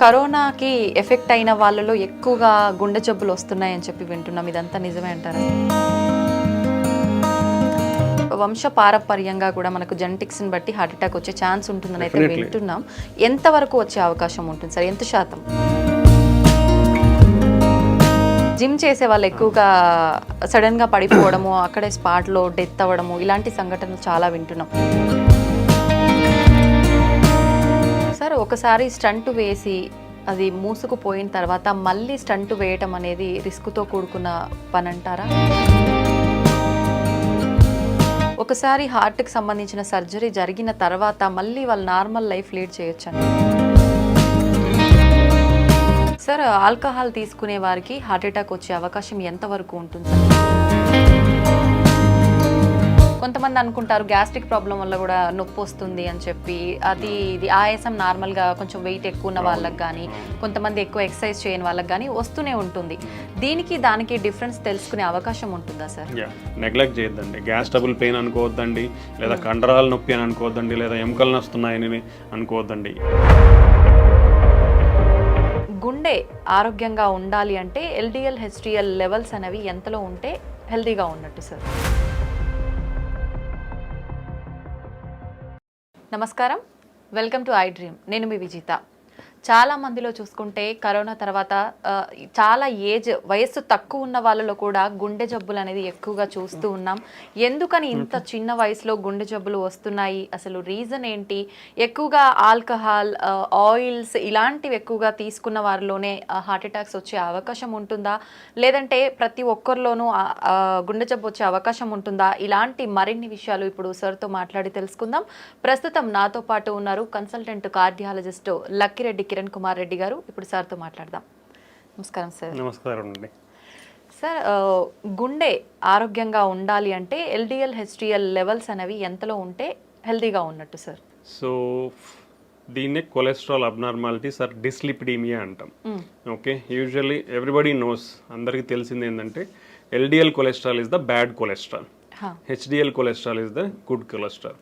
కరోనాకి ఎఫెక్ట్ అయిన వాళ్ళలో ఎక్కువగా గుండె జబ్బులు వస్తున్నాయని చెప్పి వింటున్నాం. ఇదంతా నిజమే అంటారా? వంశ పారంపర్యంగా కూడా మనకు జెనెటిక్స్ని బట్టి హార్ట్ అటాక్ వచ్చే ఛాన్స్ ఉంటుందని అయితే వింటున్నాం. ఎంతవరకు వచ్చే అవకాశం ఉంటుంది సార్? ఎంత శాతం? జిమ్ చేసే వాళ్ళు ఎక్కువగా సడన్గా పడిపోవడము, అక్కడే స్పాట్లో డెత్ అవ్వడము, ఇలాంటి సంఘటనలు చాలా వింటున్నాం. సార్, ఒకసారి స్టంట్ వేసి అది మూసుకుపోయిన తర్వాత మళ్ళీ స్టంట్ వేయటం అనేది రిస్క్తో కూడుకున్న పని అంటారా? ఒకసారి హార్ట్కి సంబంధించిన సర్జరీ జరిగిన తర్వాత మళ్ళీ వాళ్ళు నార్మల్ లైఫ్ లీడ్ చేయొచ్చండి. సార్, ఆల్కహాల్ తీసుకునే వారికి హార్ట్ అటాక్ వచ్చే అవకాశం ఎంతవరకు ఉంటుంది సార్? కొంతమంది అనుకుంటారు గ్యాస్ట్రిక్ ప్రాబ్లం వల్ల కూడా నొప్పి వస్తుంది అని చెప్పి. ఇది ఆయాసం నార్మల్గా కొంచెం వెయిట్ ఎక్కువ ఉన్న వాళ్ళకి కానీ, కొంతమంది ఎక్కువ ఎక్సర్సైజ్ చేయని వాళ్ళకి కానీ వస్తూనే ఉంటుంది. దీనికి దానికి డిఫరెన్స్ తెలుసుకునే అవకాశం ఉంటుందా సార్? నెగ్లెక్ట్ చేయొద్దండి. గ్యాస్ ట్రబుల్ పెయిన్ అనుకోవద్దండి, లేదా కండరాల నొప్పి అని అనుకోవద్దండి, లేదా ఎముకలు నొస్తున్నాయని అనుకోవద్దండి. గుండె ఆరోగ్యంగా ఉండాలి అంటే ఎల్డిఎల్ హెచ్డిఎల్ లెవెల్స్ అనేవి ఎంతలో ఉంటే హెల్దీగా ఉన్నట్టు సార్? నమస్కారం, వెల్కమ్ టు ఐ డ్రీమ్. నేను మీ విజిత. చాలా మందిలో చూసుకుంటే కరోనా తర్వాత చాలా వయస్సు తక్కువ ఉన్న వాళ్ళలో కూడా గుండె జబ్బులు అనేది ఎక్కువగా చూస్తూ ఉన్నాం. ఎందుకని ఇంత చిన్న వయసులో గుండె జబ్బులు వస్తున్నాయి? అసలు రీజన్ ఏంటి? ఎక్కువగా ఆల్కహాల్, ఆయిల్స్ ఇలాంటివి ఎక్కువగా తీసుకున్న వారిలోనే హార్ట్ అటాక్స్ వచ్చే అవకాశం ఉంటుందా, లేదంటే ప్రతి ఒక్కరిలోనూ గుండె జబ్బు వచ్చే అవకాశం ఉంటుందా? ఇలాంటి మరిన్ని విషయాలు ఇప్పుడు సార్తో మాట్లాడి తెలుసుకుందాం. ప్రస్తుతం నాతో పాటు ఉన్నారు కన్సల్టెంట్ కార్డియాలజిస్ట్ లక్కిరెడ్డి కిరణ్ కుమార్ రెడ్డి గారు. ఇప్పుడు సార్తో మాట్లాడదాం. నమస్కారం సార్. నమస్కారం అండి. సార్, గుండె ఆరోగ్యంగా ఉండాలి అంటే ఎల్డిఎల్ హెచ్డిఎల్ లెవెల్స్ అనేవి ఎంతలో ఉంటే హెల్దీగా ఉన్నట్టు సార్? సో దీన్నే కొలెస్ట్రాల్ అబ్నార్మాలిటీస్ ఆర్ డిస్లిపిడీమియా అంటాం. ఓకే, యూజువల్లీ ఎవ్రీబడి నోస్, అందరికీ తెలిసింది ఏంటంటే LDL cholesterol is the bad cholesterol, HDL cholesterol is the good cholesterol.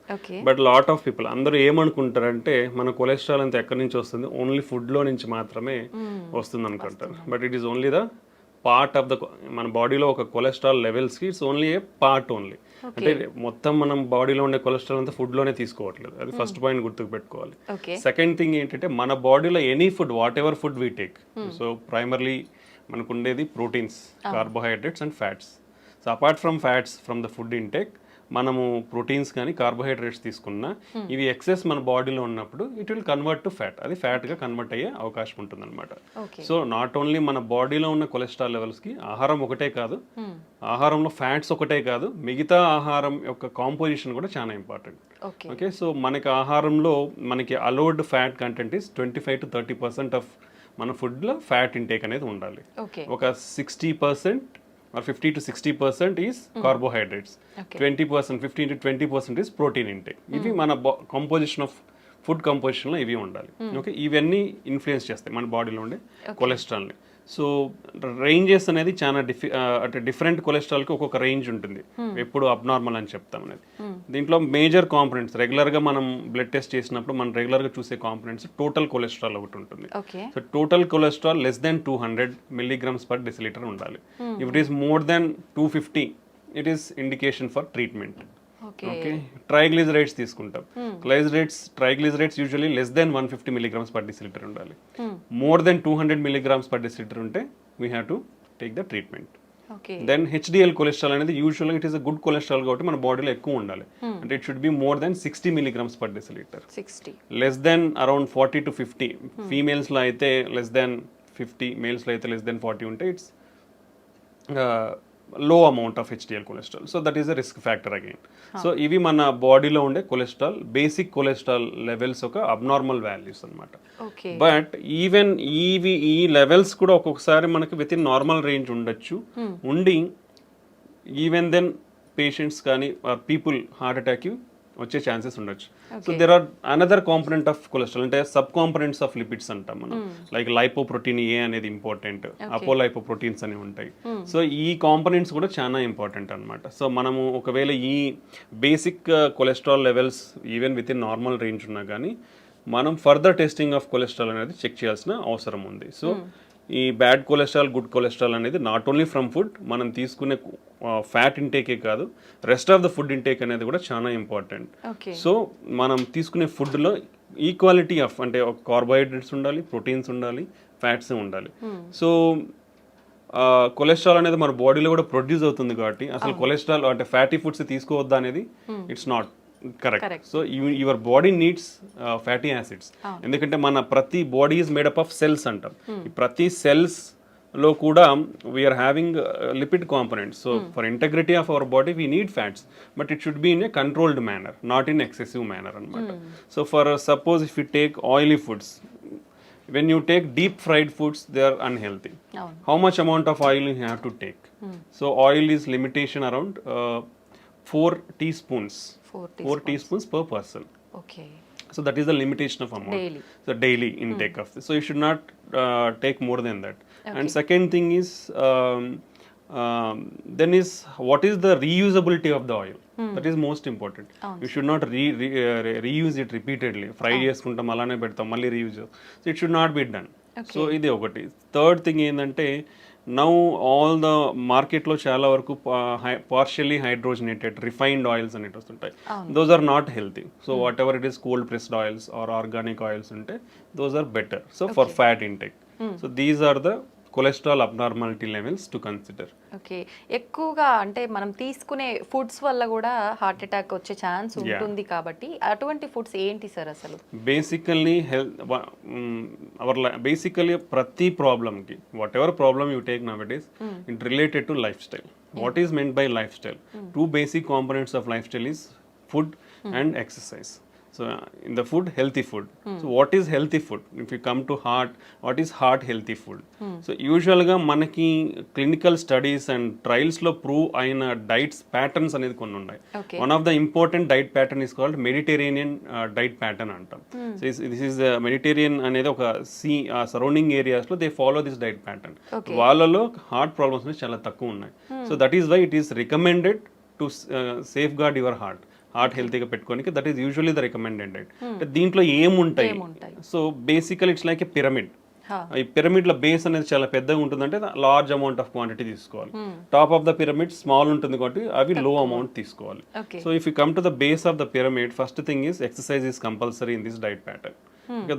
But lot of people అందరూ ఏమనుకుంటారంటే మన కొలెస్ట్రాల్ అంతా ఎక్కడి నుంచి వస్తుంది, ఓన్లీ ఫుడ్లో నుంచి మాత్రమే వస్తుంది అనుకుంటారు. But it is only the part of the మన బాడీలో ఒక కొలెస్ట్రాల్ లెవెల్స్కి it's only a part only. అంటే మొత్తం మనం బాడీలో ఉండే కొలెస్ట్రాల్ అంతా ఫుడ్లోనే తీసుకోవట్లేదు. అది ఫస్ట్ పాయింట్ గుర్తుకు పెట్టుకోవాలి. సెకండ్ థింగ్ ఏంటంటే మన బాడీలో any food, what ever food we take, so primarily మనకు ఉండేది proteins, carbohydrates and fats. So apart from fats from the food intake, మనము ప్రోటీన్స్ కానీ కార్బోహైడ్రేట్స్ తీసుకున్నా ఇవి ఎక్సెస్ మన బాడీలో ఉన్నప్పుడు it will convert to fat. అది ఫ్యాట్గా కన్వర్ట్ అయ్యే అవకాశం ఉంటుంది అనమాట. సో నాట్ ఓన్లీ మన బాడీలో ఉన్న కొలెస్ట్రాల్ లెవెల్స్కి ఆహారం ఒకటే కాదు, ఆహారంలో ఫ్యాట్స్ ఒకటే కాదు, మిగతా ఆహారం యొక్క కాంపోజిషన్ కూడా చాలా ఇంపార్టెంట్. ఓకే, సో మనకి ఆహారంలో మనకి allowed fat content is 25 to 30% of మన ఫుడ్లో ఫ్యాట్ ఇంటేక్ అనేది ఉండాలి. ఒక 60% or 50 to 60% is carbohydrates. 20%, 15 to 20% is protein intake. ఇవి మన కంపోజిషన్ ఆఫ్ ఫుడ్ కంపోజిషన్లో ఇవి ఉండాలి. ఓకే, ఇవన్నీ ఇన్ఫ్లుయెన్స్ చేస్తాయి మన బాడీలో ఉండే కొలెస్ట్రాల్ని. సో రేంజెస్ అనేది చాలా అంటే డిఫరెంట్ కొలెస్ట్రాల్కి ఒక్కొక్క రేంజ్ ఉంటుంది, ఎప్పుడు అబ్నార్మల్ అని చెప్తాం అనేది. దీంట్లో మేజర్ కాంపోనెంట్స్ రెగ్యులర్గా మనం బ్లడ్ టెస్ట్ చేసినప్పుడు మనం రెగ్యులర్గా చూసే కాంపోనెంట్స్ టోటల్ కొలెస్ట్రాల్ ఒకటి ఉంటుంది. So total cholesterol less than 200 mg/dL ఉండాలి. If it is more than 250 it is indication for treatment. Okay, triglycerides తీసుకుంటాం. Triglycerides usually less than 150 mg/dL ఉండాలి. మోర్ దెన్ 200 mg/dL ఉంటే we have to take the treatment. Then HDL cholesterol అనేది యూజువల్గా it is a good cholesterol కాబట్టి మన బాడీలో ఎక్కువ ఉండాలి. అంటే it should be more than 60 mg/dL. Less than around 40 to 50. ఫీమేల్స్లో అయితే less than 50, మేల్స్లో అయితే less than 40 ఉంటే it's low amount of HDL cholesterol. So that is a risk factor again. So ఇవి మన బాడీలో ఉండే కొలెస్ట్రాల్, బేసిక్ కొలెస్ట్రాల్ లెవెల్స్ ఒక abnormal values అనమాట. బట్ ఈవెన్ ఈ లెవెల్స్ కూడా ఒక్కొక్కసారి మనకి విత్ ఇన్ నార్మల్ రేంజ్ ఉండొచ్చు. ఉండి ఈవెన్ దెన్ పేషెంట్స్ కానీ పీపుల్ హార్ట్ అటాక్ వచ్చే ఛాన్సెస్ ఉండొచ్చు. So there are another component of cholesterol, అంటే సబ్ కాంపనెంట్స్ ఆఫ్ లిపిడ్స్ అంటాం మనం. లైక్ లైపోప్రోటీన్ ఏ అనేది ఇంపార్టెంట్, అపోలైపోప్రోటీన్స్ అని ఉంటాయి. సో ఈ కాంపనెంట్స్ కూడా చాలా ఇంపార్టెంట్ అన్నమాట. సో మనము ఒకవేళ ఈ basic cholesterol levels even with in normal range ఉన్నా కానీ మనం ఫర్దర్ టెస్టింగ్ ఆఫ్ కొలెస్ట్రాల్ అనేది చెక్ చేయాల్సిన అవసరం ఉంది. సో ఈ బ్యాడ్ కొలెస్ట్రాల్, గుడ్ కొలెస్ట్రాల్ అనేది నాట్ ఓన్లీ ఫ్రమ్ ఫుడ్, మనం తీసుకునే ఫ్యాట్ ఇంటేకే కాదు, rest of the food intake అనేది కూడా చాలా ఇంపార్టెంట్. సో మనం తీసుకునే ఫుడ్లో ఈక్వాలిటీ ఆఫ్, అంటే కార్బోహైడ్రేట్స్ ఉండాలి, ప్రోటీన్స్ ఉండాలి, ఫ్యాట్స్ ఉండాలి. సో కొలెస్ట్రాల్ అనేది మన బాడీలో కూడా ప్రొడ్యూస్ అవుతుంది కాబట్టి అసలు కొలెస్ట్రాల్ అంటే ఫ్యాటీ ఫుడ్స్ తీసుకోవద్దా అనేది it's not correct. So your body needs fatty acids, ఎందుకంటే మన ప్రతి body is made up of cells అంటాం. ఈ ప్రతి సెల్స్ లో కూడా we are having lipid components. So for integrity of our body we need fats, but it should be in a controlled manner, not in excessive manner అనమాట. So for suppose if you take oily foods, when you take deep fried foods, they are unhealthy. How much amount of oil you have to take? So oil is limitation around 4 teaspoons. 4 teaspoons per person. Okay. So that is the limitation of amount. Daily. The daily intake of this. So you should not take more than that. And second thing is then is what is the reusability of the oil? That is most important. You should not reuse it repeatedly. Fry చేసుకుంటాం అలానే పెడతాం మళ్ళీ reuse. So it should not be done. So ఇది ఒకటి. Third thing ఏంటంటే now all the మార్కెట్లో చాలా వరకు పార్షియలీ హైడ్రోజనేటెడ్ రిఫైన్డ్ ఆయిల్స్ అనేవి వస్తుంటాయి. Those are not healthy. So whatever it is cold pressed oils or organic oils ఉంటే those are better. So for fat intake. So these are the cholesterol abnormality levels to consider. Okay, ఎక్కువగా అంటే మనం తీసుకునే foods వల్ల కూడా heart attack వచ్చే chance ఉంటుంది కాబట్టి అటువంటి ఫుడ్స్ ఏంటి సార్ అసలు? బేసికల్లీ బేసికల్లీ ప్రతి ప్రాబ్లమ్కి whatever problem you take now it is it related to lifestyle. What is meant by lifestyle? 2 basic components of lifestyle is food and exercise. So in the food, healthy food. So what is healthy food? If you come to heart, what is heart healthy food? So usually ga manaki clinical studies and trials lo prove aina diets patterns anedi konni unnai. One of the important diet pattern is called Mediterranean diet pattern antam. So this is the Mediterranean anedi oka sea surrounding areas lo they follow this diet pattern. Vallalo heart problems ne chala takku unnai. So that is why it is recommended to safeguard your heart. Heart హెల్తీగా పెట్టుకోనికి that is usually the recommended diet. అంటే దీంట్లో ఏముంటాయి? So basically it's like a pyramid. ఈ pyramid లో base అనేది చాలా పెద్దగా ఉంటుందంటే లార్జ్ అమౌంట్ ఆఫ్ క్వాంటిటీ తీసుకోవాలి. Top of the pyramid small ఉంటుంది కాబట్టి అవి లో అమౌంట్ తీసుకోవాలి. So if you come to the base of the pyramid, first thing is exercise is compulsory in this diet pattern.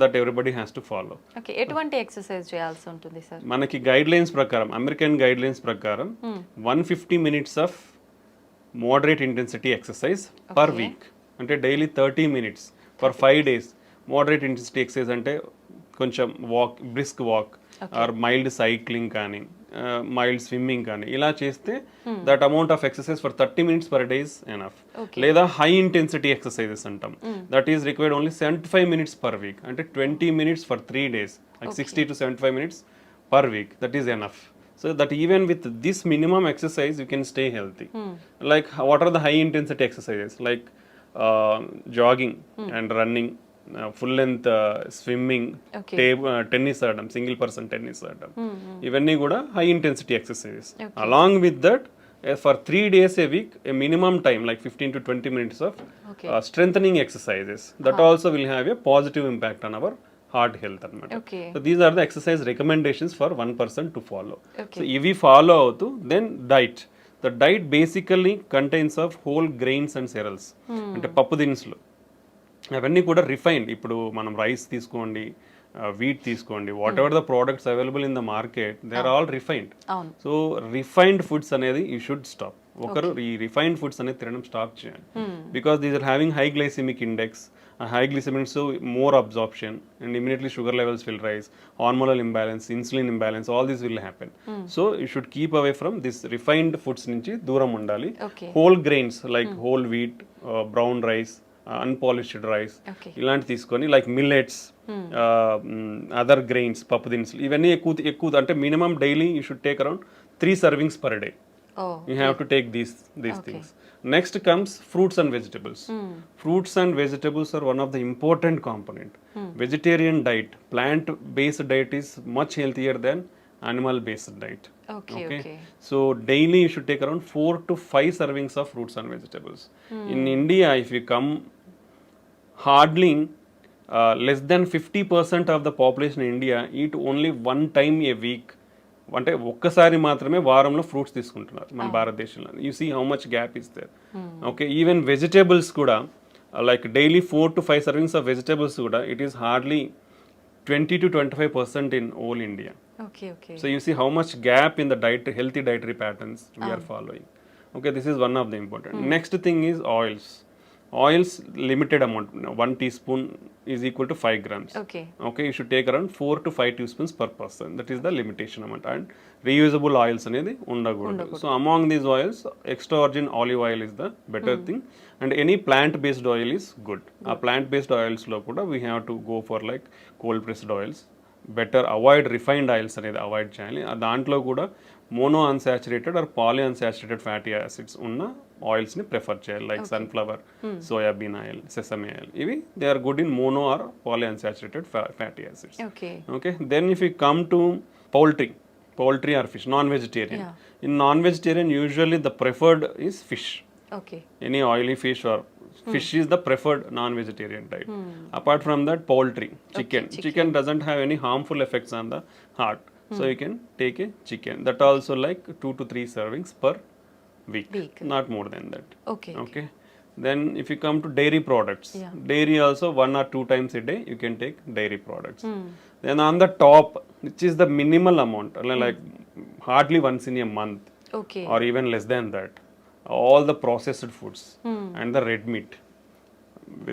That everybody has to follow. ఎటువంటి exercise చేయాల్సి ఉంటుంది sir? మనకి guide lines ప్రకారం, American guide lines ప్రకారం 150 minutes of moderate intensity exercise per week. అంటే daily 30 minutes for 5 days. Moderate intensity exercise అంటే కొంచెం walk, brisk walk are mild cycling కానీ మైల్డ్ స్విమ్మింగ్ కానీ ఇలా చేస్తే that amount of exercise for 30 minutes per day is enough. లేదా high intensity exercises అంటాం, that is required only 75 minutes per week. అంటే 20 minutes for 3 days, like 60 to 75 minutes per week. That is enough. So that even with this minimum exercise, you can stay healthy. Like what are the high intensity exercises? Like jogging and running, full length swimming, tennis adam, single person tennis adam. Ivanni kuda high intensity exercises. Along with that, for 3 days a week, a minimum time like 15 to 20 minutes of strengthening exercises. That also will have a positive impact on our heart health అనమాట. So these are the exercise recommendations for 1 person to follow. So ఇవి follow అవుతూ then diet. The diet basically contains of whole grains and cereals. అంటే పప్పు దినుసులు అవన్నీ కూడా refined. ఇప్పుడు మనం రైస్ తీసుకోండి, వీట్ తీసుకోండి, whatever the products available in the market, they are all refined. So refined foods అనేది యూ షుడ్ స్టాప్. ఒకరు ఈ రిఫైన్డ్ ఫుడ్స్ అనేది తినడం స్టాప్ చేయాలి. Because these are having high glycemic index. High glycemic, so more absorption and immediately sugar levels will rise, hormonal imbalance, insulin imbalance, all this will happen. So you should keep away from this refined foods nunchi dooram undali. Whole grains like whole wheat, brown rice, unpolished rice, ilanti తీసుకొని like millets, other grains, పప్పు దినుసులు ఇవన్నీ ఎక్కువ అంటే minimum daily you should take around 3 servings per day. Oh, you have to take these things. Next comes fruits and vegetables. Fruits and vegetables are one of the important component. Vegetarian diet, plant based diet is much healthier than animal based diet. Okay. So daily you should take around 4 to 5 servings of fruits and vegetables. In India, if you come, hardly less than 50% of the population in India eat only one time a week. అంటే ఒక్కసారి మాత్రమే వారంలో fruits తీసుకుంటున్నారు మన భారతదేశంలో. You see how much gap is there. Okay, even vegetables కూడా like daily 4 to 5 servings of vegetables కూడా it is hardly 20 to 25% in all India. Okay. So you see how much gap in the diet, healthy dietary patterns we are following. Okay, this is one of the important. Next thing is oils. Oils, limited amount. 1 teaspoon is equal to 5 grams. Okay. Okay, you should take around 4 to 5 teaspoons per person. That is the limitation amount. And reusable oils అనేది ఉండకూడదు. So among these oils, extra virgin olive oil is the better thing. And any plant based oil is good. ఆ plant based oils లో కూడా we have to go for like cold pressed oils. Better avoid refined oils అనేది avoid చేయాలి. దాంట్లో కూడా mono unsaturated or poly unsaturated fatty acids ఉన్న ఆయిల్స్ని prefer చేయాలి, like sunflower, soybean oil, sesame oil. ఇవి they are good in mono or poly unsaturated fatty acids. Okay, then if you come to poultry or fish, non vegetarian. In non vegetarian usually the preferred is fish. Any oily fish or fish is the preferred non-vegetarian diet. Apart from that, poultry, chicken doesn't have any harmful effects on the heart, so you can take a chicken. That also like 2 to 3 servings per week, not more than that. Okay. Then if you come to dairy products, dairy also 1 or 2 times a day you can take dairy products. Then on the top, which is the minimal amount, like hardly once in a month, or even less than that, all the processed foods and the red meat.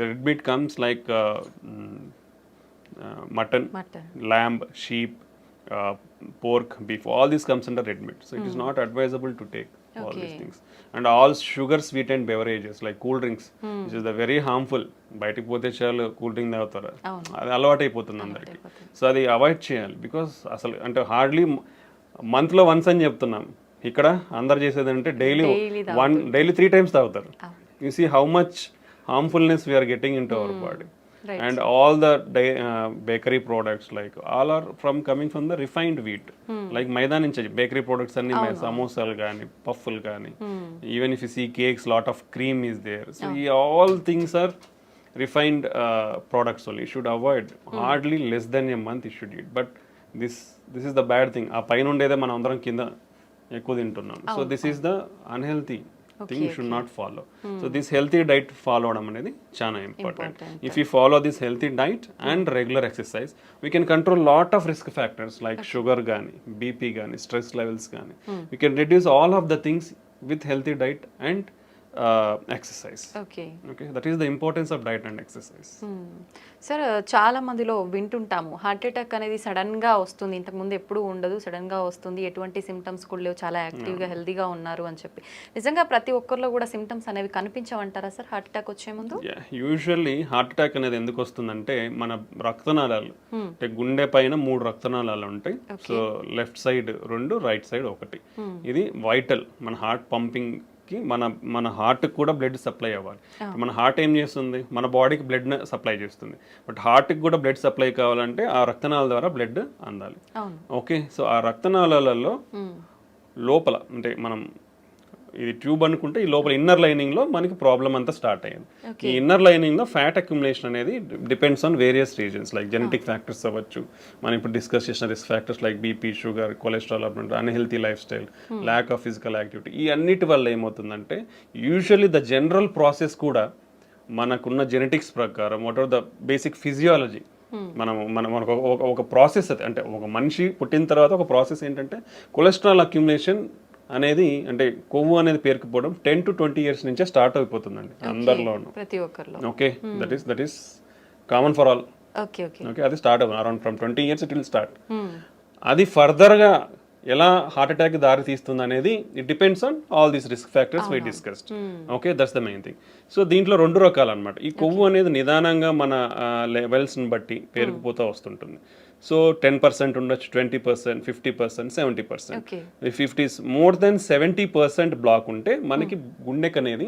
Red meat comes like mutton, lamb, sheep, pork, beef. All this comes under red meat. So it is not advisable to take all these things. And all sugar sweetened beverages like cool drinks, which is the very harmful. బయటికి పోతే చాలు cool drink తాగుతారు, అది అలవాటు అయిపోతుంది అందరికి. So అది avoid చేయాలి. బికాస్ అసలు అంటే హార్డ్లీ మంత్లో వన్స్ అని చెప్తున్నాం, ఇక్కడ అందరు చేసేది అంటే డైలీ 3 times తాగుతారు. You see how much harmfulness we are getting into our body. And all the bakery products like all are coming from the refined wheat. Like maida నుంచి బేకరీ ప్రోడక్ట్స్ అన్ని, సమోసాలు కానీ, పఫ్ఫులు కానీ, even if you see cakes, lot of cream is there. So ఈ all things are refined products only. You should avoid hardly less than a month you should eat. But this is the bad thing. ఆ పైన ఉండేదే మనం అందరం కింద ఎక్కువ తింటున్నాం. So this is the unhealthy thing should not follow. So this healthy diet follow అవడం అనేది చాలా important. If you follow this healthy diet and regular exercise, we can control lot of risk factors like sugar కానీ, BP కానీ, stress levels కానీ. We can reduce all of the things with healthy diet and exercise. Okay, that is the importance of diet and exercise. Sir, చాలా మందిలో వింటుంటాము heart attack అనేది sudden గా వస్తుంది, ఇంతకుముందు ఎప్పుడూ ఉండదు, సడన్ గా వస్తుంది, ఎటువంటి సిమ్టమ్స్ కూడా లేవు, చాలా యాక్టివ్గా హెల్తీగా ఉన్నారు అని చెప్పి. నిజంగా ప్రతి ఒక్కరిలో కూడా సిమ్టమ్స్ అనేవి కనిపించవంటారా సార్ హార్ట్ అటాక్ వచ్చే ముందు? యూజువల్లీ హార్ట్ అటాక్ అనేది ఎందుకు వస్తుందంటే, మన రక్తనాళాలు అంటే గుండె పైన 3 రక్తనాళాలు ఉంటాయి. So left side 2, right side 1. ఇది వైటల్, మన హార్ట్ పంపింగ్ కి, మన హార్ట్ కూడా బ్లడ్ సప్లై అవ్వాలి. మన హార్ట్ ఏం చేస్తుంది, మన బాడీకి బ్లడ్ సప్లై చేస్తుంది. బట్ హార్ట్కి కూడా బ్లడ్ సప్లై కావాలంటే ఆ రక్తనాళాల ద్వారా బ్లడ్ అందాలి. ఓకే, సో ఆ రక్తనాళాలలో లోపల అంటే మనం ఇది ట్యూబ్ అనుకుంటే, ఈ లోపల ఇన్నర్ లైనింగ్ లో మనకి ప్రాబ్లం అంతా స్టార్ట్ అయ్యింది. ఈ ఇన్నర్ లైనింగ్ లో ఫ్యాట్ అక్యుములేషన్ అనేది depends on various reasons, like genetic factors అవ్వచ్చు, మనం ఇప్పుడు డిస్కస్ చేసిన risk factors like BP, sugar, cholesterol, unhealthy life style, lack of physical activity. ఈ అన్నిటి వల్ల ఏమవుతుందంటే, యూజువల్లీ ద జనరల్ ప్రాసెస్ కూడా మనకున్న జెనెటిక్స్ ప్రకారం, what are the basic physiology, మనకు ఒక ప్రాసెస్ అంటే ఒక మనిషి పుట్టిన తర్వాత ఒక ప్రాసెస్ ఏంటంటే, కొలెస్ట్రాల్ అక్యుములేషన్ అనేది, అంటే కొవ్వు అనేది పేరుకుపోవడం 10 to 20 years నుంచే స్టార్ట్ అయిపోతుందండి అందరిలోనూ, ప్రతి ఒక్కరిలో. Okay, that is common for all. Okay, అది స్టార్ట్ అవుతుంది around from 20 years it will start. అది ఫర్దర్గా ఎలా హార్ట్ అటాక్ దారి తీస్తుంది అనేది it depends on all these risk factors we discussed. Okay, that's the main thing. So దీంట్లో 2 రకాలు అనమాట. ఈ కొవ్వు అనేది నిదానంగా మన లెవెల్స్ని బట్టి పేరుకుపోతూ వస్తుంటుంది. సో 10% ఉండొచ్చు, 20%, 50%, 70%. ఓకే 50 మోర్ దెన్ 70% బ్లాక్ ఉంటే మనకి గుండెకి అనేది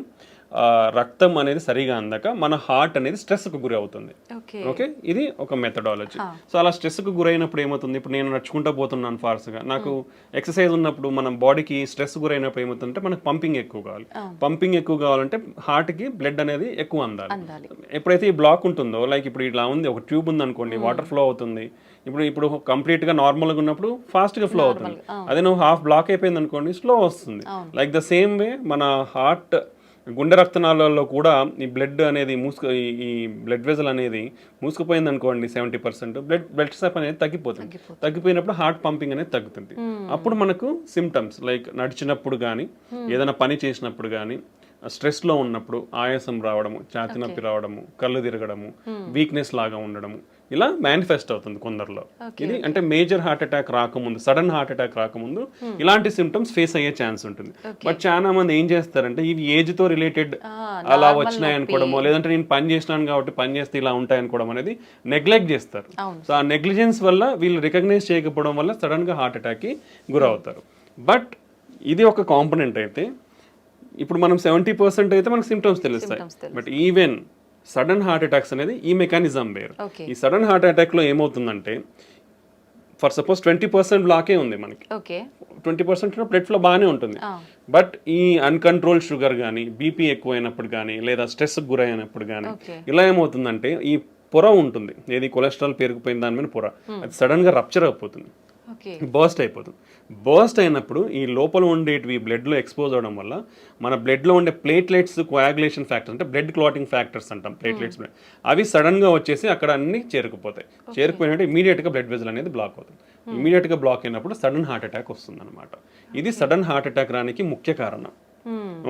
రక్తం అనేది సరిగా అందక మన హార్ట్ అనేది స్ట్రెస్కు గురి అవుతుంది. ఓకే ఓకే, ఇది ఒక మెథడాలజీ. సో అలా స్ట్రెస్కు గురైనప్పుడు ఏమవుతుంది, ఇప్పుడు నేను నడుచుకుంటూ పోతున్నాను ఫాస్ట్గా, నాకు ఎక్సర్సైజ్ ఉన్నప్పుడు మన బాడీకి స్ట్రెస్ గురైనప్పుడు ఏమవుతుందంటే మనకు పంపింగ్ ఎక్కువ కావాలి. పంపింగ్ ఎక్కువ కావాలంటే హార్ట్కి బ్లడ్ అనేది ఎక్కువ అందాలి. ఎప్పుడైతే ఈ బ్లాక్ ఉంటుందో, లైక్ ఇప్పుడు ఇలా ఉంది, ఒక ట్యూబ్ ఉంది అనుకోండి, వాటర్ ఫ్లో అవుతుంది, ఇప్పుడు కంప్లీట్గా నార్మల్గా ఉన్నప్పుడు ఫాస్ట్గా ఫ్లో అవుతుంది. అదే నువ్వు హాఫ్ బ్లాక్ అయిపోయింది అనుకోండి, స్లో వస్తుంది. లైక్ ద సేమ్ వే మన హార్ట్ గుండె రక్తనాళాల్లో కూడా ఈ బ్లడ్ అనేది ఈ బ్లడ్ వెజల్ అనేది మూసుకుపోయింది అనుకోండి 70%, బ్లడ్ సప్లై అనేది తగ్గిపోతుంది. తగ్గిపోయినప్పుడు హార్ట్ పంపింగ్ అనేది తగ్గుతుంది. అప్పుడు మనకు సిమ్టమ్స్ లైక్ నడిచినప్పుడు కానీ, ఏదైనా పని చేసినప్పుడు కానీ, స్ట్రెస్లో ఉన్నప్పుడు ఆయాసం రావడము, ఛాతీ నొప్పి రావడము, కళ్ళు తిరగడము, వీక్నెస్ లాగా ఉండడము, ఇలా మేనిఫెస్ట్ అవుతుంది కొందరిలో. ఇది అంటే మేజర్ హార్ట్ అటాక్ రాకముందు, సడన్ హార్ట్ అటాక్ రాకముందు ఇలాంటి సిమ్టమ్స్ ఫేస్ అయ్యే ఛాన్స్ ఉంటుంది. బట్ చాలా మంది ఏం చేస్తారంటే ఇవి ఏజ్ తో రిలేటెడ్ అలా వచ్చినాయి అనుకోవడమో, లేదంటే నేను పని చేసినాను కాబట్టి పని చేస్తే ఇలా ఉంటాయి అనుకోవడం అనేది నెగ్లెక్ట్ చేస్తారు. సో ఆ నెగ్లిజెన్స్ వల్ల వీళ్ళు రికగ్నైజ్ చేయకపోవడం వల్ల సడన్ గా హార్ట్ అటాక్ కి గురవుతారు. బట్ ఇది ఒక కాంపోనెంట్ అయితే, ఇప్పుడు మనం 70% అయితే మనకు సిమ్టమ్స్ తెలుస్తాయి. But even sudden heart attacks అనేది ఈ మెకానిజం వేరు. ఈ సడన్ హార్ట్ అటాక్ లో ఏమవుతుందంటే, ఫర్ సపోజ్ 20% బ్లాకే ఉంది మనకి, 20% బ్లడ్ ఫ్లో బాగానే ఉంటుంది. బట్ ఈ అన్కంట్రోల్ షుగర్ కానీ, బీపీ ఎక్కువైనప్పుడు కానీ, లేదా స్ట్రెస్ గురైనప్పుడు కానీ, ఇలా ఏమవుతుందంటే ఈ పొర ఉంటుంది, ఏది కొలెస్ట్రాల్ పెరిగిపోయిన దాని మీద పొర, అది సడన్ గా రప్చర్ అయిపోతుంది, బర్స్ట్ అయిపోతుంది. బర్స్ట్ అయినప్పుడు ఈ లోపల ఉండేటివి బ్లడ్లో ఎక్స్పోజ్ అవడం వల్ల మన బ్లడ్లో ఉండే ప్లేట్లెట్స్ కోయాగులేషన్ ఫ్యాక్టర్స్, అంటే బ్లడ్ క్లాటింగ్ ఫ్యాక్టర్స్ అంటాం, ప్లేట్లెట్స్, అవి సడన్గా వచ్చేసి అక్కడ అన్ని చేరుకుపోతాయి. చేరుకుపోయినట్టు ఇమీడియట్గా బ్లడ్ వెజల్ అనేది బ్లాక్ అవుతుంది. ఇమీడియట్గా బ్లాక్ అయినప్పుడు సడన్ హార్ట్ అటాక్ వస్తుంది అనమాట. ఇది సడన్ హార్ట్ అటాక్ రానికి ముఖ్య కారణం.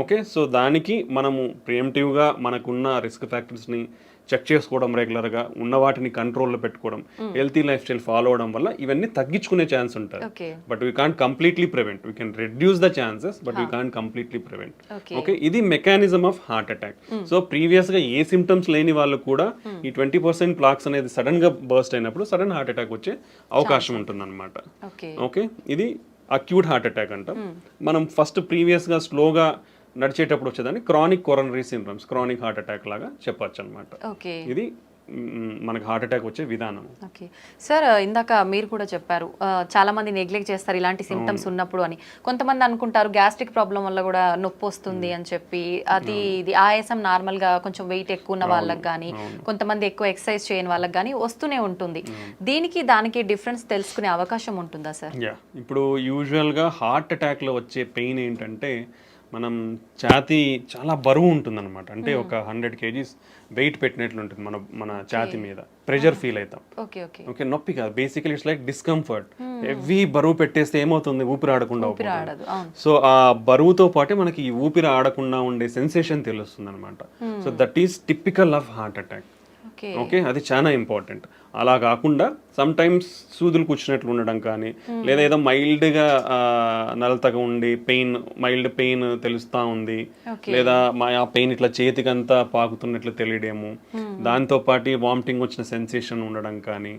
ఓకే, సో దానికి మనము ప్రియంటివ్గా మనకున్న రిస్క్ ఫ్యాక్టర్స్ని చెక్ చేసుకోవడం, రెగ్యులర్గా ఉన్న వాటిని కంట్రోల్లో పెట్టుకోవడం, హెల్తీ లైఫ్ స్టైల్ ఫాలో అవడం వల్ల ఇవన్నీ తగ్గించుకునే ఛాన్స్ ఉంటుంది. But we can't completely prevent, we can reduce the chances, but we can't completely prevent. Okay, ఇది mechanism of heart attack. So ప్రీవియస్గా ఏ సిమ్టమ్స్ లేని వాళ్ళు కూడా ఈ 20% ప్లాక్స్ అనేది సడన్ గా బర్స్ట్ అయినప్పుడు సడన్ హార్ట్ అటాక్ వచ్చే అవకాశం ఉంటుంది అనమాట. ఓకే, ఇది అక్యూట్ హార్ట్ అటాక్ అంటాం. మనం ఫస్ట్ ప్రీవియస్గా స్లోగా నడిచేటప్పుడు వచ్చేదాన్ని chronic coronary syndromes, chronic heart attack లాగా చెప్పొచ్చు అనమాట. ఇది మనకు హార్ట్ అటాక్ వచ్చే విధానం. ఓకే సార్, ఇందాక మీరు కూడా చెప్పారు చాలా మంది నెగ్లెక్ట్ చేస్తారు ఇలాంటి సిమ్టమ్స్ ఉన్నప్పుడు అని. కొంతమంది అనుకుంటారు గ్యాస్ట్రిక్ ప్రాబ్లం వల్ల కూడా నొప్పి వస్తుంది అని చెప్పి, అది ఇది ఆయాసం నార్మల్ గా కొంచెం వెయిట్ ఎక్కువ ఉన్న వాళ్ళకి కానీ, కొంతమంది ఎక్కువ ఎక్సర్సైజ్ చేయని వాళ్ళకి కానీ వస్తూనే ఉంటుంది. దీనికి దానికి డిఫరెన్స్ తెలుసుకునే అవకాశం ఉంటుందా సార్? ఇప్పుడు యూజువల్ గా హార్ట్ అటాక్ లో వచ్చే పెయిన్ ఏంటంటే, మనం ఛాతీ చాలా బరువు ఉంటుంది అనమాట. అంటే ఒక 100 kgs వెయిట్ పెట్టినట్లు ఉంటుంది మన ఛాతీ మీద, ప్రెషర్ ఫీల్ అవుతాం. ఓకే, నొప్పి కాదు, basically it's like discomfort. Heavy బరువు పెట్టేస్తే ఏమవుతుంది, ఊపిరి ఆడకుండా. సో ఆ బరువుతో పాటే మనకి ఈ ఊపిరి ఆడకుండా ఉండే సెన్సేషన్ తెలుస్తుంది అనమాట. So that is typical of heart attack. Okay, అది చాలా ఇంపార్టెంట్. అలా కాకుండా సమ్ టైమ్స్ సూదులు కూర్చున్నట్లు ఉండడం కానీ, లేదా ఏదో మైల్డ్గా నలతగా ఉండి మైల్డ్ పెయిన్ తెలుస్తూ ఉంది, లేదా ఆ పెయిన్ ఇట్లా చేతికంతా పాకుతున్నట్లు తెలియడము, దాంతో పాటు వామిటింగ్ వచ్చిన సెన్సేషన్ ఉండడం కానీ,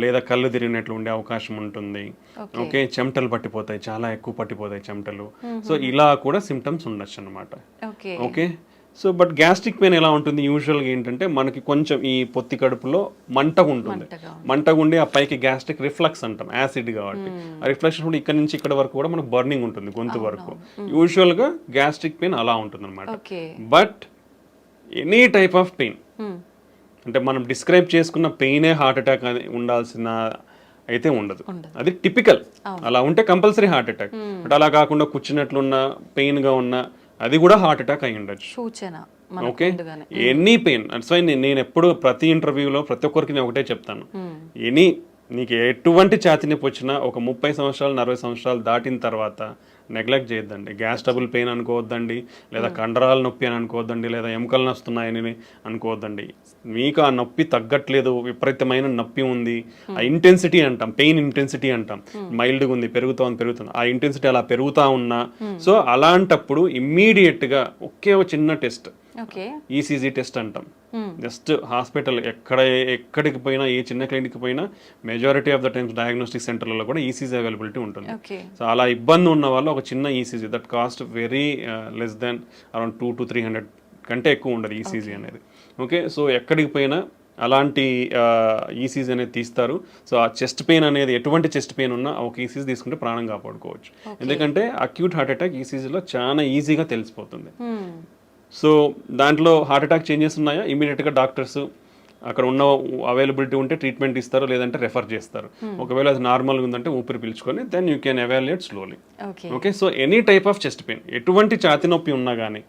లేదా కళ్ళు తిరిగినట్లు ఉండే అవకాశం ఉంటుంది. ఓకే, చెమటలు పట్టిపోతాయి, చాలా ఎక్కువ పట్టిపోతాయి చెమటలు. సో ఇలా కూడా సిమ్టమ్స్ ఉండొచ్చు అనమాట. Okay, so but gastric pain ఎలా ఉంటుంది యూజువల్గా ఏంటంటే, మనకి కొంచెం ఈ పొత్తి కడుపులో మంటగా ఉంటుంది, మంటగా ఉండి ఆ పైకి గ్యాస్ట్రిక్ రిఫ్లక్స్ అంటాం, యాసిడ్ కాబట్టి ఆ రిఫ్లెక్స్ కూడా ఇక్కడ నుంచి ఇక్కడ వరకు కూడా మనకు బర్నింగ్ ఉంటుంది గొంతు వరకు. యూజువల్గా గ్యాస్ట్రిక్ పెయిన్ అలా ఉంటుంది అనమాట. But any type of pain, అంటే మనం డిస్క్రైబ్ చేసుకున్న పెయినే హార్ట్ అటాక్ ఉండాల్సిన అయితే ఉండదు, అది టిపికల్. అలా ఉంటే కంపల్సరీ హార్ట్ అటాక్. బట్ అలా కాకుండా కూర్చున్నట్లున్న పెయిన్గా ఉన్న అది కూడా హార్ట్ అటాక్ అయి ఉండొచ్చు. Okay, any pain. That's why నేను ఎప్పుడు ప్రతి ఇంటర్వ్యూలో ప్రతి ఒక్కరికి నేను ఒకటే చెప్తాను, నీకు ఎటువంటి ఛాతీ నొప్పి వచ్చినా ఒక 30 సంవత్సరాలు 40 సంవత్సరాలు దాటిన తర్వాత నెగ్లెక్ట్ చేయొద్దండి. గ్యాస్ ట్రబుల్ పెయిన్ అనుకోవద్దండి, లేదా కండరాల నొప్పి అని అనుకోవద్దండి, లేదా ఎముకలు నొస్తున్నాయని అనుకోవద్దండి. మీకు ఆ నొప్పి తగ్గట్లేదు, విపరీతమైన నొప్పి ఉంది, ఆ ఇంటెన్సిటీ అంటాం, పెయిన్ ఇంటెన్సిటీ అంటాం, మైల్డ్గా ఉంది, పెరుగుతుంది, ఆ ఇంటెన్సిటీ అలా పెరుగుతూ ఉన్నా, సో అలాంటప్పుడు ఇమ్మీడియట్గా ఒకే ఒక చిన్న టెస్ట్, ఈసీజీ టెస్ట్ అంటాం. జస్ట్ హాస్పిటల్ ఎక్కడికి పోయినా, ఏ చిన్న క్లినిక్కి పోయినా majority of the times diagnostic సెంటర్లలో కూడా ఈసీజీ అవైలబిలిటీ ఉంటుంది. ఓకే. సో అలా ఇబ్బంది ఉన్న వాళ్ళు ఒక చిన్న ECG that cost very less than around 200 to 300 కంటే ఎక్కువ ఉండదు ఈసీజీ అనేది. ఓకే, సో ఎక్కడికి పోయినా అలాంటి ఈసీజీ అనేది తీస్తారు. సో ఆ చెస్ట్ పెయిన్ అనేది ఎటువంటి చెస్ట్ పెయిన్ ఉన్నా ఒక ఈసీజీ తీసుకుంటే ప్రాణం కాపాడుకోవచ్చు. ఎందుకంటే అక్యూట్ హార్ట్ అటాక్ ఈసీజీలో చాలా ఈజీగా తెలిసిపోతుంది. సో దాంట్లో హార్ట్ అటాక్ చేంజెస్ ఉన్నాయా, ఇమీడియట్గా డాక్టర్స్ అక్కడ ఉన్న అవైలబిలిటీ ఉంటే ట్రీట్మెంట్ ఇస్తారు, లేదంటే రెఫర్ చేస్తారు. ఒకవేళ అది నార్మల్గా ఉందంటే ఊపిరి పీల్చుకొని then you can evaluate slowly. Okay, so any type of chest pain, ఎటువంటి ఛాతి నొప్పి ఉన్నా కానీ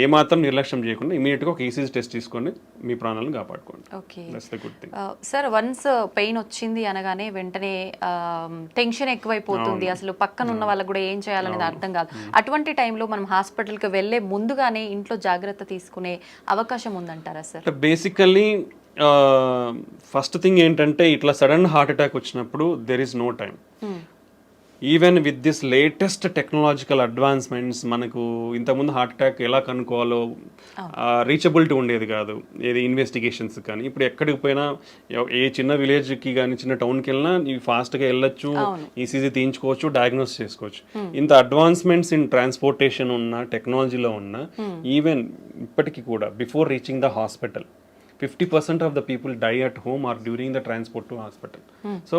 ఏ మాత్రం నిర్లక్ష్యం చేయకుండా ఇమీడియట్గా ఒక ఈసీజీ టెస్ట్ తీసుకొని మీ ప్రాణాలను కాపాడుకోండి. That's the good thing. Sir, once pain వచ్చింది అనగానే వెంటనే టెన్షన్ ఎక్కువైపోతుంది, అసలు పక్కన ఉన్న వాళ్ళకి కూడా ఏం చేయాలనేది అర్థం కాదు. అటువంటి టైంలో మనం హాస్పిటల్కి వెళ్ళే ముందుగానే ఇంట్లో జాగ్రత్త తీసుకునే అవకాశం ఉందంటారా సార్? బేసికల్లీ ఫస్ట్ థింగ్ ఏంటంటే ఇట్లా సడన్ హార్ట్ అటాక్ వచ్చినప్పుడు there is no time. Even with this latest technological advancements మనకు ఇంతకుముందు హార్ట్ అటాక్ ఎలా కనుక్కోవాలో రీచబిలిటీ ఉండేది కాదు, ఏది ఇన్వెస్టిగేషన్స్ కానీ. ఇప్పుడు ఎక్కడికి పోయినా ఏ చిన్న విలేజ్కి కానీ చిన్న టౌన్కి వెళ్ళినా ఇవి ఫాస్ట్గా వెళ్ళొచ్చు, ఈసీజీ తీయించుకోవచ్చు, డయాగ్నోస్ చేసుకోవచ్చు. ఇంత అడ్వాన్స్మెంట్స్ ఇన్ ట్రాన్స్పోర్టేషన్ ఉన్న, టెక్నాలజీలో ఉన్న, ఈవెన్ ఇప్పటికీ కూడా before reaching the hospital 50% of the people die at home or during the transport to hospital. So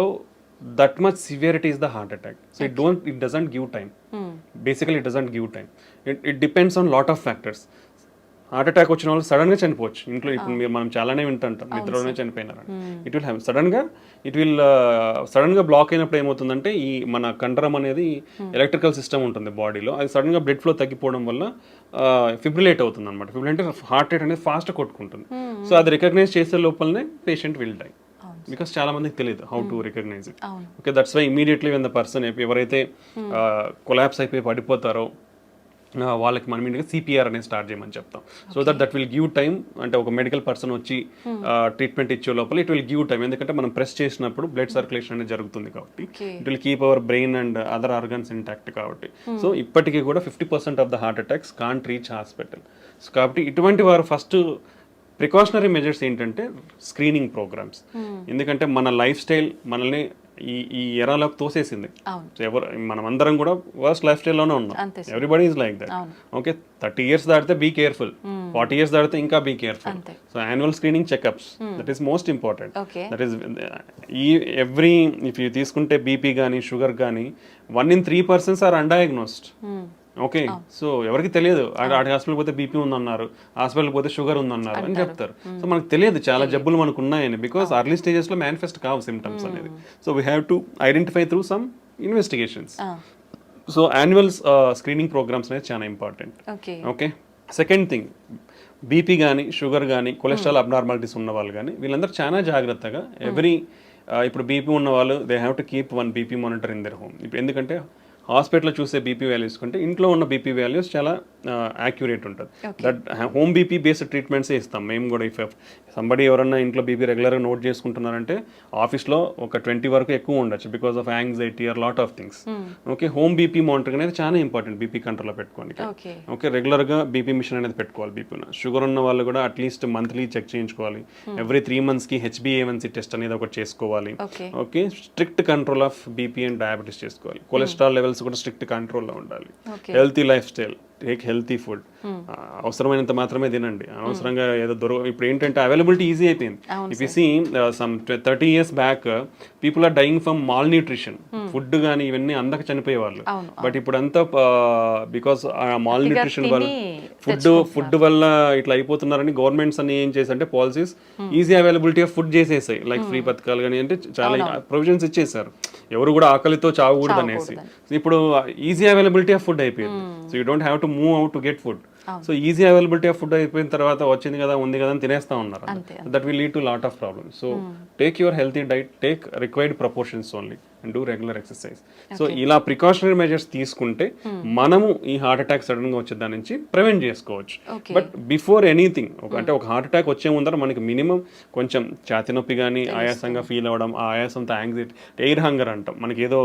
that much severity is the heart attack. So it doesn't give time. Basically it doesn't give time. It depends on lot of factors. Heart attack వచ్చిన వాళ్ళు సడన్గా చనిపోవచ్చు. ఇంట్లో ఇప్పుడు మీరు మనం చాలానే వింటుంటాం, నిద్రలోనే చనిపోయినారు. ఇట్ విల్ హ్యావ్ సడన్గా బ్లాక్ అయినప్పుడు ఏమవుతుందంటే ఈ మన కండరం అనేది ఎలక్ట్రికల్ సిస్టమ్ ఉంటుంది బాడీలో, అది సడన్గా బ్లడ్ ఫ్లో తగ్గిపోవడం వల్ల ఫిబ్రిలేట్ అవుతుంది అనమాట. ఫిబ్రిలేట్ అంటే హార్ట్ రేట్ అనేది ఫాస్ట్ కొట్టుకుంటుంది. సో అది రికగ్నైజ్ చేసే లోపలనే పేషెంట్ విల్ డై. బికాస్ చాలా మందికి తెలియదు how to recognise it. Okay, that's why immediately when the person ఎవరైతే కొలాప్స్ అయిపోయి పడిపోతారో వాళ్ళకి మనం ఇంటికి సిపిఆర్ అనేది స్టార్ట్ చేయమని చెప్తాం. So that will give time. అంటే ఒక మెడికల్ పర్సన్ వచ్చి ట్రీట్మెంట్ ఇచ్చే లోపల ఇట్ విల్ గివ్ టైమ్. ఎందుకంటే మనం ప్రెస్ చేసినప్పుడు బ్లడ్ సర్క్యులేషన్ అనేది జరుగుతుంది కాబట్టి it will keep our brain and other organs intact కాబట్టి. సో ఇప్పటికీ కూడా 50% of the heart attacks can't reach hospital. So కాబట్టి ఇటువంటి వారు ఫస్ట్ ప్రికాషనరీ మెజర్స్ ఏంటంటే స్క్రీనింగ్ ప్రోగ్రామ్స్. ఎందుకంటే మన లైఫ్ స్టైల్ మనల్ని ఈ ఎరాలోకి తోసేసింది. మనం అందరం కూడా వర్స్ట్ లైఫ్ స్టైల్లోనే ఉన్నాం. Everybody is like that. Okay, 30 years దాటితే బీ కేర్ఫుల్, 40 years దాటితే ఇంకా be careful. So annual screening checkups, that is most important. That is every if you తీసుకుంటే బీపీ కానీ షుగర్ కానీ 1 in 3 persons are undiagnosed. Okay, so ఎవరికి తెలియదు. Hospital పోతే BP ఉందన్నారు, హాస్పిటల్ పోతే షుగర్ ఉందన్నారు అని చెప్తారు. సో మనకు తెలియదు చాలా జబ్బులు మనకు ఉన్నాయని, బికాస్ అర్లీ స్టేజెస్ లో మేనిఫెస్ట్ కావు సిమ్టమ్స్ అనేది. So we have to identify through some investigations. So annual screening programmes అనేది చాలా important. Okay, second thing, BP కానీ షుగర్ కానీ కొలెస్ట్రాల్ అబ్నార్మాలిటీస్ ఉన్న వాళ్ళు కానీ వీళ్ళందరూ చాలా జాగ్రత్తగా ఇప్పుడు బీపీ ఉన్న వాళ్ళు they have to keep 1 BP monitor in their home. ఇప్పుడు ఎందుకంటే హాస్పిటల్లో చూసే బీపీ వాల్యూస్ కంటే ఇంట్లో ఉన్న బీపీ వాల్యూస్ చాలా యాక్యురేట్ ఉంటుంది. దట్ హోమ్ బీపీ బేస్డ్ ట్రీట్మెంట్సే ఇస్తాం మేము కూడా. ఇఫ్ సంబడి ఎవరన్నా ఇంట్లో బీపీ రెగ్యులర్గా నోట్ చేసుకుంటున్నారంటే ఆఫీస్లో ఒక 20 వరకు ఎక్కువ ఉండొచ్చు because of anxiety are lot of things. Okay, home BP monitoring అనేది చాలా ఇంపార్టెంట్ బీపీ కంట్రోల్లో పెట్టుకోండి. ఓకే, రెగ్యులర్గా బీపీ మిషన్ అనేది పెట్టుకోవాలి. బీపీ షుగర్ ఉన్న వాళ్ళు కూడా అట్లీస్ట్ మంత్లీ చెక్ చేయించుకోవాలి. ఎవ్రీ 3 months HbA1c టెస్ట్ అనేది ఒకటి చేసుకోవాలి. Okay, strict control of BP and diabetes చేసుకోవాలి. కొలెస్ట్రాల్ లెవెల్స్ కూడా స్ట్రిక్ట్ కంట్రోల్లో ఉండాలి. Healthy lifestyle, take healthy food. అవసరమైనంత మాత్రమే తినండి, అనవసరంగా ఏదో ఇప్పుడు ఏంటంటే అవైలబిలిటీ ఈజీ అయిపోయింది. If you see some 30 years back people are dying from malnutrition. Food కానీ ఇవన్నీ అందక చనిపోయేవాళ్ళు. బట్ ఇప్పుడు అంతా బికాస్ మాల్ న్యూట్రిషన్ వల్ల ఫుడ్ వల్ల ఇట్లా అయిపోతున్నారని గవర్నమెంట్స్ అన్ని ఏం చేశారంటే policies easy availability of food చేసేసాయి. లైక్ ఫ్రీ పథకాలు కానీ అంటే చాలా ప్రొవిజన్స్ ఇచ్చేసారు, ఎవరు కూడా ఆకలితో చావకూడదు అనేసి. ఇప్పుడు ఈజీ అవైలబిలిటీ ఆఫ్ ఫుడ్ అయిపోయింది. So you don't have to move out to get food. So easy availability of food అయిపోయిన తర్వాత వచ్చింది కదా ఉంది కదా అని తినేస్తా ఉన్నారు. That will lead to lot of problems. So take your healthy diet, take required proportions only. And do regular exercise. So ఇలా ప్రికాషనరీ మెజర్స్ తీసుకుంటే మనము ఈ హార్ట్ అటాక్ సడన్ గా వచ్చే దాని నుంచి ప్రివెంట్ చేసుకోవచ్చు. బట్ బిఫోర్ ఎనీథింగ్ అంటే ఒక హార్ట్ అటాక్ వచ్చే ముందర మనకి మినిమం కొంచెం ఛాతి నొప్పి కానీ ఆయాసంగా ఫీల్ అవ్వడం, ఆ ఆయాసంతో యాంగ్జైటీ, ఎయిర్ హంగర్ అంటాం, మనకి ఏదో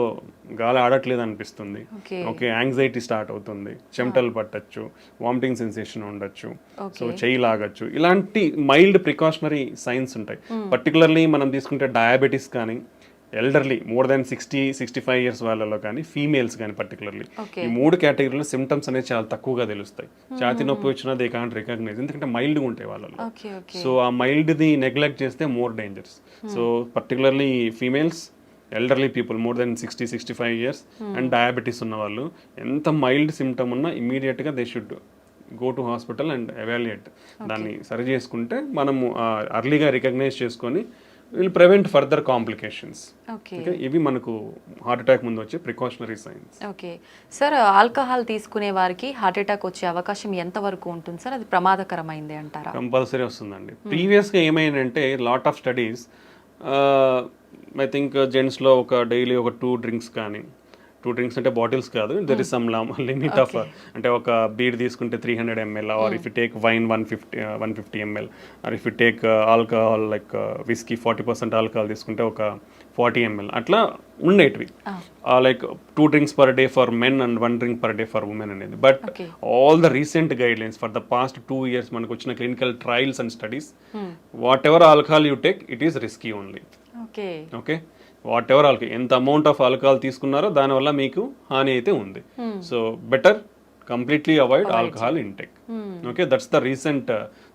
గాలి ఆడట్లేదు అనిపిస్తుంది, ఓకే యాంగ్జైటీ స్టార్ట్ అవుతుంది, చెమటలు పట్టచ్చు, వామిటింగ్ సెన్సేషన్ ఉండొచ్చు, సో చెయ్యి లాగచ్చు, ఇలాంటి మైల్డ్ ప్రికాషనరీ సైన్స్ ఉంటాయి. పర్టికులర్లీ మనం తీసుకుంటే డయాబెటీస్ కానీ, ఎల్డర్లీ మోర్ దాన్ 60-65 ఇయర్స్ వాళ్ళలో కానీ, ఫీమేల్స్ కానీ పర్టికులర్లీ ఈ 3 కేటగిరీలో సిమ్టమ్స్ అనేది చాలా తక్కువగా తెలుస్తాయి. ఛాతి నొప్పి వచ్చినా దే కాంట్ రికగ్నైజ్, ఎందుకంటే మైల్డ్గా ఉంటాయి వాళ్ళలో. సో ఆ మైల్డ్ది నెగ్లెక్ట్ చేస్తే more dangers. So particularly females, elderly people more than 60-65 years and diabetes ఉన్న వాళ్ళు ఎంత మైల్డ్ సిమ్టమ్ ఉన్నా ఇమీడియట్గా they should go to hospital and evaluate. దాన్ని సరి చేసుకుంటే మనము అర్లీగా రికగ్నైజ్ చేసుకొని విల్ ప్రివెంట్ ఫర్దర్ కాంప్లికేషన్స్. ఇవి మనకు హార్ట్ అటాక్ ముందు వచ్చే precautionary science. Okay sir, alcohol తీసుకునే వారికి హార్ట్ అటాక్ వచ్చే అవకాశం ఎంత వరకు ఉంటుంది సార్? అది ప్రమాదకరమైంది అంటారా? కంపల్సరీ వస్తుందండి. ప్రీవియస్గా ఏమైందంటే lot of studies, I think జెంట్స్లో ఒక డైలీ ఒక 2 డ్రింక్స్ కానీ, 2 డ్రింక్స్ అంటే బాటిల్స్ కాదు, there is some limit of, అంటే ఒక బీర్ తీసుకుంటే 300 ml, or if you take wine 150 ml, or if you take alcohol like whisky 40% alcohol తీసుకుంటే ఒక 40 ml, అట్లా ఉండేటివి. Like 2 drinks per day for men and 1 drink per day for women అనేది. But all the recent guidelines for the past 2 years మనకు వచ్చిన clinical trials and studies, what ever alcohol you take it is risky only. Okay, whatever alcohol, ఎంత amount of alcohol తీసుకున్నారో దానివల్ల మీకు హాని అయితే ఉంది. So better completely avoid alcohol intake. Okay, that's the recent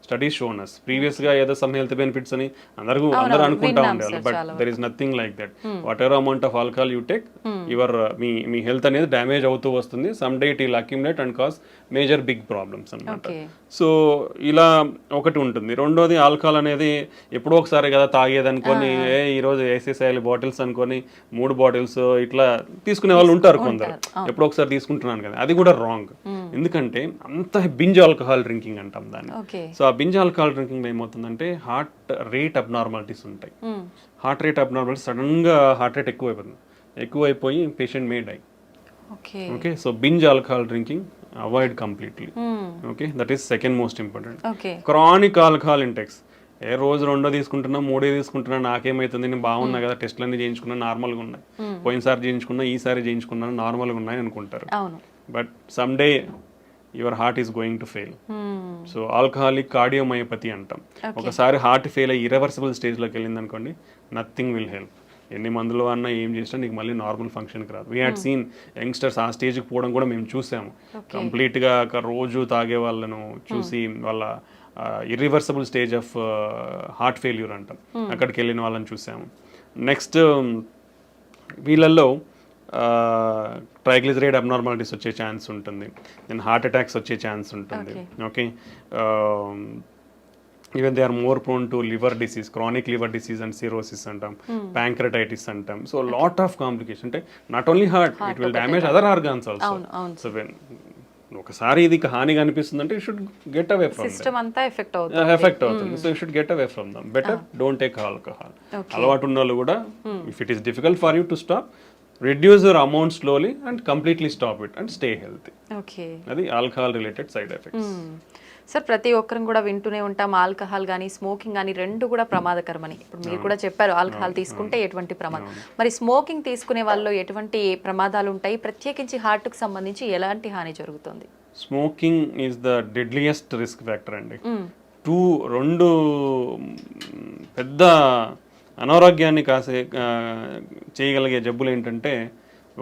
studies shown us. Previous గా ఏదో some health benefits అని అందరూ అనుకుంటా ఉండేవాళ్ళు, but there is nothing like that. Whatever amount of alcohol you take, your మీ health అనేది damage అవుతూ వస్తుంది. Some day it will accumulate and cause major big problems అన్నమాట. సో ఇలా ఒకటి ఉంటుంది. రెండోది, ఆల్కహాల్ అనేది ఎప్పుడో ఒకసారి కదా తాగేది అనుకొని, ఈరోజు వేసేసేయాలి బాటిల్స్ అనుకొని 3 బాటిల్స్ ఇట్లా తీసుకునే వాళ్ళు ఉంటారు కొందరు. ఎప్పుడో ఒకసారి తీసుకుంటున్నాను కదా, అది కూడా రాంగ్. ఎందుకంటే అంత బింజ్ ఆల్కహాల్ డ్రింకింగ్ అంటాం దాన్ని. సో ఆ బింజ్ ఆల్కహాల్ డ్రింకింగ్ ఏమవుతుందంటే హార్ట్ రేట్ అబ్నార్మాలిటీస్ ఉంటాయి. హార్ట్ రేట్ అబ్నార్మాలిటీస్, సడన్ గా హార్ట్ రేట్ ఎక్కువైపోయి patient may die. Okay, so binge alcohol drinking avoid completely. Okay, that is second most important. Chronic alcohol intakes, రోజు 2 తీసుకుంటున్నా, 3 తీసుకుంటున్నా, నాకేమైతుంది, నేను బాగున్నా కదా, టెస్ట్లన్నీ చేయించుకున్నా నార్మల్గా ఉన్నాయి, పోయినసారి చేయించుకున్నా, ఈసారి చేయించుకున్నా నార్మల్గా ఉన్నాయి అనుకుంటారు. But some day your heart is going to fail. So alcoholic cardiomyopathy అంటాం. ఒకసారి హార్ట్ ఫెయిల్ అయ్యి ఇర్రివర్సిబుల్ స్టేజ్లోకి వెళ్ళింది అనుకోండి, నథింగ్ విల్ హెల్ప్. ఎన్ని మందులు అన్నా ఏం చేసినా నీకు మళ్ళీ నార్మల్ ఫంక్షన్కి రాదు. వీ హ్యాడ్ సీన్ యంగ్స్టర్స్ ఆ స్టేజ్కి పోవడం కూడా మేము చూసాము. కంప్లీట్గా రోజు తాగే వాళ్ళను చూసి వాళ్ళ irreversible stage of heart failure అంటాం, అక్కడికి వెళ్ళిన వాళ్ళని చూసాము. నెక్స్ట్ వీళ్ళల్లో ట్రైగ్లిజరైడ్ అబ్నార్మాలిటీస్ వచ్చే ఛాన్స్ ఉంటుంది, దెన్ హార్ట్ అటాక్స్ వచ్చే ఛాన్స్ ఉంటుంది. Okay, even they are more prone to liver disease, chronic liver disease and cirrhosis అంటాం, ప్యాంక్రటైటిస్ అంటాం. సో లాట్ ఆఫ్ కాంప్లికేషన్, అంటే not only heart, it will damage other organs also. So when ఒకసారి ఇది హానిగా అనిపిస్తుంది అంటే you should get away from system అంతా effect అవుతుంది. So you should get away from them. Better don't take alcohol. అలవాటు ఉన్న వాళ్ళు కూడా, if it is difficult for you to stop, reduce your amount slowly and completely stop it and stay healthy. Okay, అది alcohol related side effects. Sir, ప్రతి ఒక్కరం కూడా వింటూనే ఉంటాం ఆల్కహాల్ కానీ స్మోకింగ్ కానీ 2 కూడా ప్రమాదకరమని. ఇప్పుడు మీరు కూడా చెప్పారు ఆల్కహాల్ తీసుకుంటే ఎటువంటి ప్రమాదం, మరి స్మోకింగ్ తీసుకునే వాళ్ళు ఎటువంటి ప్రమాదాలు ఉంటాయి, ప్రత్యేకించి హార్ట్కి సంబంధించి ఎలాంటి హాని జరుగుతుంది? Smoking is the deadliest risk factor అండి. 2 పెద్ద అనారోగ్యాన్ని చేయగలిగే జబ్బులు ఏంటంటే,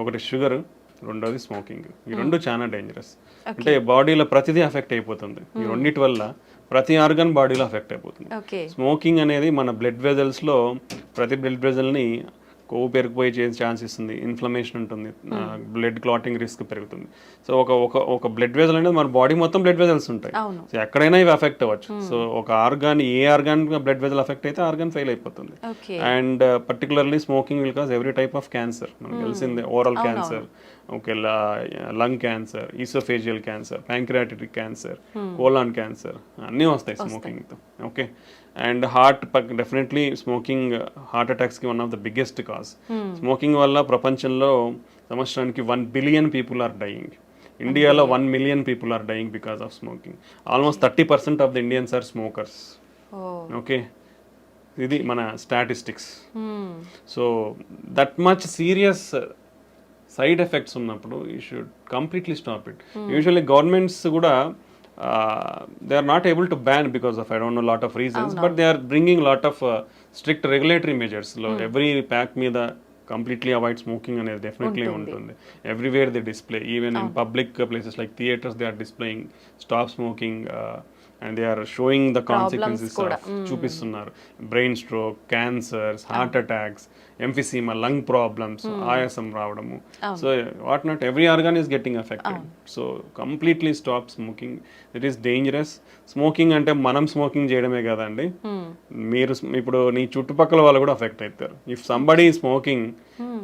ఒకటి షుగర్, రెండోది స్మోకింగ్. ఈ 2 చాలా డేంజరస్. అంటే బాడీలో ప్రతిదీ అఫెక్ట్ అయిపోతుంది. ఈ 2 వల్ల ప్రతి ఆర్గన్ బాడీలో అఫెక్ట్ అయిపోతుంది. స్మోకింగ్ అనేది మన బ్లడ్ వెజల్స్లో ప్రతి బ్లడ్ వెజల్ని కొవ్వు పెరిగిపోయి చేసే ఛాన్స్ ఇస్తుంది, ఇన్ఫ్లమేషన్ ఉంటుంది, బ్లడ్ క్లాటింగ్ రిస్క్ పెరుగుతుంది. సో ఒక బ్లడ్ వెజల్ అనేది మన బాడీ మొత్తం బ్లడ్ వెజల్స్ ఉంటాయి. సో ఎక్కడైనా ఇవి అఫెక్ట్ అవ్వచ్చు. సో ఒక ఆర్గాన్, ఏ ఆర్గాన్ బ్లడ్ వెజల్ అఫెక్ట్ అయితే ఆర్గాన్ ఫెయిల్ అయిపోతుంది. And particularly smoking will cause every type of cancer. మనకు తెలిసిందే, oral cancer, okay, lung cancer, oesophageal cancer, pancreatic cancer, colon cancer, అన్నీ వస్తాయి స్మోకింగ్తో. Okay, and definitely smoking heart అటాక్స్కి one of the biggest cause. స్మోకింగ్ వల్ల ప్రపంచంలో సంవత్సరానికి 1 బిలియన్ పీపుల్ ఆర్ డయింగ్. ఇండియాలో 1 million people are dying because of smoking. Almost 30% of the Indians are smokers. Okay, ఇది మన statistics. So that much serious side effects ఉన్నప్పుడు you should completely stop it. Usually governments కూడా they are not able to ban because of I don't know lot of reasons, but they are bringing lot of strict regulatory measures. Every pack మీద completely avoid smoking అనేది definitely ఉంటుంది. Everywhere they display, even in public places like theaters, they are displaying stop smoking and they are showing the consequences of చూపిస్తున్నారు. Brain stroke, cancers, heart attacks, emphysema, lung problems, ఆయాసం రావడము. So what not every organ is getting affected. So completely stop smoking. It is dangerous. Smoking అంటే మనం smoking చేయడమే కదండి, మీరు ఇప్పుడు నీ చుట్టుపక్కల వాళ్ళు కూడా అఫెక్ట్ అవుతారు. ఇఫ్ సంబడీ స్మోకింగ్,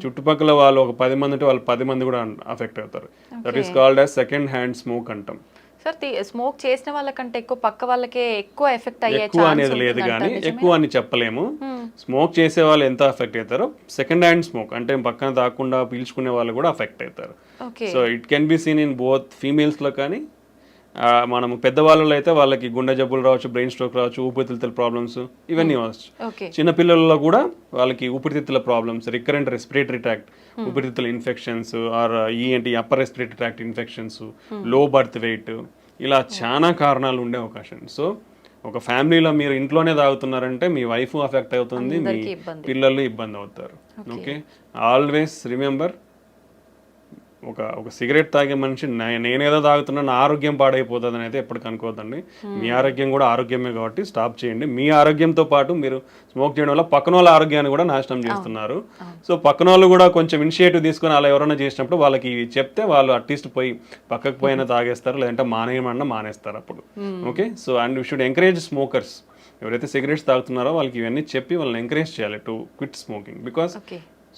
చుట్టుపక్కల వాళ్ళు ఒక 10 మంది ఉంటే వాళ్ళు 10 మంది కూడా అఫెక్ట్ అవుతారు. That is called as second hand smoke అంటాం. సార్ స్మోక్ చేసిన వాళ్ళకంటే ఎక్కువ పక్క వాళ్ళకే ఎక్కువ ఎఫెక్ట్ అయ్యే ఎక్కువ అనేది లేదు కానీ ఎక్కువ అని చెప్పలేము. స్మోక్ చేసే వాళ్ళు ఎంత ఎఫెక్ట్ అవుతారో సెకండ్ హ్యాండ్ స్మోక్ అంటే పక్కన దాక్కుండా పీల్చుకునే వాళ్ళు కూడా అఫెక్ట్ అవుతారు. So it can be seen in both ఫీమేల్స్లో కానీ మనము పెద్దవాళ్ళలో అయితే వాళ్ళకి గుండె జబ్బులు రావచ్చు, బ్రెయిన్ స్ట్రోక్ రావచ్చు, ఊపిరితిత్తుల ప్రాబ్లమ్స్ ఇవన్నీ వచ్చు. చిన్నపిల్లలలో కూడా వాళ్ళకి ఊపిరితిత్తుల ప్రాబ్లమ్స్, రికరెంట్ రెస్పిరేటరీ ట్రాక్ట్ ఊపిరితిత్తుల infections or upper respiratory tract infections, low birth weight, ఇలా చాలా కారణాలు ఉండే అవకాశం. సో ఒక ఫ్యామిలీలో మీరు ఇంట్లోనే తాగుతున్నారంటే మీ వైఫ్ అఫెక్ట్ అవుతుంది, మీ పిల్లలు ఇబ్బంది అవుతారు. ఓకే, ఆల్వేస్ రిమెంబర్, ఒక సిగరెట్ తాగే మనిషి నేనేదో తాగుతున్నా నా ఆరోగ్యం పాడైపోతుంది అని అయితే ఎప్పటికీ అనుకోవద్దండి. మీ ఆరోగ్యం కూడా ఆరోగ్యమే కాబట్టి స్టాప్ చేయండి. మీ ఆరోగ్యంతో పాటు మీరు స్మోక్ చేయడం వల్ల పక్కన వాళ్ళ ఆరోగ్యాన్ని కూడా నాశనం చేస్తున్నారు. సో పక్కన వాళ్ళు కూడా కొంచెం ఇనిషియేటివ్ తీసుకొని అలా ఎవరైనా చేసినప్పుడు వాళ్ళకి చెప్తే వాళ్ళు అట్లీస్ట్ పోయి పక్కకు పోయినా తాగేస్తారు, లేదంటే మానేయమన్నా మానేస్తారు అప్పుడు. Okay, so and you should encourage smokers. ఎవరైతే సిగరెట్స్ తాగుతున్నారో వాళ్ళకి ఇవన్నీ చెప్పి వాళ్ళని ఎంకరేజ్ చేయాలి to quit smoking. Because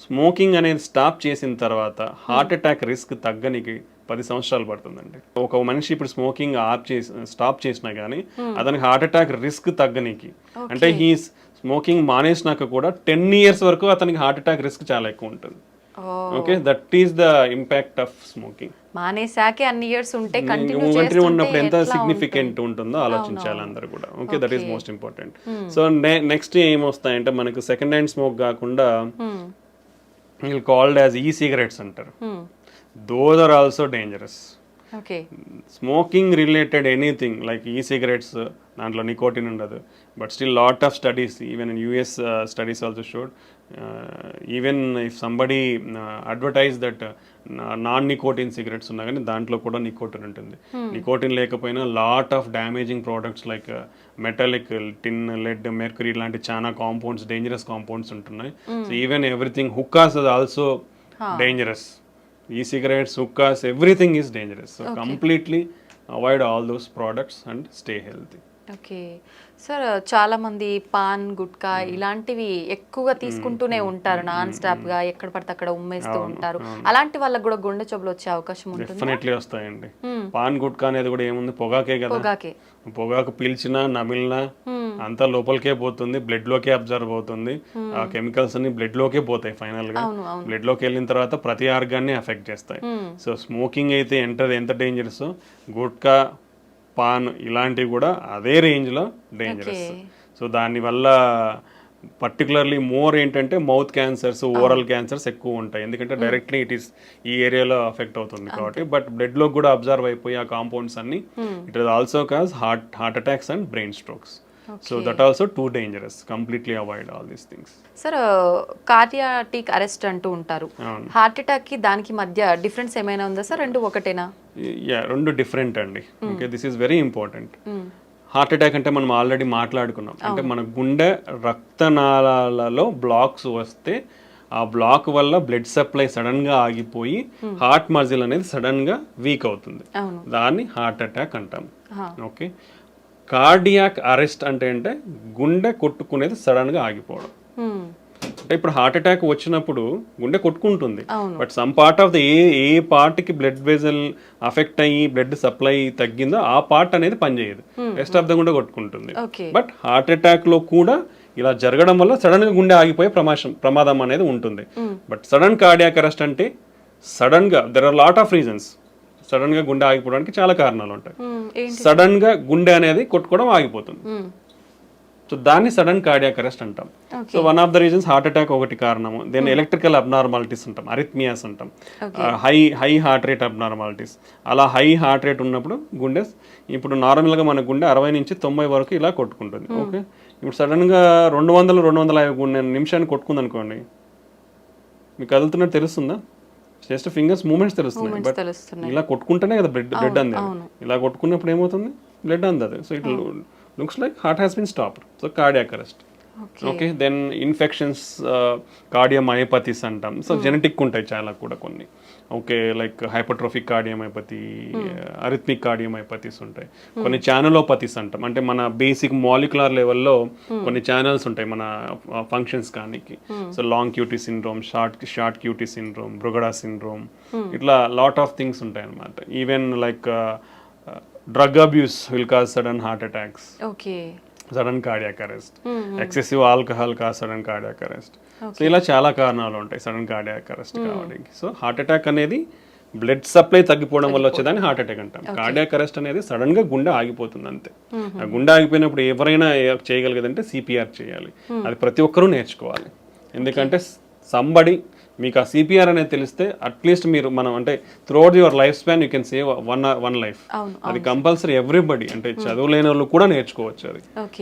smoking అనేది స్టాప్ చేసిన తర్వాత హార్ట్ అటాక్ రిస్క్ తగ్గనికి 10 సంవత్సరాలు పడుతుందండి. ఒక మనిషి ఇప్పుడు స్మోకింగ్ స్టాప్ చేసినా కానీ అతనికి హార్ట్ అటాక్ రిస్క్ తగ్గనికి, అంటే ఈ స్మోకింగ్ మానేసినాక కూడా 10 years వరకు అతనికి హార్ట్ అటాక్ రిస్క్ చాలా ఎక్కువ ఉంటుంది. Okay, that is the impact of smoking. మానేసాకే అన్ని ఇయర్స్ ఉంటే కంటిన్యూ ఉన్నప్పుడు ఎంత సిగ్నిఫికెంట్ ఉంటుందో ఆలోచించాలి అందరూ కూడా. Okay, that is most important. So next ఏమొస్తాయంటే మనకు సెకండ్ హ్యాండ్ స్మోక్ కాకుండా called as e-cigarettes అంటారు. Those are also dangerous. Okay. Smoking related anything like e-cigarettes, దాంట్లో నికోటిన్ ఉండదు. But still lot of studies, even in US studies also showed, even if somebody advertise that non-nicotine cigarettes ఉన్నా కానీ దాంట్లో కూడా nicotine ఉంటుంది. Nicotine లేకపోయినా lot of damaging products like metallic, tin, lead, mercury లాంటి చాలా కాంపౌండ్స్, డేంజరస్ కాంపౌండ్స్ ఉంటున్నాయి. So even everything, hookahs is also dangerous. E-cigarettes, hookahs, everything is dangerous. So completely avoid all those products and stay healthy. Okay sir, చాలా మంది pan, gutka ఇలాంటివి ఎక్కువగా తీసుకుంటూనే ఉంటారు non stop గా, ఎక్కడ పడితే అక్కడ ఉమ్మేస్తూ ఉంటారు. అలాంటి వాళ్ళకి కూడా గుండె జబ్బులు వచ్చే అవకాశం ఉంటుంది. డెఫినెట్లీ వస్తాయండి. పాన్, గుట్కా అనేది కూడా ఏముంది, పొగాకే కదా. పొగాకు పీల్చినా నమిలినా అంతా లోపలికే పోతుంది, బ్లడ్ లోకే అబ్జర్వ్ అవుతుంది. ఆ కెమికల్స్ అన్ని బ్లడ్ లోకే పోతాయి. ఫైనల్ గా బ్లడ్ లోకి వెళ్ళిన తర్వాత ప్రతి ఆర్గాన్ని ఎఫెక్ట్ చేస్తాయి. సో స్మోకింగ్ అయితే ఎంత డేంజరస్, గుట్కా, పాన్ ఇలాంటివి కూడా అదే రేంజ్లో డేంజరస్. సో దానివల్ల పర్టికులర్లీ మోర్ ఏంటంటే మౌత్ క్యాన్సర్స్, ఓరల్ క్యాన్సర్స్ ఎక్కువ ఉంటాయి. ఎందుకంటే డైరెక్ట్లీ ఇట్ ఈస్ ఈ ఏరియాలో అఫెక్ట్ అవుతుంది కాబట్టి. బట్ బ్లడ్ లో కూడా అబ్జర్వ్ అయిపోయి ఆ కాంపౌండ్స్ అన్ని it is also cause heart attacks and brain strokes. So that also too dangerous. Completely avoid all these things. Sir, cardiac arrest అంటూ ఉంటారు. హార్ట్ అటాక్ కి దానికి మధ్య డిఫరెన్స్ ఏమైనా ఉందా సార్? రెండు ఒకటేనా? రెండు డిఫరెంట్ అండి. Okay, this is very important. Heart attack అంటే మనం ఆల్రెడీ మాట్లాడుకున్నాం. అంటే మన గుండె రక్తనాళాలలో బ్లాక్స్ వస్తే ఆ బ్లాక్ వల్ల బ్లడ్ సప్లై సడన్ గా ఆగిపోయి హార్ట్ మజిల్ అనేది సడన్ గా వీక్ అవుతుంది. దాన్ని హార్ట్ అటాక్ అంటాం. ఓకే, కార్డియాక్ అరెస్ట్ అంటే గుండె కొట్టుకునేది సడన్ గా ఆగిపోవడం. అంటే ఇప్పుడు హార్ట్ అటాక్ వచ్చినప్పుడు గుండె కొట్టుకుంటుంది, అవును. But some part of the ఏ పార్ట్కి బ్లడ్ వెజల్ అఫెక్ట్ అయ్యి బ్లడ్ సప్లై తగ్గిందో ఆ పార్ట్ అనేది పనిచేయదు, రెస్ట్ ఆఫ్ ద గుండె కొట్టుకుంటుంది. ఓకే. బట్ హార్ట్ అటాక్ లో కూడా ఇలా జరగడం వల్ల సడన్ గా గుండె ఆగిపోయే ప్రమాదం అనేది ఉంటుంది. బట్ సడన్ కార్డియాక్ అరెస్ట్ అంటే సడన్ గా there are lot of reasons. Sudden గా గుండె ఆగిపోవడానికి చాలా కారణాలు ఉంటాయి. ఏంటి? సడన్ గా గుండె అనేది కొట్టుకోవడం ఆగిపోతుంది, సో దాన్ని సడన్ కార్డియాక్ అరెస్ట్ అంటాం. So one of the reasons heart attack ఒకటి కారణము. దెన్ ఎలక్ట్రికల్ అబ్నార్మాలిటీస్ అంటాం, అరిథ్మియాస్ అంటాం, హై హార్ట్ రేట్ అబ్నార్మాలిటీస్. అలా హై హార్ట్ రేట్ ఉన్నప్పుడు గుండె, ఇప్పుడు నార్మల్గా మన గుండె 60 నుంచి 90 వరకు ఇలా కొట్టుకుంటుంది. ఓకే, ఇప్పుడు సడన్గా 200-250 నిమిషాన్ని కొట్టుకుంది అనుకోండి, మీకు కదులుతున్నట్టు తెలుస్తుందా? జస్ట్ ఫింగర్స్ మూమెంట్స్ తెలుస్తున్నాయి, బట్ ఇలా కొట్టుకుంటేనే కదా బ్లడ్ అంది. ఇలా కొట్టుకున్నప్పుడు ఏమవుతుంది? బ్లడ్ అందదు. So it looks like heart has been stopped. So cardiac arrest. Okay, then infections, cardiomyopathies అంటాం. సో జెనెటిక్ ఉంటాయి చాలా కూడా కొన్ని. Okay, like hypertrophic cardiomyopathy, arrhythmic cardiomyopathies ఉంటాయి. కొన్ని ఛానలోపతీస్ అంటాం, అంటే మన బేసిక్ మాలిక్యులర్ లెవెల్లో కొన్ని ఛానల్స్ ఉంటాయి మన ఫంక్షన్స్ కానీ. So long QT syndrome, short QT syndrome, Brugada syndrome, ఇట్లా లాట్ ఆఫ్ థింగ్స్ ఉంటాయి అన్నమాట. Even like drug abuse will cause sudden heart attacks, sudden cardiac arrest, excessive alcohol cause sudden cardiac arrest. So ఇలా చాలా కారణాలు ఉంటాయి sudden cardiac arrest కావడానికి. So heart attack అనేది blood supply తగ్గిపోవడం వల్ల వచ్చేదాన్ని హార్ట్ అటాక్ అంటాం. కార్డియాక్ అరెస్ట్ అనేది సడన్ గా గుండె ఆగిపోతుంది అంతే. ఆ గుండె ఆగిపోయినప్పుడు ఎవరైనా చేయగలిగేదంటే సిపిఆర్ చేయాలి. అది ప్రతి ఒక్కరూ నేర్చుకోవాలి. ఎందుకంటే సంబడి మీకు ఆ సిపిఆర్ అనేది తెలిస్తే అట్లీస్ట్ మీరు మనం అంటే throughout your life span you can save one life. అది కంపల్సరీ ఎవ్రీబడి, అంటే చదువులేని వాళ్ళు కూడా నేర్చుకోవచ్చు. అది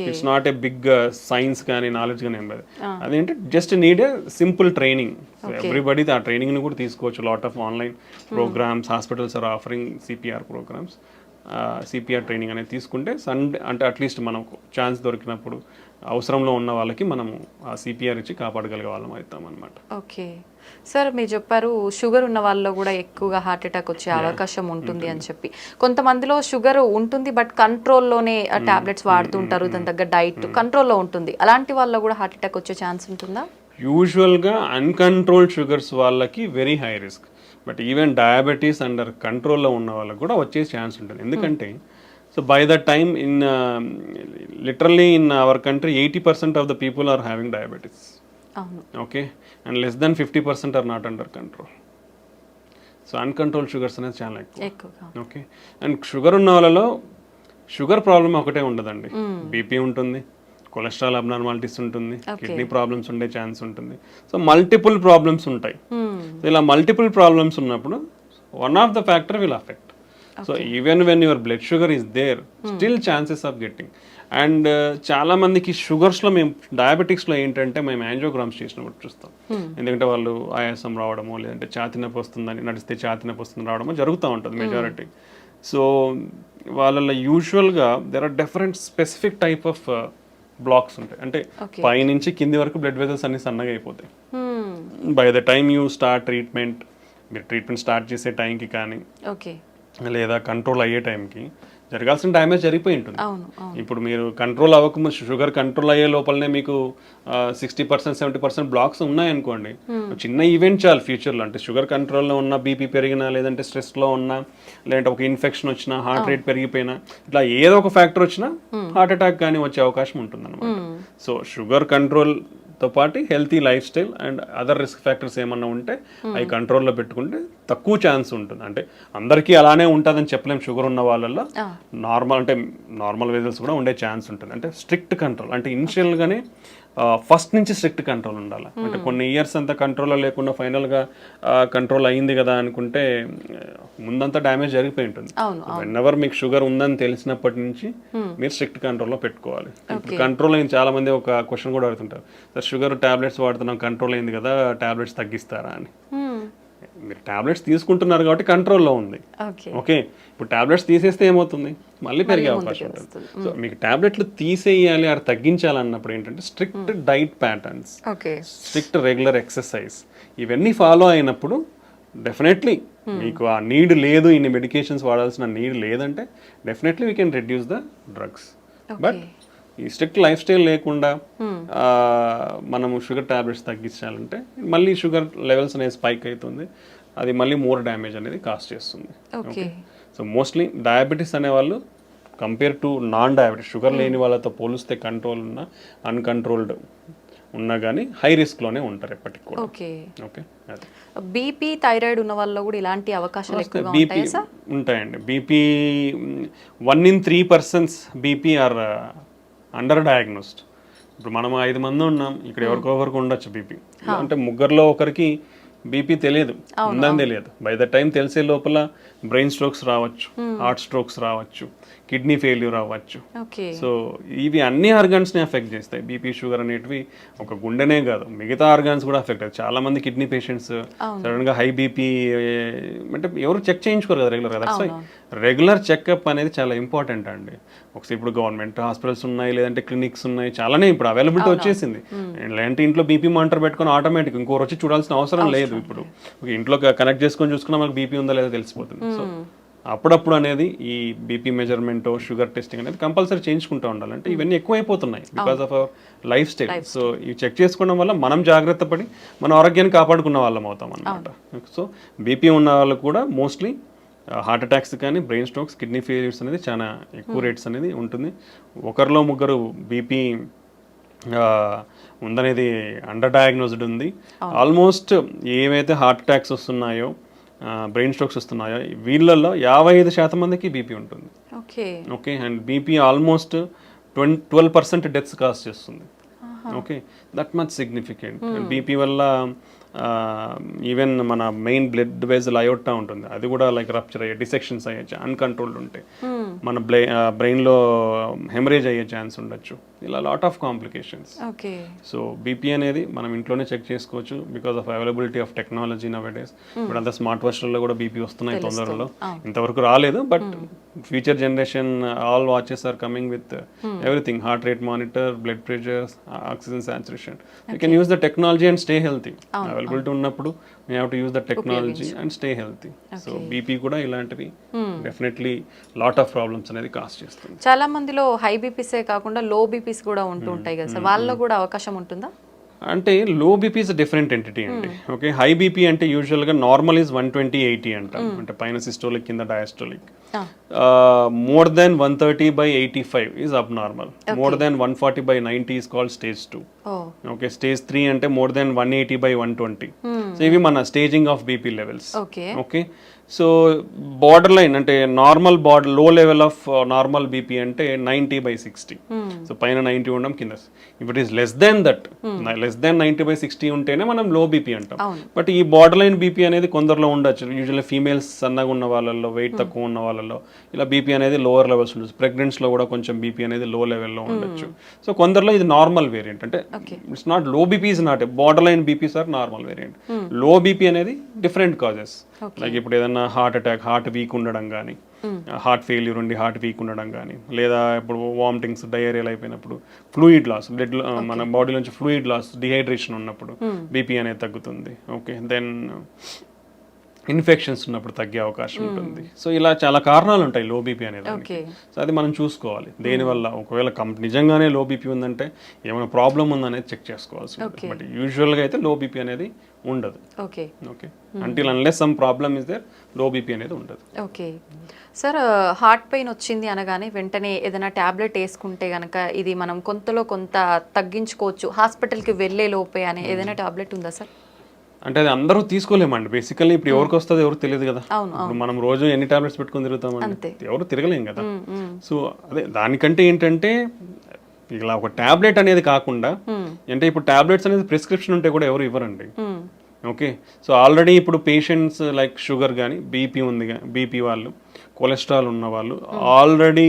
it's not a big science కానీ నాలెడ్జ్ కానీ ఏం లేదు. అదేంటి just need a simple training. Everybody ఆ ట్రైనింగ్ ని కూడా తీసుకోవచ్చు. Lot of online programmes, hospitals are offering CPR programmes. CPR training అనేది తీసుకుంటే అంటే అట్లీస్ట్ మనకు ఛాన్స్ దొరికినప్పుడు అవసరంలో ఉన్న వాళ్ళకి మనము ఆ సిపిఆర్ ఇచ్చి కాపాడగలిగే వాళ్ళం అవుతాం అనమాట. ఓకే సార్, మీరు చెప్పారు షుగర్ ఉన్న వాళ్ళలో కూడా ఎక్కువగా హార్ట్ అటాక్ వచ్చే అవకాశం ఉంటుంది అని చెప్పి. కొంతమందిలో షుగర్ ఉంటుంది బట్ కంట్రోల్లోనే టాబ్లెట్స్ వాడుతుంటారు, దాని తగ్గ డైట్ కంట్రోల్లో ఉంటుంది. అలాంటి వాళ్ళలో కూడా హార్ట్ అటాక్ వచ్చే ఛాన్స్ ఉంటుందా? యూజువల్గా అన్కంట్రోల్డ్ షుగర్స్ వాళ్ళకి very high risk. But even diabetes under కంట్రోల్లో ఉన్న వాళ్ళకి కూడా వచ్చే ఛాన్స్ ఉంటుంది. ఎందుకంటే so by the time literally in our country 80% of the people are having diabetes. Okay, and less than 50% are not under control. So uncontrol sugars అనేది చాలా ఎక్కువ. ఓకే, అండ్ షుగర్ ఉన్న వాళ్ళలో షుగర్ ప్రాబ్లమ్ ఒకటే ఉండదండి, BP ఉంటుంది, cholesterol abnormalities ఉంటుంది, kidney problems ఉండే ఛాన్స్ ఉంటుంది. సో మల్టిపుల్ ప్రాబ్లమ్స్ ఉంటాయి. ఇలా మల్టిపుల్ ప్రాబ్లమ్స్ ఉన్నప్పుడు one of the factor will affect. So even when your blood sugar is there, still chances of getting. And చాలా మందికి షుగర్స్లో మేము డయాబెటిక్స్లో ఏంటంటే మేము యాంజియోగ్రామ్స్ చేసినప్పుడు చూస్తాం. ఎందుకంటే వాళ్ళు ఆయాసం రావడమో లేదంటే ఛాతీ నొప్పి వస్తుందని నడిస్తే ఛాతీ నొప్పి వస్తుందని రావడమో జరుగుతూ ఉంటుంది మెజారిటీ. సో వాళ్ళలో యూజువల్గా there are different specific type of blocks ఉంటాయి. అంటే పైనుంచి కింది వరకు బ్లడ్ వెజల్స్ అన్ని సన్నగా అయిపోతాయి. By the time you start treatment, మీరు ట్రీట్మెంట్ స్టార్ట్ చేసే టైంకి కానీ లేదా కంట్రోల్ అయ్యే టైంకి జరగాల్సిన డ్యామేజ్ జరిగిపోయి ఉంటుంది. ఇప్పుడు మీరు కంట్రోల్ అవ్వకముందు షుగర్ కంట్రోల్ అయ్యే లోపలనే మీకు 60% 70% బ్లాక్స్ ఉన్నాయనుకోండి, చిన్న ఈవెంట్ చాలు ఫ్యూచర్లో. అంటే షుగర్ కంట్రోల్లో ఉన్న, బీపీ పెరిగినా, లేదంటే స్ట్రెస్లో ఉన్నా, లేదంటే ఒక ఇన్ఫెక్షన్ వచ్చినా, హార్ట్ రేట్ పెరిగిపోయినా, ఇట్లా ఏదో ఒక ఫ్యాక్టర్ వచ్చినా హార్ట్ అటాక్ కానీ వచ్చే అవకాశం ఉంటుంది అనమాట. సో షుగర్ కంట్రోల్ తో పాటు healthy life style and other risk factors ఏమన్నా ఉంటే అవి కంట్రోల్లో పెట్టుకుంటే తక్కువ ఛాన్స్ ఉంటుంది. అంటే అందరికీ అలానే ఉంటుందని చెప్పలేం. షుగర్ ఉన్న వాళ్ళల్లో నార్మల్ వెజల్స్ కూడా ఉండే ఛాన్స్ ఉంటుంది. అంటే స్ట్రిక్ట్ కంట్రోల్, అంటే ఇనిషియల్గానే ఫస్ట్ నుంచి స్ట్రిక్ట్ కంట్రోల్ ఉండాలి. అంటే కొన్ని ఇయర్స్ అంతా కంట్రోల్లో లేకుండా ఫైనల్గా కంట్రోల్ అయింది కదా అనుకుంటే ముందంతా డ్యామేజ్ జరిగిపోయి ఉంటుంది. వెన్నెవర్ మీకు షుగర్ ఉందని తెలిసినప్పటి నుంచి మీరు స్ట్రిక్ట్ కంట్రోల్లో పెట్టుకోవాలి. ఇప్పుడు కంట్రోల్ అయింది, చాలా మంది ఒక క్వశ్చన్ కూడా అడుగుతుంటారు, సార్ షుగర్ టాబ్లెట్స్ వాడుతున్నాం, కంట్రోల్ అయింది కదా, టాబ్లెట్స్ తగ్గిస్తారా అని. మీరు టాబ్లెట్స్ తీసుకుంటున్నారు కాబట్టి కంట్రోల్లో ఉంది. ఓకే, ఇప్పుడు టాబ్లెట్స్ తీసేస్తే ఏమవుతుంది? మళ్ళీ పెరిగే అవకాశం ఉంటుంది. సో మీకు టాబ్లెట్లు తీసేయాలి అది తగ్గించాలన్నప్పుడు ఏంటంటే strict diet patterns, strict regular exercise, ఇవన్నీ ఫాలో అయినప్పుడు డెఫినెట్లీ మీకు ఆ నీడ్ లేదు, ఇన్ని మెడికేషన్స్ వాడాల్సిన నీడ్ లేదంటే definitely we can reduce the drugs. But ఈ స్ట్రిక్ట్ లైఫ్ స్టైల్ లేకుండా మనము షుగర్ టాబ్లెట్స్ తగ్గించాలంటే మళ్ళీ షుగర్ లెవెల్స్ అనేది స్పైక్ అవుతుంది, అది మళ్ళీ మోర్ డ్యామేజ్ అనేది కాస్ట్ చేస్తుంది. ఓకే. సో మోస్ట్లీ డయాబెటీస్ అనేవాళ్ళు compare to non diabetes sugar లేని వాళ్ళతో పోలిస్తే కంట్రోల్ ఉన్న అన్కంట్రోల్డ్ ఉన్నా కానీ హై రిస్క్లోనే ఉంటారు ఎప్పటికి కూడా. ఓకే. ఓకే, అది బీపీ థైరాయిడ్ ఉన్న వాళ్ళలో కూడా ఇలాంటి అవకాశాలు ఎక్కువగా బీపీ ఉంటాయా సార్? ఉంటాయండి. BP 1 in 3 persons BP or under diagnosed. ఇప్పుడు మనం 5 మంది ఉన్నాం, ఇక్కడ ఎవరికొకరికి ఉండొచ్చు బీపీ. అంటే ముగ్గురులో ఒకరికి బీపీ తెలియదు, ఉందని తెలియదు. బై ద టైం తెలిసే లోపల బ్రెయిన్ స్ట్రోక్స్ రావచ్చు, హార్ట్ స్ట్రోక్స్ రావచ్చు, కిడ్నీ ఫెయిల్యూర్ అవ్వచ్చు. ఓకే. సో ఇవి అన్ని ఆర్గాన్స్ని ఎఫెక్ట్ చేస్తాయి. బీపీ షుగర్ అనేటివి ఒక గుండెనే కాదు, మిగతా ఆర్గాన్స్ కూడా ఎఫెక్ట్ అవుతాయి. చాలా మంది కిడ్నీ పేషెంట్స్ సడన్గా హై బీపీ అంటే ఎవరు చెక్ చేయించుకోరు కదా రెగ్యులర్గా. దట్స్ వై రెగ్యులర్ చెకప్ అనేది చాలా ఇంపార్టెంట్ అండి. ఒకసారి ఇప్పుడు గవర్నమెంట్ హాస్పిటల్స్ ఉన్నాయి, లేదంటే క్లినిక్స్ ఉన్నాయి, చాలానే ఇప్పుడు అవైలబిలిటీ వచ్చేసింది. లేదంటే ఇంట్లో బీపీ మానిటర్ పెట్టుకొని ఆటోమేటిక్ ఇంకోరు వచ్చి చూడాల్సిన అవసరం లేదు. ఇప్పుడు ఇంట్లో కనెక్ట్ చేసుకొని చూసుకున్నా మనకు బీపీ ఉందా లేదా తెలిసిపోతుంది. సో అప్పుడప్పుడు అనేది ఈ బీపీ మెజర్మెంట్, షుగర్ టెస్టింగ్ అనేది కంపల్సరీ చేయించుకుంటూ ఉండాలంటే ఇవన్నీ ఎక్కువైపోతున్నాయి because of our lifestyle. So ఇవి చెక్ చేసుకోవడం వల్ల మనం జాగ్రత్త పడి మన ఆరోగ్యాన్ని కాపాడుకున్న వాళ్ళం అవుతాం అన్నమాట. సో బీపీ ఉన్న వాళ్ళు కూడా మోస్ట్లీ హార్ట్ అటాక్స్ కానీ బ్రెయిన్ స్ట్రోక్స్, కిడ్నీ ఫెయిల్యూర్స్ అనేది చాలా ఎక్కువ రేట్స్ అనేది ఉంటుంది. ఒకరిలో ముగ్గురు బీపీ ఉందనేది అండర్ డయాగ్నోస్డ్ ఉంది. ఆల్మోస్ట్ ఏవైతే హార్ట్ అటాక్స్ వస్తున్నాయో, బ్రెయిన్ స్ట్రోక్స్ వస్తున్నాయో వీళ్ళల్లో 55% మందికి బీపీ ఉంటుంది. Okay. Okay, and BP almost 12% deaths cause చేస్తుంది. Okay, that much significant. BP వల్ల ఈవెన్ మన మెయిన్ బ్లడ్ వెజల్ అయోటా ఉంటుంది, అది కూడా లైక్ రప్చర్ అయ్యే, డిసెక్షన్స్ అయ్యే అన్కంట్రోల్డ్ ఉంటే మన బ్రెయిన్లో హెమరేజ్ అయ్యే ఛాన్స్ ఉండొచ్చు. ఇలా lot of complications. Okay. So BP అనేది మనం ఇంట్లోనే చెక్ చేసుకోవచ్చు because of availability of technology now days. ఇప్పుడు అంతా స్మార్ట్ వాచ్లలో కూడా బీపీ వస్తున్నాయి తొందరలో, ఇంతవరకు రాలేదు. But future generation all watches are coming with everything, heart rate monitor, blood pressure, oxygen saturation. You can use the technology and stay healthy. Availability ఉన్నప్పుడు we have to use the technology and stay healthy. So BP కూడా ఇలాంటివి definitely lot of problems అనేది cause చేస్తుంది. చాలా మందిలో high బీపీసే కాకుండా లో BPs కూడా ఉంటూ ఉంటాయి కదా సార్, వాళ్ళలో కూడా అవకాశం ఉంటుందా? అంటే లో బీపీ ఇస్ డిఫరెంట్ ఎంటిటీ అండి. ఓకే, హై బీపీ అంటే యూజువల్గా నార్మల్ ఈజ్ 120/80 అంటాం, అంటే పైన సిస్టోలిక్ కింద డయాస్టోలిక్. మోర్ దెన్ 130/85 ఈజ్ అబ్ normal. More than 140/90 is called stage 2. Okay, stage 3 అంటే మోర్ దెన్ 180/120. సో ఇవి మన staging of BP levels. Okay, so border line అంటే నార్మల్ లో లెవెల్ ఆఫ్ నార్మల్ బీపీ అంటే 90/60. సో పైన 90 ఉండడం, కింద if it is less than that, less than 90/60 ఉంటేనే మనం లో బీపీ అంటాం. బట్ ఈ బార్డర్ లైన్ బీపీ అనేది కొందరిలో ఉండొచ్చు. యూజువల్లీ ఫీమేల్స్ సన్నగా ఉన్న వాళ్ళల్లో, వెయిట్ తక్కువ ఉన్న వాళ్ళలో ఇలా బీపీ అనేది లోవర్ లెవెల్స్ ఉండొచ్చు. ప్రెగ్నెంట్స్లో కూడా కొంచెం బీపీ అనేది లో లెవెల్లో ఉండొచ్చు. సో కొందరిలో ఇది నార్మల్ వేరియంట్. అంటే it's not low BP is not borderline BPs are normal variant. Low BP అనేది డిఫరెంట్ కాజెస్, లైక్ ఇప్పుడు ఏదైనా హార్ట్ అటాక్, హార్ట్ వీక్ ఉండడం కానీ, హార్ట్ ఫెయిల్యూర్ ఉండి హార్ట్ వీక్ ఉండడం కానీ, లేదా ఇప్పుడు వామిటింగ్స్, డయేరియల్ అయిపోయినప్పుడు, ఫ్లూయిడ్ లాస్, బ్లడ్ మన బాడీ నుంచి ఫ్లూయిడ్ లాస్, డిహైడ్రేషన్ ఉన్నప్పుడు బీపీ అనేది తగ్గుతుంది. ఓకే, దెన్ ఇన్ఫెక్షన్స్ ఉన్నప్పుడు తగ్గే అవకాశం ఉంటుంది. సో ఇలా చాలా కారణాలు ఉంటాయి లో బీపీ అనేది. సో అది మనం చూసుకోవాలి దేనివల్ల. ఒకవేళ నిజంగానే లో బీపీ ఉందంటే ఏమైనా ప్రాబ్లం ఉందనేది చెక్ చేసుకోవాల్సి ఉంటుంది. బట్ యూజువల్గా అయితే లో బీపీ అనేది ఉండదు. Okay, until unless some problem is there, low BP అనేది ఉండదు. ఓకే సార్, హార్ట్ పెయిన్ వచ్చింది అనగానే వెంటనే ఏదైనా ట్యాబ్లెట్ వేసుకుంటే కనుక ఇది మనం కొంతలో కొంత తగ్గించుకోవచ్చు హాస్పిటల్కి వెళ్ళే లోపే అనే ఏదైనా ట్యాబ్లెట్ ఉందా సార్? అంటే అది అందరూ తీసుకోలేమండి బేసికల్లీ. ఇప్పుడు ఎవరికి వస్తుంది ఎవరు తెలియదు కదా. ఇప్పుడు మనం రోజు ఎన్ని టాబ్లెట్స్ పెట్టుకొని తిరుగుతామండి, ఎవరు తిరగలేం కదా. సో అదే దానికంటే ఏంటంటే ఇలా ఒక టాబ్లెట్ అనేది కాకుండా, అంటే ఇప్పుడు టాబ్లెట్స్ అనేది ప్రిస్క్రిప్షన్ ఉంటే కూడా ఎవరు ఇవ్వరండి. ఓకే, సో ఆల్రెడీ ఇప్పుడు పేషెంట్స్ లైక్ షుగర్ కానీ, బీపీ ఉంది, బీపీ వాళ్ళు, కొలెస్ట్రాల్ ఉన్న వాళ్ళు, ఆల్రెడీ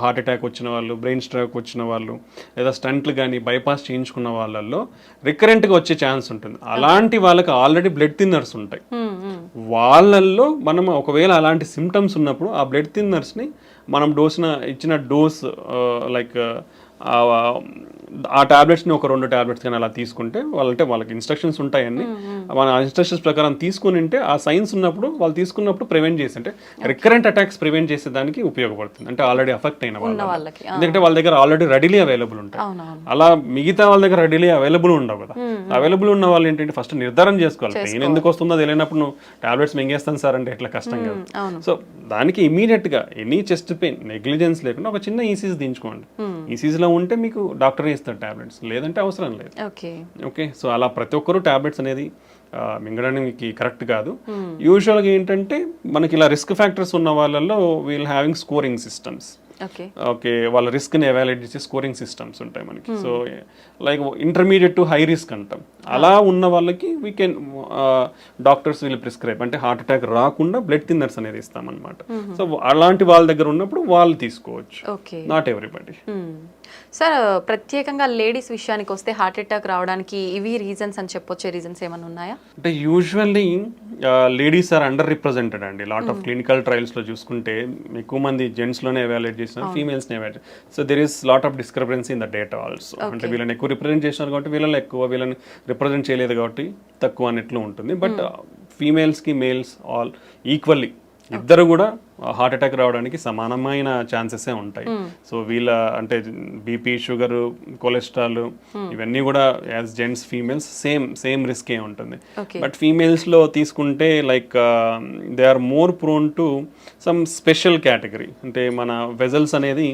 హార్ట్ అటాక్ వచ్చిన వాళ్ళు, బ్రెయిన్ స్ట్రోక్ వచ్చిన వాళ్ళు, లేదా స్టంట్లు కానీ బైపాస్ చేయించుకున్న వాళ్ళల్లో రికరెంట్గా వచ్చే ఛాన్స్ ఉంటుంది. అలాంటి వాళ్ళకి ఆల్రెడీ బ్లడ్ థిన్నర్స్ ఉంటాయి. వాళ్ళల్లో మనం ఒకవేళ అలాంటి సిమ్టమ్స్ ఉన్నప్పుడు ఆ బ్లడ్ థిన్నర్స్ని మనం ఇచ్చిన డోస్ లైక్ ఆ టాబ్లెట్స్ని ఒక 2 టాబ్లెట్స్ కానీ అలా తీసుకుంటే వాళ్ళకి ఇన్స్ట్రక్షన్స్ ఉంటాయని మన ఇన్స్ట్రక్షన్స్ ప్రకారం తీసుకుని ఉంటే ఆ సైన్స్ ఉన్నప్పుడు వాళ్ళు తీసుకున్నప్పుడు ప్రివెంట్ చేసి అంటే రికరెంట్ అటాక్స్ ప్రివెంట్ చేసేదానికి ఉపయోగపడుతుంది. అంటే ఆల్రెడీ అఫెక్ట్ అయిన వాళ్ళకి ఎందుకంటే వాళ్ళ దగ్గర ఆల్రెడీ రెడీలీ అవైలబుల్ ఉంటాయి. అవునవును. అలా మిగతా వాళ్ళ దగ్గర రెడీలీ అవైలబుల్ ఉండవు కదా. అవైలబుల్ ఉన్న వాళ్ళు ఏంటంటే ఫస్ట్ నిర్ధారణ చేసుకోవాలి. పెయిన్ ఎందుకు వస్తుందో తెలియనప్పుడు నువ్వు టాబ్లెట్స్ మింగేస్తాను సార్ అంటే ఎట్లా కష్టం కదా. సో దానికి ఇమీడియట్ గా ఎనీ చెస్ట్ పెయిన్ నెగ్లిజెన్స్ లేకుండా ఒక చిన్న ఈసీజీ దించుకోండి. ఈసీజీలో ఉంటే మీకు డాక్టర్ ఇస్తారు టాబ్లెట్స్, లేదంటే అవసరం లేదు. ఓకే, సో అలా ప్రతి ఒక్కరూ టాబ్లెట్స్ అనేది మింగడానికి కరెక్ట్ కాదు. యూజువల్గా ఏంటంటే మనకి ఇలా రిస్క్ ఫ్యాక్టర్స్ ఉన్న వాళ్ళల్లో we'll having scoring systems. Okay, వాళ్ళ రిస్క్ని ఎవాల్యుయేట్ చేసే స్కోరింగ్ సిస్టమ్స్ ఉంటాయి మనకి. So like intermediate to high risk అంటాం. అలా ఉన్న వాళ్ళకి వీ కెన్ డాక్టర్స్ వీళ్ళు ప్రిస్క్రైబ్ అంటే హార్ట్ అటాక్ రాకుండా బ్లడ్ థిన్నర్స్ అనేది ఇస్తామన్నమాట. సో అలాంటి వాళ్ళ దగ్గర ఉన్నప్పుడు వాళ్ళు తీసుకోవచ్చు, నాట్ ఎవ్రీబడి. సార్, ప్రత్యేకంగా లేడీస్ విషయానికి వస్తే హార్ట్ అటాక్ రావడానికి ఇవి రీజన్స్ అని చెప్పొచ్చే రీజన్స్ ఏమైనా ఉన్నాయా? అంటే usually ladies are underrepresented అండి. లాట్ ఆఫ్ క్లినికల్ ట్రయల్స్లో చూసుకుంటే ఎక్కువ మంది జెంట్స్లోనే ఎవాల్యుయేట్ చేసినారు, ఫీమేల్స్ని evaluate. So there is lot of discrepancy in the data also. అంటే వీళ్ళని ఎక్కువ రిప్రజెంట్ చేసినారు కాబట్టి వీళ్ళని ఎక్కువ, వీళ్ళని రిప్రజెంట్ చేయలేదు కాబట్టి తక్కువ అన్నట్లు ఉంటుంది. బట్ ఫీమేల్స్కి మేల్స్ ఆల్ ఈక్వల్లీ ఇద్దరు కూడా హార్ట్ అటాక్ రావడానికి సమానమైన ఛాన్సెసే ఉంటాయి. సో వీళ్ళ అంటే బీపీ, షుగర్, కొలెస్ట్రాల్ ఇవన్నీ కూడా యాజ్ జెంట్స్ ఫీమేల్స్ సేమ్ రిస్కే ఉంటుంది. బట్ ఫీమేల్స్లో తీసుకుంటే like they are more prone to some special category. అంటే మన వెజల్స్ అనేది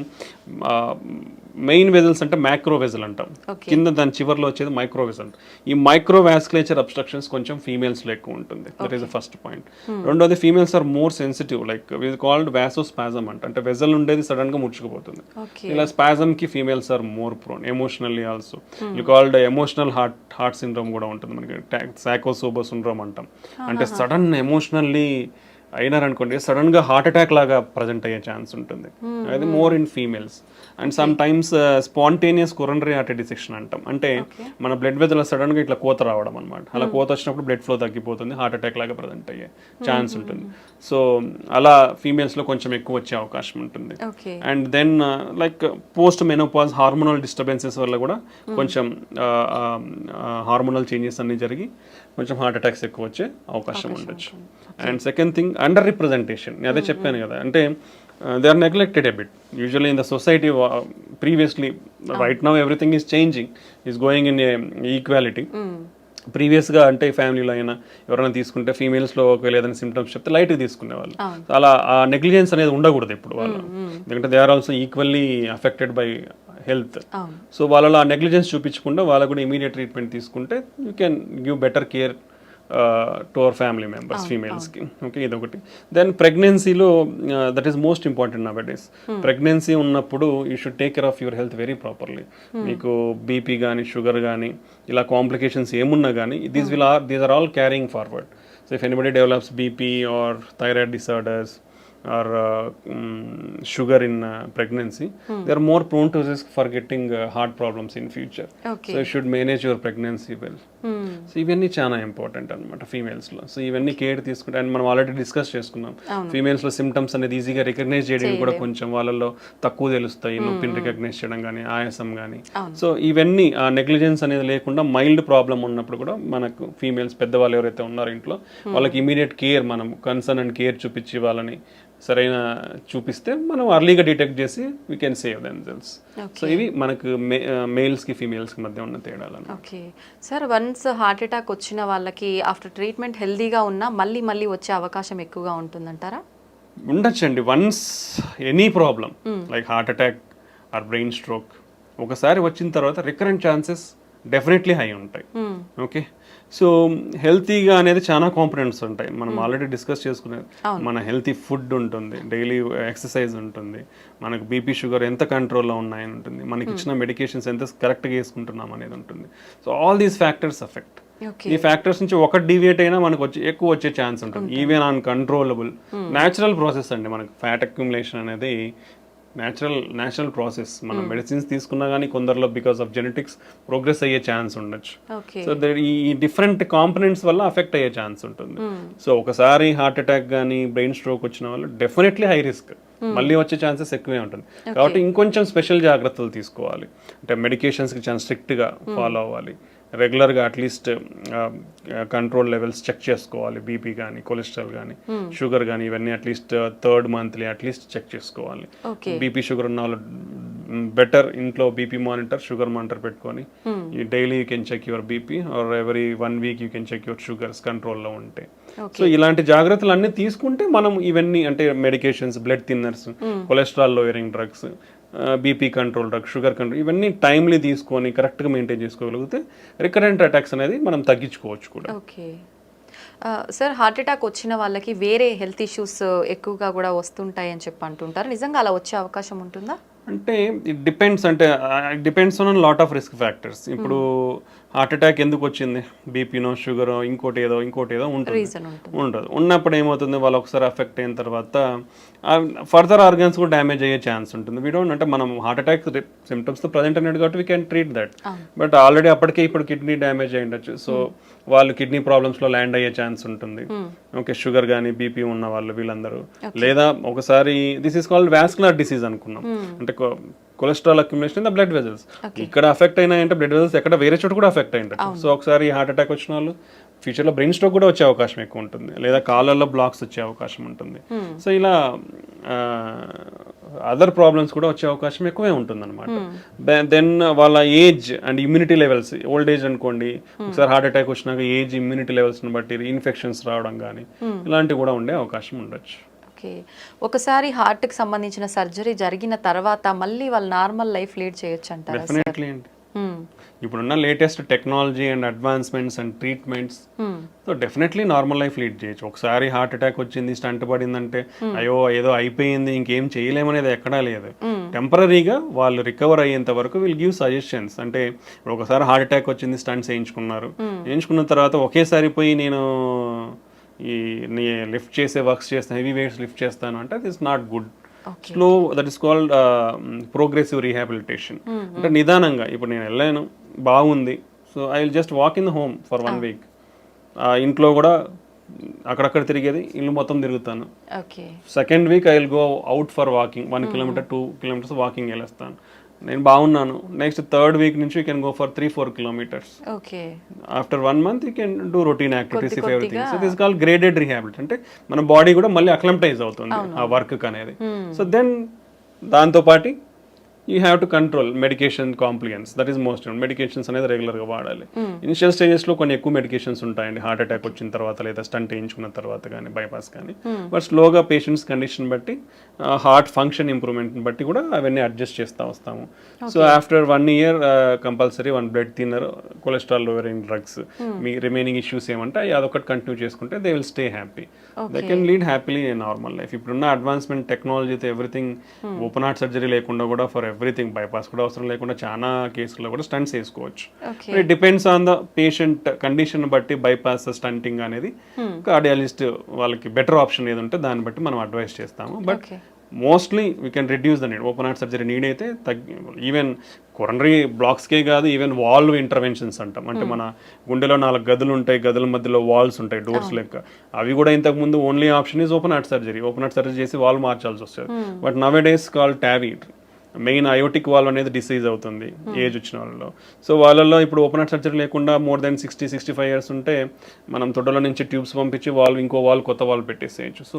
మెయిన్ వెజల్స్ అంటే మైక్రో వెజల్ అంటాం, కింద దాని చివర్లో వచ్చేది మైక్రో వెజల్. ఈ మైక్రో వాస్కులేచర్ అబ్స్ట్రక్షన్స్ కొంచెం ఫీమేల్స్లో ఎక్కువ ఉంటుంది. That is the first point. రెండోది females are more sensitive, like called vasospasm అంటే వెజల్ ఉండేది సడన్ గా ముడుచుకుపోతుంది. ఇలా స్పాజమ్ కి females are more prone. Emotionally also you called emotional heart syndrome కూడా ఉంటుంది మనకి, సాకోసోబో సిండ్రోమ్ అంటాం. అంటే సడన్ ఎమోషనల్లీ అయినారనుకోండి సడన్ గా హార్ట్ అటాక్ లాగా ప్రజెంట్ అయ్యే ఛాన్స్ ఉంటుంది. అది more in females. And some times spontaneous coronary artery dissection అంటాం. అంటే మన బ్లడ్ వెజల్ సడన్ గా ఇట్లా కోత రావడం అనమాట. అలా కోత వచ్చినప్పుడు బ్లడ్ ఫ్లో తగ్గిపోతుంది, హార్ట్ అటాక్ లాగా ప్రజెంట్ అయ్యే ఛాన్స్ ఉంటుంది. సో అలా ఫీమేల్స్ లో కొంచెం ఎక్కువ వచ్చే అవకాశం ఉంటుంది. And then like post menopause hormonal disturbances వల్ల కూడా కొంచెం హార్మోనల్ చేంజెస్ అన్ని జరిగి కొంచెం హార్ట్ అటాక్స్ ఎక్కువ వచ్చే అవకాశం ఉండొచ్చు. And second thing under representation. నేను అదే చెప్పాను కదా, అంటే they are neglected a bit usually in the society. Previously, right now everything is changing, is going in a equality. ప్రీవియస్గా అంటే ఫ్యామిలీలో అయినా ఎవరైనా తీసుకుంటే ఫీమేల్స్లో ఒకవేళ ఏదైనా సిమ్టమ్స్ చెప్తే లైట్గా తీసుకునేవాళ్ళు. అలా ఆ నెగ్లిజెన్స్ అనేది ఉండకూడదు ఇప్పుడు వాళ్ళు, ఎందుకంటే they are also equally affected by health. So వాళ్ళలో ఆ నెగ్లిజెన్స్ చూపించకుండా వాళ్ళకు కూడా ఇమీడియట్ ట్రీట్మెంట్ తీసుకుంటే you can give better care to our family members ఫీమేల్స్కి. ఓకే, ఇదొకటి. దెన్ ప్రెగ్నెన్సీలో that is most important nowadays. ప్రెగ్నెన్సీ ఉన్నప్పుడు you should take care of your health very properly. మీకు బీపీ కానీ షుగర్ కానీ ఇలా కాంప్లికేషన్స్ ఏమున్నా కానీ these are all carrying forward. So if anybody develops BP or thyroid disorders or sugar in pregnancy, they are more prone to risk for getting heart problems in future. So you should manage your pregnancy well. So ఇవన్నీ చాలా important అనమాట ఫీమేల్స్లో. So ఇవన్నీ care తీసుకుంటే, and మనం already discuss చేసుకున్నాం ఫీమేల్స్లో symptoms అనేది ఈజీగా recognise చేయడం కూడా కొంచెం వాళ్ళల్లో తక్కువ తెలుస్తాయి, నొప్పిని రికగ్నైజ్ చేయడం కానీ ఆయాసం కానీ. సో ఇవన్నీ ఆ నెగ్లిజెన్స్ అనేది లేకుండా మైల్డ్ ప్రాబ్లం ఉన్నప్పుడు కూడా మనకు ఫీమేల్స్ పెద్దవాళ్ళు ఎవరైతే ఉన్నారో ఇంట్లో వాళ్ళకి ఇమీడియట్ కేర్, మనం కన్సర్న్ అండ్ కేర్ చూపించి వాళ్ళని సరైన చూపిస్తే మనం అర్లీగా డిటెక్ట్ చేసి we can save themselves. So ఇవి మనకు మేల్స్కి ఫీమేల్స్కి మధ్య ఉన్న తేడాలు. Okay sir, once heart attack వచ్చిన వాళ్ళకి ఆఫ్టర్ ట్రీట్మెంట్ హెల్దీగా ఉన్నా మళ్ళీ మళ్ళీ వచ్చే అవకాశం ఎక్కువగా ఉంటుందంటారా? ఉండొచ్చండి. Once any problem like heart attack or brain stroke ఒకసారి వచ్చిన తర్వాత రికరెంట్ ఛాన్సెస్ డెఫినెట్లీ హై ఉంటాయి. ఓకే, సో హెల్తీగా అనేది చాలా కాంపోనెంట్స్ ఉంటాయి. మనం ఆల్రెడీ డిస్కస్ చేసుకునేది మన హెల్తీ ఫుడ్ ఉంటుంది, డైలీ ఎక్సర్సైజ్ ఉంటుంది, మనకు బీపీ షుగర్ ఎంత కంట్రోల్లో ఉన్నాయని ఉంటుంది, మనకి ఇచ్చిన మెడికేషన్స్ ఎంత కరెక్ట్గా వేసుకుంటున్నాం అనేది ఉంటుంది. So all these factors affect. ఈ ఫ్యాక్టర్స్ నుంచి ఒకటి డివియేట్ అయినా మనకు ఎక్కువ వచ్చే ఛాన్స్ ఉంటుంది. Even on controllable natural process అండి. మనకు ఫ్యాట్ అక్యుములేషన్ అనేది న్యాచురల్ ప్రాసెస్. మనం మెడిసిన్స్ తీసుకున్నా కానీ కొందరిలో బికాస్ ఆఫ్ జెనెటిక్స్ ప్రోగ్రెస్ అయ్యే ఛాన్స్ ఉండొచ్చు. సో ఈ డిఫరెంట్ కాంపనెంట్స్ వల్ల అఫెక్ట్ అయ్యే ఛాన్స్ ఉంటుంది. సో ఒకసారి హార్ట్ అటాక్ కానీ బ్రెయిన్ స్ట్రోక్ వచ్చిన వాళ్ళు డెఫినెట్లీ హై రిస్క్. మళ్ళీ వచ్చే ఛాన్సెస్ ఎక్కువే ఉంటుంది. కాబట్టి ఇంకొంచెం స్పెషల్ జాగ్రత్తలు తీసుకోవాలి. అంటే మెడికేషన్స్కి చాలా స్ట్రిక్ట్గా ఫాలో అవ్వాలి. రెగ్యులర్గా అట్లీస్ట్ కంట్రోల్ లెవెల్స్ చెక్ చేసుకోవాలి. బీపీ కానీ, కొలెస్ట్రాల్ కానీ, షుగర్ కానీ, ఇవన్నీ at least 3rd monthly at least check చేసుకోవాలి. బీపీ షుగర్ ఉన్న వాళ్ళు బెటర్ ఇంట్లో బీపీ మానిటర్, షుగర్ మానిటర్ పెట్టుకొని daily you can check your BP or every 1 week you can check your sugars కంట్రోల్లో ఉంటే. సో ఇలాంటి జాగ్రత్తలు అన్నీ తీసుకుంటే మనం ఇవన్నీ అంటే medications, blood thinners, cholesterol lowering drugs, BP control drug, sugar control, ఇవన్నీ టైమ్లీ తీసుకొని కరెక్ట్గా మెయింటైన్ చేసుకోగలిగితే రికరెంట్ అటాక్స్ అనేది మనం తగ్గించుకోవచ్చు కూడా. ఓకే సార్, హార్ట్ అటాక్ వచ్చిన వాళ్ళకి వేరే హెల్త్ ఇష్యూస్ ఎక్కువగా కూడా వస్తుంటాయి అని చెప్పి అంటుంటారు. నిజంగా అలా వచ్చే అవకాశం ఉంటుందా? అంటే ఇట్ డిపెండ్స్. అంటే it depends on lot of risk factors. ఇప్పుడు హార్ట్ అటాక్ ఎందుకు వచ్చింది, బీపీనో, షుగరో, ఇంకోటి ఏదో ఉంటుంది, ఉండదు. ఉన్నప్పుడు ఏమవుతుంది, వాళ్ళు ఒకసారి అఫెక్ట్ అయిన తర్వాత ఫర్దర్ ఆర్గన్స్ కూడా డ్యామేజ్ అయ్యే ఛాన్స్ ఉంటుంది. వీ డోంట్ అంటే మనం హార్ట్ అటాక్ సిమ్టమ్స్తో ప్రజెంట్ అనేది కాబట్టి we can treat that. But already అప్పటికే ఇప్పుడు కిడ్నీ డ్యామేజ్ అయి ఉండొచ్చు. సో వాళ్ళు కిడ్నీ ప్రాబ్లమ్స్లో ల్యాండ్ అయ్యే ఛాన్స్ ఉంటుంది. ఓకే, షుగర్ కానీ బీపీ ఉన్న వాళ్ళు వీళ్ళందరూ. లేదా ఒకసారి this is called vascular disease అనుకున్నాం. అంటే cholesterol accumulation in the blood vessels. ఇక్కడ అఫెక్ట్ అయినాయంటే బ్లడ్ వెజల్స్ ఎక్కడ వేరే చోట కూడా అఫెక్ట్ అయి ఉండొచ్చు. సో ఒకసారి హార్ట్ అటాక్ వచ్చిన వాళ్ళు ఫ్యూచర్లో బ్రెయిన్ స్ట్రోక్ కూడా వచ్చే అవకాశం ఎక్కువ ఉంటుంది, లేదా కాళ్ళల్లో బ్లాక్స్ వచ్చే అవకాశం ఉంటుంది. సో ఇలా అదర్ ప్రాబ్లమ్స్ కూడా వచ్చే అవకాశం ఎక్కువే ఉంటుంది అనమాట. దెన్ వాళ్ళ age and immunity levels, old age అనుకోండి, ఒకసారి హార్ట్ అటాక్ వచ్చినాక ఏజ్, ఇమ్యూనిటీ లెవెల్స్ని బట్టి ఇన్ఫెక్షన్స్ రావడం కానీ ఇలాంటివి కూడా ఉండే అవకాశం ఉండొచ్చు. ఓకే, ఒకసారి హార్ట్కి సంబంధించిన సర్జరీ జరిగిన తర్వాత మళ్ళీ వాళ్ళు నార్మల్ లైఫ్ లీడ్ చేయొచ్చు అంటారా? డెఫినెట్లీ అండి. ఇప్పుడున్న latest technology and advancements and treatments, so definitely normal life lead చేయొచ్చు. ఒకసారి హార్ట్ అటాక్ వచ్చింది, స్టంట్ పడిందంటే అయ్యో ఏదో అయిపోయింది ఇంకేం చేయలేమనేది ఎక్కడా లేదు. టెంపరీగా వాళ్ళు రికవర్ అయ్యేంత వరకు విల్ గివ్ సజెషన్స్. అంటే ఇప్పుడు ఒకసారి హార్ట్ అటాక్ వచ్చింది, స్టంట్స్ వేయించుకున్న తర్వాత ఒకేసారి పోయి నేను ఈ లిఫ్ట్ చేసే వర్క్స్ చేస్తాను, హెవీ వెయిట్స్ లిఫ్ట్ చేస్తాను అంటే that is not good. Slow, that is called progressive rehabilitation. అంటే నిదానంగా ఇప్పుడు నేను వెళ్ళాను, బాగుంది, so I will just walk in the home for 1 week. ఇంట్లో కూడా అక్కడక్కడ తిరిగేది, ఇల్లు మొత్తం తిరుగుతాను. Second week I will go out for walking, 1 kilometer 2 kilometers walking వెళ్ళేస్తాను. నేను బాగున్నాను. నెక్స్ట్ 3rd week నుంచి you can go for 3-4 kilometers. After 1 month you can do routine activities if everything. So this call graded rehability. అంటే మన body కూడా మళ్ళీ acclimatise అవుతుంది ఆ వర్క్ అనేది. సో దెన్ దాంతోపాటు you have to control medication compliance. That is most important. Medications అనేది రెగ్యులర్గా వాడాలి. ఇనిషియల్ స్టేజెస్లో కొన్ని ఎక్కువ మెడికేషన్స్ ఉంటాయండి, హార్ట్ అటాక్ వచ్చిన తర్వాత లేదా స్టంట్ వేయించుకున్న తర్వాత కానీ, బైపాస్ కానీ. బట్ స్లోగా పేషెంట్స్ కండిషన్ బట్టి, హార్ట్ ఫంక్షన్ ఇంప్రూవ్మెంట్ని బట్టి కూడా అవన్నీ అడ్జస్ట్ చేస్తూ వస్తాము. So after 1 year compulsory 1 blood thinner, cholesterol lowering drugs, మీ రిమైనింగ్ ఇష్యూస్ ఏమంటే అదొకటి కంటిన్యూ చేసుకుంటే they will stay happy. They can lead happily in normal life. ఇప్పుడున్న అడ్వాన్స్మెంట్ టెక్నాలజీతో ఎవ్రీథింగ్, ఓపెన్ హార్ట్ సర్జరీ లేకుండా కూడా ఫర్ ఎవ్రీథింగ్, బైపాస్ కూడా అవసరం లేకుండా చాలా కేసుల్లో కూడా స్టంట్స్ వేసుకోవచ్చు. It depends on the patient condition బట్టి బైపాస్, స్టంటింగ్ అనేది కార్డియాలజిస్ట్ వాళ్ళకి బెటర్ ఆప్షన్ ఏది ఉంటే దాన్ని బట్టి మనం అడ్వైస్ చేస్తాము. But mostly we can reduce the need. Open heart surgery need అయితే ఈవెన్ కొరనరీ బ్లాక్స్కే కాదు, ఈవెన్ వాల్వ్ ఇంటర్వెన్షన్స్ అంటాం. అంటే మన గుండెలో 4 గదులు ఉంటాయి, గదుల మధ్యలో వాల్స్ ఉంటాయి, డోర్స్ లెక్క. అవి కూడా ఇంతకుముందు only option is open heart surgery. Open heart surgery చేసి వాల్ మార్చాల్సి వస్తుంది. But now days call Tavy. Main aortic valve అనేది డిసీజ్ అవుతుంది ఏజ్ వచ్చిన వాళ్ళలో. సో వాళ్ళల్లో ఇప్పుడు ఓపెన్ హార్ట్ సర్జరీ లేకుండా మోర్ దెన్ 60-65 years ఉంటే మనం తొడలో నుంచి ట్యూబ్స్ పంపించి ఇంకో వాల్, కొత్త వాల్ పెట్టేసేయచ్చు. So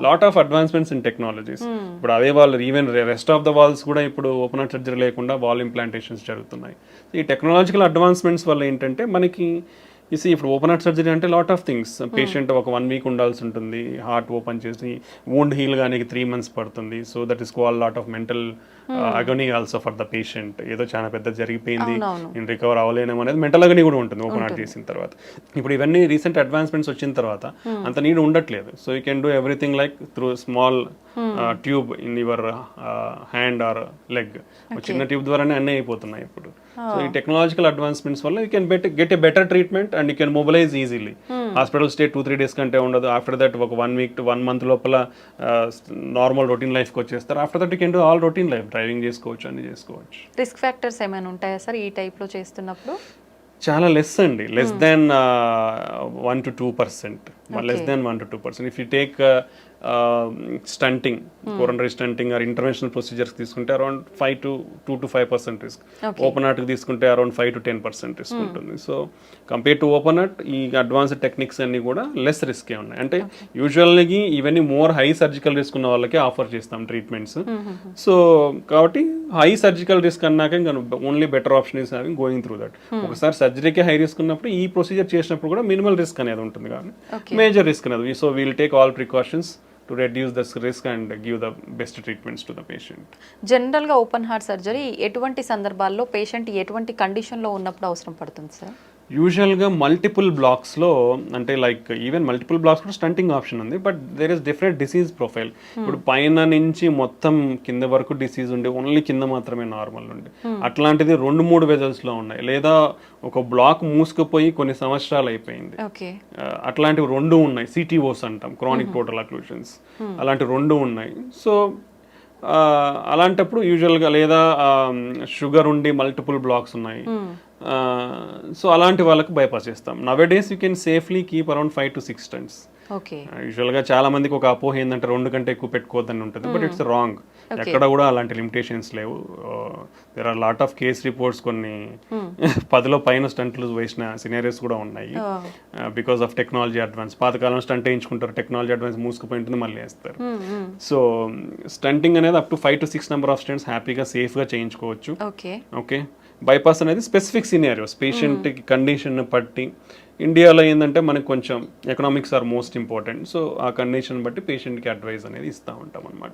lot of advancements in technologies. ఇప్పుడు అదే వాళ్ళు even rest of the valves కూడా ఇప్పుడు ఓపెన్ హార్ట్ సర్జరీ లేకుండా వాల్ ఇంప్లాంటేషన్స్ జరుగుతున్నాయి. ఈ టెక్నాలజికల్ అడ్వాన్స్మెంట్స్ వల్ల ఏంటంటే మనకి ఇప్పుడు ఓపెన్ హార్ట్ సర్జరీ అంటే లాట్ ఆఫ్ థింగ్స్. పేషెంట్ ఒక 1 week ఉండాల్సి ఉంటుంది, హార్ట్ ఓపెన్ చేసి వూండ్ హీల్ కానీ 3 months పడుతుంది. So that is called lot of mental agony also for the patient. ఏదో చాలా పెద్ద జరిగిపోయింది, నేను రికవర్ అవ్వలేనేమో అనేది మెంటల్ అగనీ కూడా ఉంటుంది ఓపెన్ హార్ట్ చేసిన తర్వాత. ఇప్పుడు ఇవన్నీ రీసెంట్ అడ్వాన్స్మెంట్స్ వచ్చిన తర్వాత అంత నీడ్ ఉండట్లేదు. So you can do everything like through small tube in your hand or leg. చిన్న ట్యూబ్ ద్వారానే అన్నీ అయిపోతున్నాయి ఇప్పుడు. సో ఈ టెక్నాలజికల్ అడ్వాన్స్మెంట్స్ వల్ల you can get a better treatment and you can mobilise easily. Hospital stay 2-3 days కంటే ఉండదు. After that ఒక 1 week to 1 month లోపల నార్మల్ రొటీన్ లైఫ్కి వచ్చేస్తారు. After that you can do all routine life, driving చేసుకోవచ్చు, అన్ని చేసుకోవచ్చు. రిస్క్ ఫ్యాక్టర్స్ ఏమైనా ఉంటాయా సార్ ఈ టైప్లో చేస్తున్నప్పుడు? చాలా లెస్ అండి, less than 1 to 2%. less than 1 to 2%. If you take stenting, coronary stenting or interventional procedures తీసుకుంటే అరౌండ్ 2 to 5% రిస్క్. ఓపెన్ హార్ట్కి తీసుకుంటే అరౌండ్ 5 to 10% రిస్క్ ఉంటుంది. So compare to open heart ఈ అడ్వాన్స్డ్ టెక్నిక్స్ అన్ని కూడా లెస్ రిస్కే ఉన్నాయి. అంటే యూజువల్గా ఇవన్నీ మోర్ హై సర్జికల్ రిస్క్ ఉన్న వాళ్ళకి ఆఫర్ చేస్తాం ట్రీట్మెంట్స్. సో కాబట్టి హై సర్జికల్ రిస్క్ అన్నాక ఇంకా only better option is having going through that. ఒకసారి సర్జరీకే హై రిస్క్ ఉన్నప్పుడు ఈ ప్రొసీజర్ చేసినప్పుడు కూడా మినిమల్ రిస్క్ అనేది ఉంటుంది, కానీ మేజర్ రిస్క్ అనేది. So we'll take all precautions to reduce the risk and give the best treatments to the patient. జనరల్గా ఓపెన్ హార్ట్ సర్జరీ ఎటువంటి సందర్భాల్లో పేషెంట్ ఎటువంటి కండిషన్లో ఉన్నప్పుడు అవసరం పడుతుంది సార్? యూజువల్గా మల్టిపుల్ బ్లాక్స్లో, అంటే లైక్ ఈవెన్ మల్టిపుల్ బ్లాక్స్ కూడా స్టంటింగ్ ఆప్షన్ ఉంది, but there is different disease profile. ఇప్పుడు పైన నుంచి మొత్తం కింద వరకు డిసీజ్ ఉండి ఓన్లీ కింద మాత్రమే నార్మల్ ఉండి అట్లాంటిది 2-3 వెజల్స్లో ఉన్నాయి, లేదా ఒక బ్లాక్ మూసుకుపోయి కొన్ని సంవత్సరాలు అయిపోయింది, అట్లాంటివి 2 ఉన్నాయి. సిటీఓస్ అంటాం, క్రానిక్ టోటల్ అక్లూషన్స్, అలాంటి 2 ఉన్నాయి. సో అలాంటప్పుడు యూజువల్గా, లేదా షుగర్ ఉండి మల్టిపుల్ బ్లాక్స్ ఉన్నాయి, సో అలాంటి వాళ్ళకి బైపాస్ చేస్తాం. Nowadays you can safely keep around 5 to 6 stents. యూజువల్గా చాలా మందికి ఒక అపోహ ఏంటంటే 2 కంటే ఎక్కువ పెట్టుకోవద్దని ఉంటుంది, బట్ ఇట్స్ రాంగ్. ఎక్కడ కూడా అలాంటి లిమిటేషన్స్ లేవు. There are lot of case reports, కొన్ని 10లో పైన స్టంట్లు వేసిన సినారియోస్ కూడా ఉన్నాయి బికాస్ ఆఫ్ టెక్నాలజీ అడ్వాన్స్. పాతకాలం స్టంట్ వేయించుకుంటారు, టెక్నాలజీ అడ్వాన్స్ మూసుకుపోయి ఉంటుంది, మళ్ళీ వేస్తారు. సో స్టంటింగ్ అనేది up to 5 to 6 number of stents హ్యాపీగా సేఫ్గా చేయించుకోవచ్చు. ఓకే, బైపాస్ అనేది స్పెసిఫిక్ సినారియోస్, పేషెంట్ కండిషన్ బట్టి. ఇండియాలో ఏంటంటే మనకి కొంచెం economics are most important. So ఆ కండిషన్ బట్టి పేషెంట్కి అడ్వైజ్ అనేది ఇస్తూ ఉంటాం అనమాట.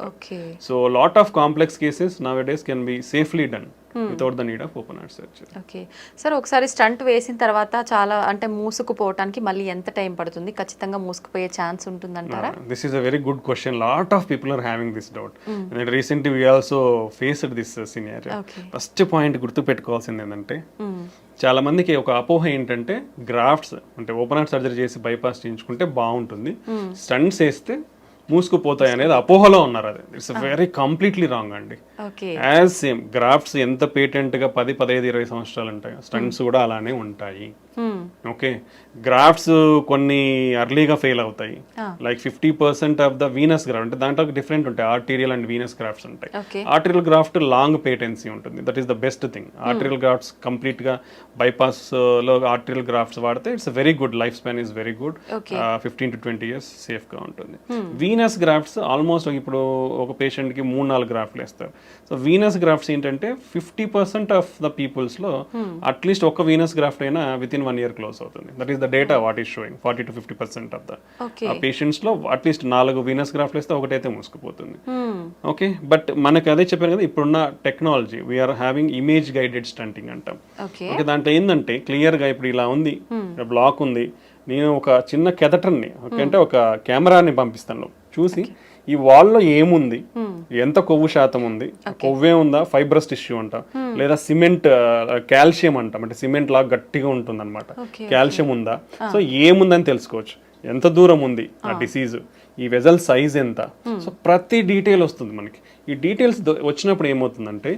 So lot of complex cases nowadays can be safely done without the need of open heart surgery. Okay sir, ఒకసారి స్టంట్ వేసిన తర్వాత చాలా అంటే మూసుకుపోవటానికి మళ్ళీ ఎంత టైం పడుతుంది? ఖచ్చితంగా మూసుకుపోయే ఛాన్స్ ఉంటుందంటారా? This is a very good question. Lot of people are having this doubt. Recently we also faced this scenario. First point గుర్తు పెట్టుకోవాల్సింది ఏంటంటే, చాలా మందికి ఒక అపోహ ఏంటంటే గ్రాఫ్ట్స్ అంటే ఓపెన్ హార్ట్ సర్జరీ చేసి బైపాస్ చేయించుకుంటే బాగుంటుంది, స్టంట్స్ వేస్తే మూసుకుపోతాయి అనేది అపోహలో ఉన్నారు. అది ఇట్స్ వెరీ కంప్లీట్లీ రాంగ్ అండి. యాజ్ సేమ్ గ్రాఫ్ట్స్ ఎంత పేటెంట్ గా 10, 15, 20 సంవత్సరాలు ఉంటాయి, స్టంట్స్ కూడా అలానే ఉంటాయి. ఓకే, గ్రాఫ్ట్స్ కొన్ని అర్లీగా ఫెయిల్ అవుతాయి, like 50% of the Venus graft. అంటే దాంట్లో డిఫరెంట్ ఉంటాయి, ఆర్టీరియల్ అండ్ వీనస్ గ్రాఫ్ట్స్ ఉంటాయి. ఆర్టీరియల్ గ్రాఫ్ట్ లాంగ్ పేటెన్సీ ఉంటుంది, that is the best thing. Arterial grafts complete గా బైపాస్ లో ఆర్టీరియల్ గ్రాఫ్ట్స్ వాడితే it's very good, life span is very good, 15 to 20 years safe గా ఉంటుంది. Venus grafts almost ఇప్పుడు ఒక patient కి 3-4 గ్రాఫ్ట్లు వేస్తారు. సో వీనస్ గ్రాఫ్ట్స్ ఏంటంటే 50% ఆఫ్ ద పీపుల్స్ లో అట్లీస్ట్ ఒక వీనస్ గ్రాఫ్ట్ అయినా విత్ ఇన్ 1 year క్లోజ్ అవుతుంది. That is the data what is showing. 40 to 50% of the patients లో అట్లీస్ట్ 4 వీనస్ గ్రాఫ్ట్లు వేస్తే ఒకటైతే మూసుకుపోతుంది. ఓకే, బట్ మనకి అదే చెప్పాను కదా, ఇప్పుడున్న technology we are having image guided stunting అంటాం. ఓకే, దాంట్లో ఏంటంటే క్లియర్ గా ఇప్పుడు ఇలా ఉంది, బ్లాక్ ఉంది, నేను ఒక చిన్న కెథటర్ని అంటే ఒక కెమెరాని పంపిస్తాను, చూసి ఈ వాల్లో ఏముంది, ఎంత కొవ్వు శాతం ఉంది, కొవ్వే ఉందా, ఫైబ్రస్ టిష్యూ అంటాం, లేదా సిమెంట్ కాల్షియం అంటాం, అంటే సిమెంట్ లాగా గట్టిగా ఉంటుంది అనమాట, కాల్షియం ఉందా, సో ఏముందని తెలుసుకోవచ్చు. ఎంత దూరం ఉంది ఆ డిసీజ్, ఈ వెజల్ సైజ్ ఎంత, సో ప్రతి డీటెయిల్ వస్తుంది మనకి. ఈ డీటెయిల్స్ వచ్చినప్పుడు ఏమవుతుందంటే,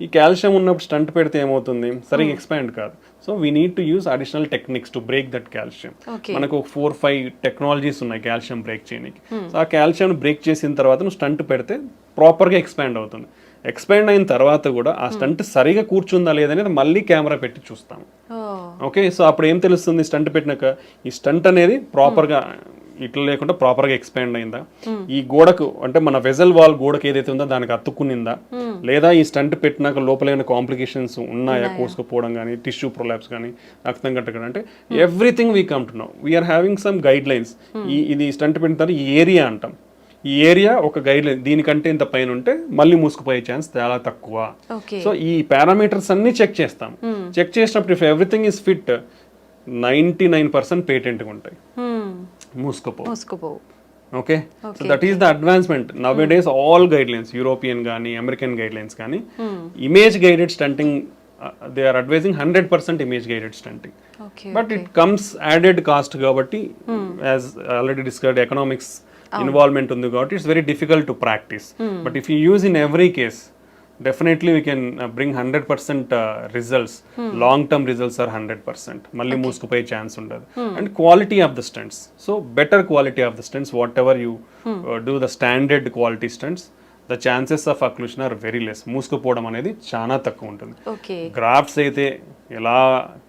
ఈ కాల్షియం ఉన్నప్పుడు స్టంట్ పెడితే ఏమవుతుంది, సరిగ్గా ఎక్స్పాండ్ కాదు. So we need to use additional techniques to break that calcium. మనకు 4-5 టెక్నాలజీస్ ఉన్నాయి కాల్షియం బ్రేక్ చేయడానికి. సో ఆ కాల్షియం బ్రేక్ చేసిన తర్వాత నువ్వు స్టంట్ పెడితే ప్రాపర్గా ఎక్స్పాండ్ అవుతుంది. ఎక్స్పాండ్ అయిన తర్వాత కూడా ఆ స్టంట్ సరిగా కూర్చుందా లేదనేది మళ్ళీ కెమెరా పెట్టి చూస్తాము. ఓకే, సో అప్పుడు ఏం తెలుస్తుంది, స్టంట్ పెట్టినాక ఈ స్టంట్ అనేది ప్రాపర్గా ఇట్లా లేకుండా ప్రాపర్గా ఎక్స్పాండ్ అయిందా, ఈ గోడకు అంటే మన వెజల్ వాల్ గోడకు ఏదైతే ఉందో దానికి అతుక్కునిందా, లేదా ఈ స్టంట్ పెట్టినాక లోపల ఏమైనా కాంప్లికేషన్స్ ఉన్నాయా, కోసుకుపోవడం కానీ, టిష్యూ ప్రొలాప్స్ కానీ, రక్తం కట్టడం, అంటే everything we come to know. We are having some guidelines. ఇది స్టంట్ పెట్టిన తర్వాత ఈ ఏరియా అంటాం, ఈ ఏరియా ఒక గైడ్ లైన్, దీనికంటే ఇంత పైన ఉంటే మళ్ళీ మూసుకుపోయే ఛాన్స్ చాలా తక్కువ. సో ఈ పారామీటర్స్ అన్ని చెక్ చేస్తాం. చెక్ చేసినప్పుడు ఇఫ్ ఎవ్రీథింగ్ ఇస్ ఫిట్ 99% పేటెంట్గా ఉంటాయి, మూసుకుపోవు. Okay, so that is the advancement nowadays. All guidelines, European కానీ అమెరికన్ గైడ్ లైన్స్ కానీ, image guided stenting they are advising 100% image guided stenting. But it comes added cost కాబట్టి, as already discussed, economics involvement ఉంది కాబట్టి it's very difficult to practice. But if you use in every case definitely we can bring 100% results. Long term results are 100%. మళ్ళీ మూసుకుపోయే chance ఉండదు. And quality of the stents, so better quality of the stents, whatever you do the standard quality stents, the chances of occlusion are very less. మూసుకుపోవడం అనేది చాలా తక్కువ ఉంటుంది. Okay. Grafts అయితే ఎలా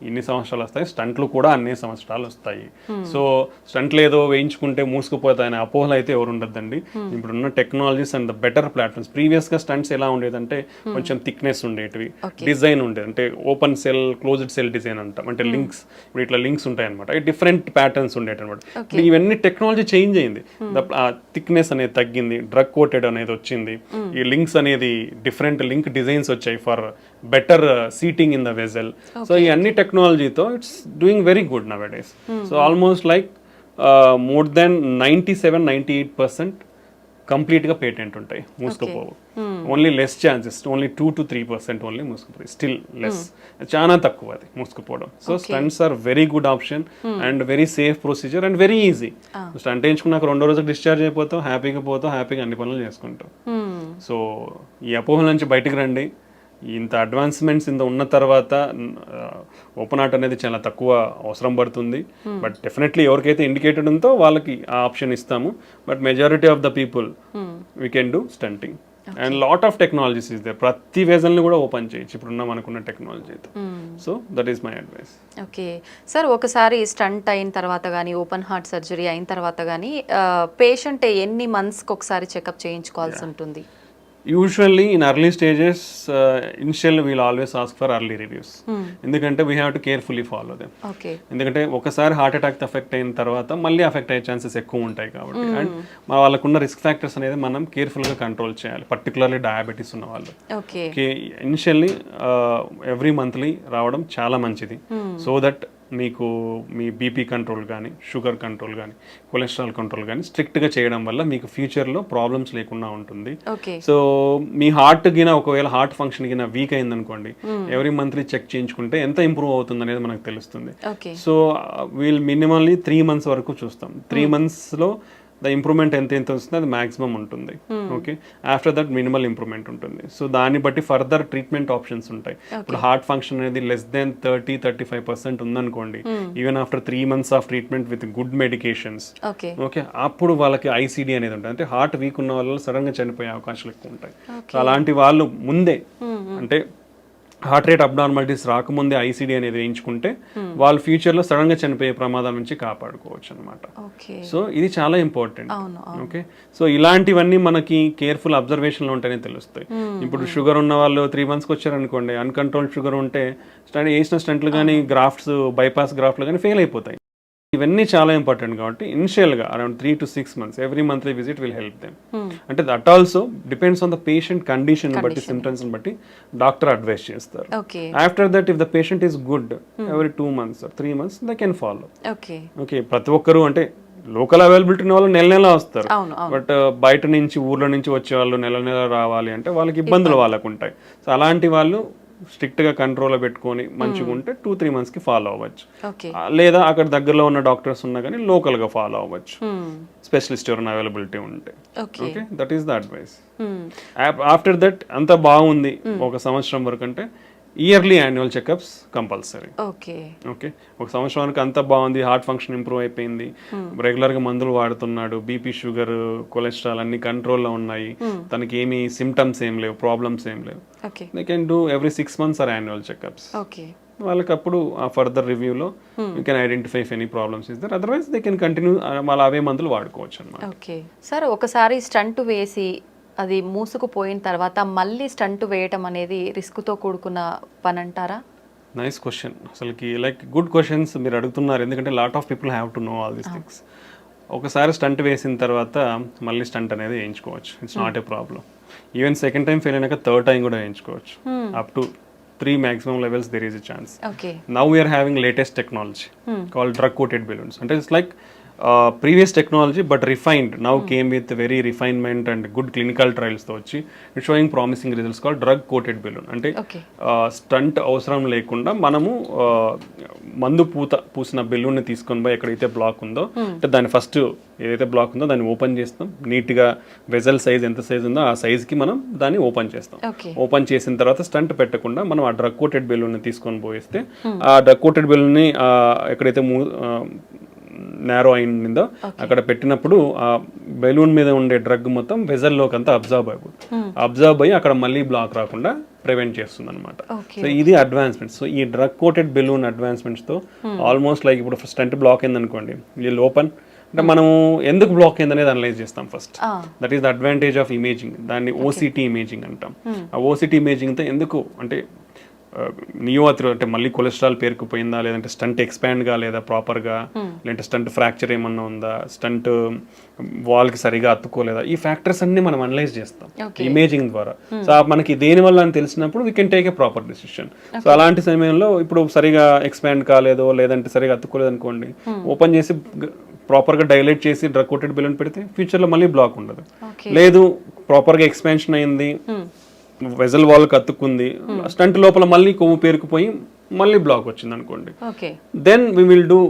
ఇన్ని సంవత్సరాలు వస్తాయి, స్టంట్లు కూడా అన్ని సంవత్సరాలు వస్తాయి. సో స్టంట్లు ఏదో వేయించుకుంటే మూసుకుపోతాయనే అపోహలు అయితే ఎవరు ఉండద్దండి. ఇప్పుడున్న technologies and the better platforms. ప్రీవియస్గా స్టంట్స్ ఎలా ఉండేదంటే కొంచెం థిక్నెస్ ఉండేటివి, డిజైన్ ఉండేది, అంటే open cell closed cell design అంటాం, అంటే లింక్స్, ఇప్పుడు ఇట్లా లింక్స్ ఉంటాయి అనమాట, డిఫరెంట్ ప్యాటర్న్స్ ఉండేటి అనమాట. ఇవన్నీ టెక్నాలజీ చేంజ్ అయింది, థిక్నెస్ అనేది తగ్గింది, డ్రగ్ కోటెడ్ అనేది వచ్చింది, ఈ లింక్స్ అనేది డిఫరెంట్ లింక్ డిజైన్స్ వచ్చాయి for better seating in the vessel. So ఈ అన్ని టెక్నాలజీతో it's doing very good nowadays. So almost like more than 97-98% కంప్లీట్గా పేటెంట్ ఉంటాయి, మూసుకుపోవు. Only less chances, only 2-3% only మూసుకుపోయి, స్టిల్ లెస్, చాలా తక్కువ అది మూసుకుపోవడం. So stents are very good option and very safe procedure and very easy. Stent వేయించుకున్నాక 2 రోజులకు డిశ్చార్జ్ అయిపోతాం, హ్యాపీగా పోతాం, హ్యాపీగా అన్ని పనులు చేసుకుంటాం. సో ఈ అపోహల నుంచి బయటకు రండి. ఇంత అడ్వాన్స్మెంట్స్ ఇంత ఉన్న తర్వాత ఓపెన్ హార్ట్ అనేది చాలా తక్కువ అవసరం పడుతుంది. బట్ డెఫినెట్లీ ఎవరికైతే ఇండికేటెడ్ ఉందో వాళ్ళకి ఆ ఆప్షన్ ఇస్తాము. But majority of the people we can do stunting and lot of technologies is they. ప్రతి వెజల్ని కూడా ఓపెన్ చేయొచ్చు ఇప్పుడున్న మనకున్న టెక్నాలజీతో. So that is my advice. Okay sir, ఒకసారి స్టంట్ అయిన తర్వాత కానీ ఓపెన్ హార్ట్ సర్జరీ అయిన తర్వాత కానీ పేషెంట్ ఎన్ని మంత్స్కి ఒకసారి చెకప్ చేయించుకోవాల్సి ఉంటుంది? Usually in early stages, initially we'll always ask for early reviews. ఎందుకంటే we have to carefully follow them. Okay. ఎందుకంటే ఒకసారి హార్ట్ అటాక్ ఎఫెక్ట్ అయిన తర్వాత మళ్ళీ అఫెక్ట్ అయ్యే ఛాన్సెస్ ఎక్కువ ఉంటాయి కాబట్టి, అండ్ వాళ్ళకున్న రిస్క్ ఫ్యాక్టర్స్ అనేది మనం కేర్ఫుల్గా కంట్రోల్ చేయాలి, పర్టికులర్లీ డయాబెటీస్ ఉన్న వాళ్ళు. ఓకే. ఇనిషియల్లీ ఎవ్రీ మంత్లీ రావడం చాలా మంచిది, సో దట్ మీకు మీ బీపీ కంట్రోల్ కానీ, షుగర్ కంట్రోల్ కానీ, కొలెస్ట్రాల్ కంట్రోల్ కానీ స్ట్రిక్ట్గా చేయడం వల్ల మీకు ఫ్యూచర్లో ప్రాబ్లమ్స్ లేకుండా ఉంటుంది. సో మీ హార్ట్ గిన ఒకవేళ హార్ట్ ఫంక్షన్ గిన వీక్ అయిందనుకోండి, ఎవ్రీ మంత్లీ చెక్ చేయించుకుంటే ఎంత ఇంప్రూవ్ అవుతుంది అనేది మనకు తెలుస్తుంది. సో వీల్ మినిమల్లీ 3 months వరకు చూస్తాం. 3 monthsలో ద ఇంప్రూవ్మెంట్ ఎంత వస్తుంది అది మాక్సిమం ఉంటుంది. Okay, after that minimal improvement ఉంటుంది. సో దాన్ని బట్టి ఫర్దర్ ట్రీట్మెంట్ ఆప్షన్స్ ఉంటాయి. ఇప్పుడు హార్ట్ ఫంక్షన్ అనేది లెస్ దెన్ 30-35% ఉందనుకోండి, even after 3 months of treatment with good medications, okay, అప్పుడు వాళ్ళకి ఐసీడీ అనేది ఉంటుంది, అంటే హార్ట్ వీక్ ఉన్న వాళ్ళు సడన్ గా చనిపోయే అవకాశాలు ఎక్కువ ఉంటాయి. సో అలాంటి వాళ్ళు ముందే, అంటే హార్ట్ రేట్ అబ్నార్మాలిటీస్ రాకముందే ఐసీడీ అనేది వేయించుకుంటే వాళ్ళు ఫ్యూచర్లో సడన్ గా చనిపోయే ప్రమాదం నుంచి కాపాడుకోవచ్చు అనమాట. సో ఇది చాలా ఇంపార్టెంట్. ఓకే, సో ఇలాంటివన్నీ మనకి కేర్ఫుల్ అబ్జర్వేషన్లో ఉంటేనే తెలుస్తాయి. ఇప్పుడు షుగర్ ఉన్న వాళ్ళు 3 monthsకి వచ్చారనుకోండి, అన్కంట్రోల్డ్ షుగర్ ఉంటే వేసిన స్టంట్లు కానీ, గ్రాఫ్ట్స్, బైపాస్ గ్రాఫ్ట్లు కానీ ఫెయిల్ అయిపోతాయి. ఇవన్నీ చాలా ఇంపార్టెంట్ కాబట్టి ఇనిషియల్గా around 3 to 6 months every monthly visit will help them. అంటే that also depends on the patient condition బట్టి, సిమ్టమ్స్ బట్టి డాక్టర్ అడ్వైస్ చేస్తారు. After that if the patient is good, every 2 months or 3 months they can follow. Okay, ప్రతి ఒక్కరు అంటే local availability ఉన్న వాళ్ళు నెల వస్తారు, బట్ బయట నుంచి ఊర్ల నుంచి వచ్చే వాళ్ళు నెల రావాలి అంటే వాళ్ళకి ఇబ్బందులు వాళ్ళకు ఉంటాయి. సో అలాంటి వాళ్ళు స్ట్రిక్ట్ గా కంట్రోల్ పెట్టుకొని మంచిగా ఉంటే 2-3 monthsకి ఫాలో అవ్వచ్చు. లేదా అక్కడ దగ్గరలో ఉన్న డాక్టర్స్ ఉన్నా కానీ లోకల్ గా ఫాలో అవ్వచ్చు, స్పెషలిస్ట్ ఎవరైనా అవైలబిలిటీ ఉంటే. Okay, that is the advice. After that అంతా బాగుంది 1 సంవత్సరం వరకు అంటే yearly annual checkups compulsory. Okay, 1 సంవత్సరం వరకు అంతా బాగుంది, హార్ట్ ఫంక్షన్ ఇంప్రూవ్ అయిపోయింది, రెగ్యులర్గా మందులు వాడుతున్నాడు, బీపీ, షుగర్, కొలెస్ట్రాల్ అన్ని కంట్రోల్లో ఉన్నాయి, తనకి ఏమి సిమ్టమ్స్ ఏం లేవు, ప్రాబ్లమ్స్ ఏం లేవు, they can do every 6 months or annual checkups. వాళ్ళకి అప్పుడు ఆ ఫర్దర్ రివ్యూలో you can identify if any problems is there, otherwise they can continue మళ్ళీ అవే మందులు వాడుకోవచ్చు అనమాట. ఓకే సార్, ఒకసారి స్టంట్ వేసి అది మూసుకుపోయిన తర్వాత మళ్ళీ స్టంట్ వేయటం అనేది రిస్క్తో కూడుకున్న పని అంటారా? Nice question. అసలుకి లైక్ గుడ్ క్వశ్చన్స్ మీరు అడుగుతున్నారు, ఎందుకంటే lot of people have to know all these things. ఒకసారి స్టంట్ వేసిన తర్వాత మళ్ళీ స్టంట్ అనేది వేయించుకోవచ్చు, it's not a problem. Even second time fail అయినాక థర్డ్ టైం కూడా వేయించుకోవచ్చు. Up to 3 maximum levels there is a chance. Now we are having latest technology called drug coated balloons. And it's like previous technology but refined now came with very refinement and good clinical ట్రయల్స్తో వచ్చి it showing promising results call drug coated balloon. అంటే stent అవసరం లేకుండా మనము మందు పూసిన బెలూన్ని తీసుకొని పోయి ఎక్కడైతే బ్లాక్ ఉందో అంటే దాన్ని ఫస్ట్ ఏదైతే బ్లాక్ ఉందో దాన్ని ఓపెన్ చేస్తాం, నీట్గా వెజల్ సైజ్ ఎంత సైజ్ ఉందో ఆ సైజ్కి మనం దాన్ని ఓపెన్ చేస్తాం. ఓపెన్ చేసిన తర్వాత స్టంట్ పెట్టకుండా మనం ఆ డ్రగ్ కోటెడ్ బెలూన్ని తీసుకొని పోయిస్తే ఆ డ్రగ్ కోటెడ్ బెలూన్ని ఎక్కడైతే నేరో అయిందో అక్కడ పెట్టినప్పుడు ఆ బెలూన్ మీద ఉండే డ్రగ్ మొత్తం వెజల్లోకి అంతా అబ్జర్వ్ అయిపోతుంది. అబ్జర్వ్ అయ్యి అక్కడ మళ్ళీ బ్లాక్ రాకుండా ప్రివెంట్ చేస్తుంది అనమాట. సో ఇది అడ్వాన్స్మెంట్. సో ఈ డ్రగ్ కోటెడ్ బెలూన్ అడ్వాన్స్మెంట్స్తో ఆల్మోస్ట్ లైక్ ఇప్పుడు స్టంట్ బ్లాక్ అయింది అనుకోండి, వీళ్ళు ఓపెన్ అంటే మనం ఎందుకు బ్లాక్ అయింది అనేది అనలైజ్ చేస్తాం first. That is the advantage of imaging. దాన్ని ఓసిటీ ఇమేజింగ్ అంటాం. ఆ ఓసిటీ ఇమేజింగ్తో ఎందుకు అంటే నియోఆథ్రో అంటే మళ్ళీ కొలెస్ట్రాల్ పేరుకుపోయిందా, లేదంటే స్టంట్ ఎక్స్పాండ్ కాలేదా ప్రాపర్గా, లేదంటే స్టంట్ ఫ్రాక్చర్ ఏమన్నా ఉందా, స్టంట్ వాల్కి సరిగా అతుక్కోలేదా, ఈ ఫ్యాక్టర్స్ అన్ని మనం అనలైజ్ చేస్తాం ఇమేజింగ్ ద్వారా. సో మనకి దేని వల్ల అని తెలిసినప్పుడు we can take a proper decision. So అలాంటి సమయంలో ఇప్పుడు సరిగా ఎక్స్పాండ్ కాలేదో లేదంటే సరిగా అతుక్కోలేదు అనుకోండి, ఓపెన్ చేసి ప్రాపర్గా డైలేట్ చేసి డ్రగ్ కోటెడ్ బెలూన్ పెడితే ఫ్యూచర్లో మళ్ళీ బ్లాక్ ఉండదు. లేదు ప్రాపర్గా ఎక్స్పాన్షన్ అయింది, వెజల్ వాల్కి అతుక్కుంది, స్టంట్ లోపల మళ్ళీ కొవ్వు పేరుకుపోయి మళ్ళీ బ్లాక్ వచ్చింది అనుకోండి, then we will do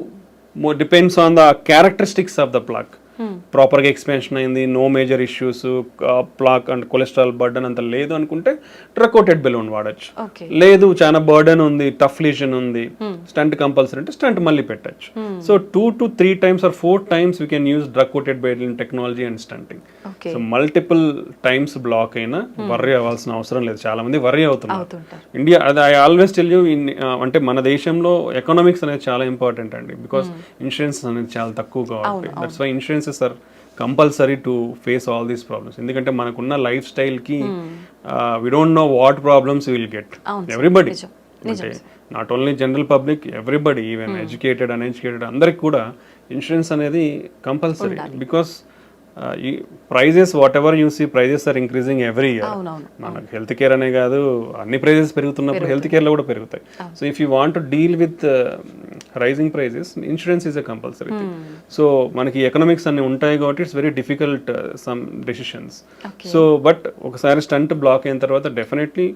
depends on the characteristics of the plaque. ప్రాపర్గా ఎక్స్పాన్షన్ అయింది, no major issues, plaque and cholesterol burden అంత లేదు అనుకుంటే డ్రగ్ కోటెడ్ బెలూన్ వాడచ్చు. లేదు చాలా బర్డన్ ఉంది, టఫ్ లీజన్ ఉంది, స్టంట్ కంపల్సరీ అంటే స్టంట్ మళ్ళీ పెట్టచ్చు. So 2 to 3 times or 4 times we can use drug coated balloon technology and stenting. So multiple times block అయినా వర్రీ అవ్వాల్సిన అవసరం లేదు. చాలా మంది వర్రీ అవుతున్నారు. ఇండియా అది ఐ ఆల్వేస్ టెల్ యూ, అంటే మన దేశంలో ఎకనామిక్స్ అనేది చాలా ఇంపార్టెంట్ అండి, బికాస్ ఇన్సూరెన్స్ అనేది చాలా తక్కువ కాబట్టి. That's why insurances are compulsory to face all these problems. ఎందుకంటే మనకున్న లైఫ్ స్టైల్కి we don't know what problems will get. Everybody అంటే not only general public, everybody, even educated uneducated అందరికి కూడా ఇన్సూరెన్స్ అనేది కంపల్సరీ. బికాస్ ఈ prices whatever you see prices are increasing every year. మనకు health care అనే కాదు, అన్ని ప్రైజెస్ పెరుగుతున్నప్పుడు హెల్త్ కేర్లో కూడా పెరుగుతాయి. So if you want to deal with rising prices, insurance is a compulsory thing. So మనకి ఎకనామిక్స్ అన్ని ఉంటాయి కాబట్టి it's very difficult some decisions. So but ఒకసారి స్టంట్ బ్లాక్ అయిన తర్వాత డెఫినెట్లీ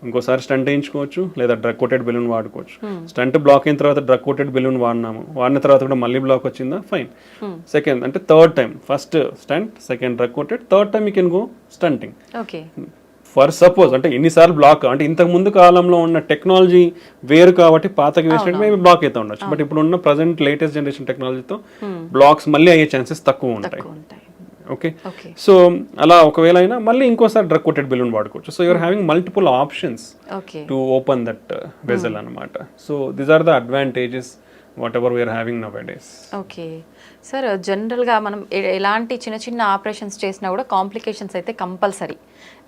ఇంకోసారి స్టంట్ వేయించుకోవచ్చు, లేదా డ్రగ్ కోటెడ్ బెలూన్ వాడుకోవచ్చు. స్టంట్ బ్లాక్ అయిన తర్వాత డ్రగ్ కోటెడ్ బెలూన్ వాడిన తర్వాత కూడా మళ్ళీ బ్లాక్ వచ్చిందా, ఫైన్. సెకండ్ అంటే third time, first stent, second drug coated, third time you can go stenting. For suppose అంటే ఎన్నిసార్లు బ్లాక్ అంటే ఇంతకు ముందు కాలంలో ఉన్న టెక్నాలజీ వేరు కాబట్టి పాతకి వేసినట్టు మేబీ బ్లాక్ అయితే ఉండొచ్చు. బట్ ఇప్పుడు ఉన్న ప్రజెంట్ లేటెస్ట్ జనరేషన్ టెక్నాలజీతో బ్లాక్స్ మళ్ళీ అయ్యే ఛాన్సెస్ తక్కువ ఉంటాయి. ఓకే, సో అలా ఒకవేళ అయినా మళ్ళీ ఇంకోసారి డ్రగ్ కోటెడ్ బెలూన్ వాడుకోవచ్చు. So you're having multiple options to open that vessel అనమాట. So these are the advantages whatever we're having nowadays. Okay sir, జనరల్గా మనం ఎలాంటి చిన్న చిన్న ఆపరేషన్స్ చేసినా కూడా కాంప్లికేషన్స్ అయితే కంపల్సరీ.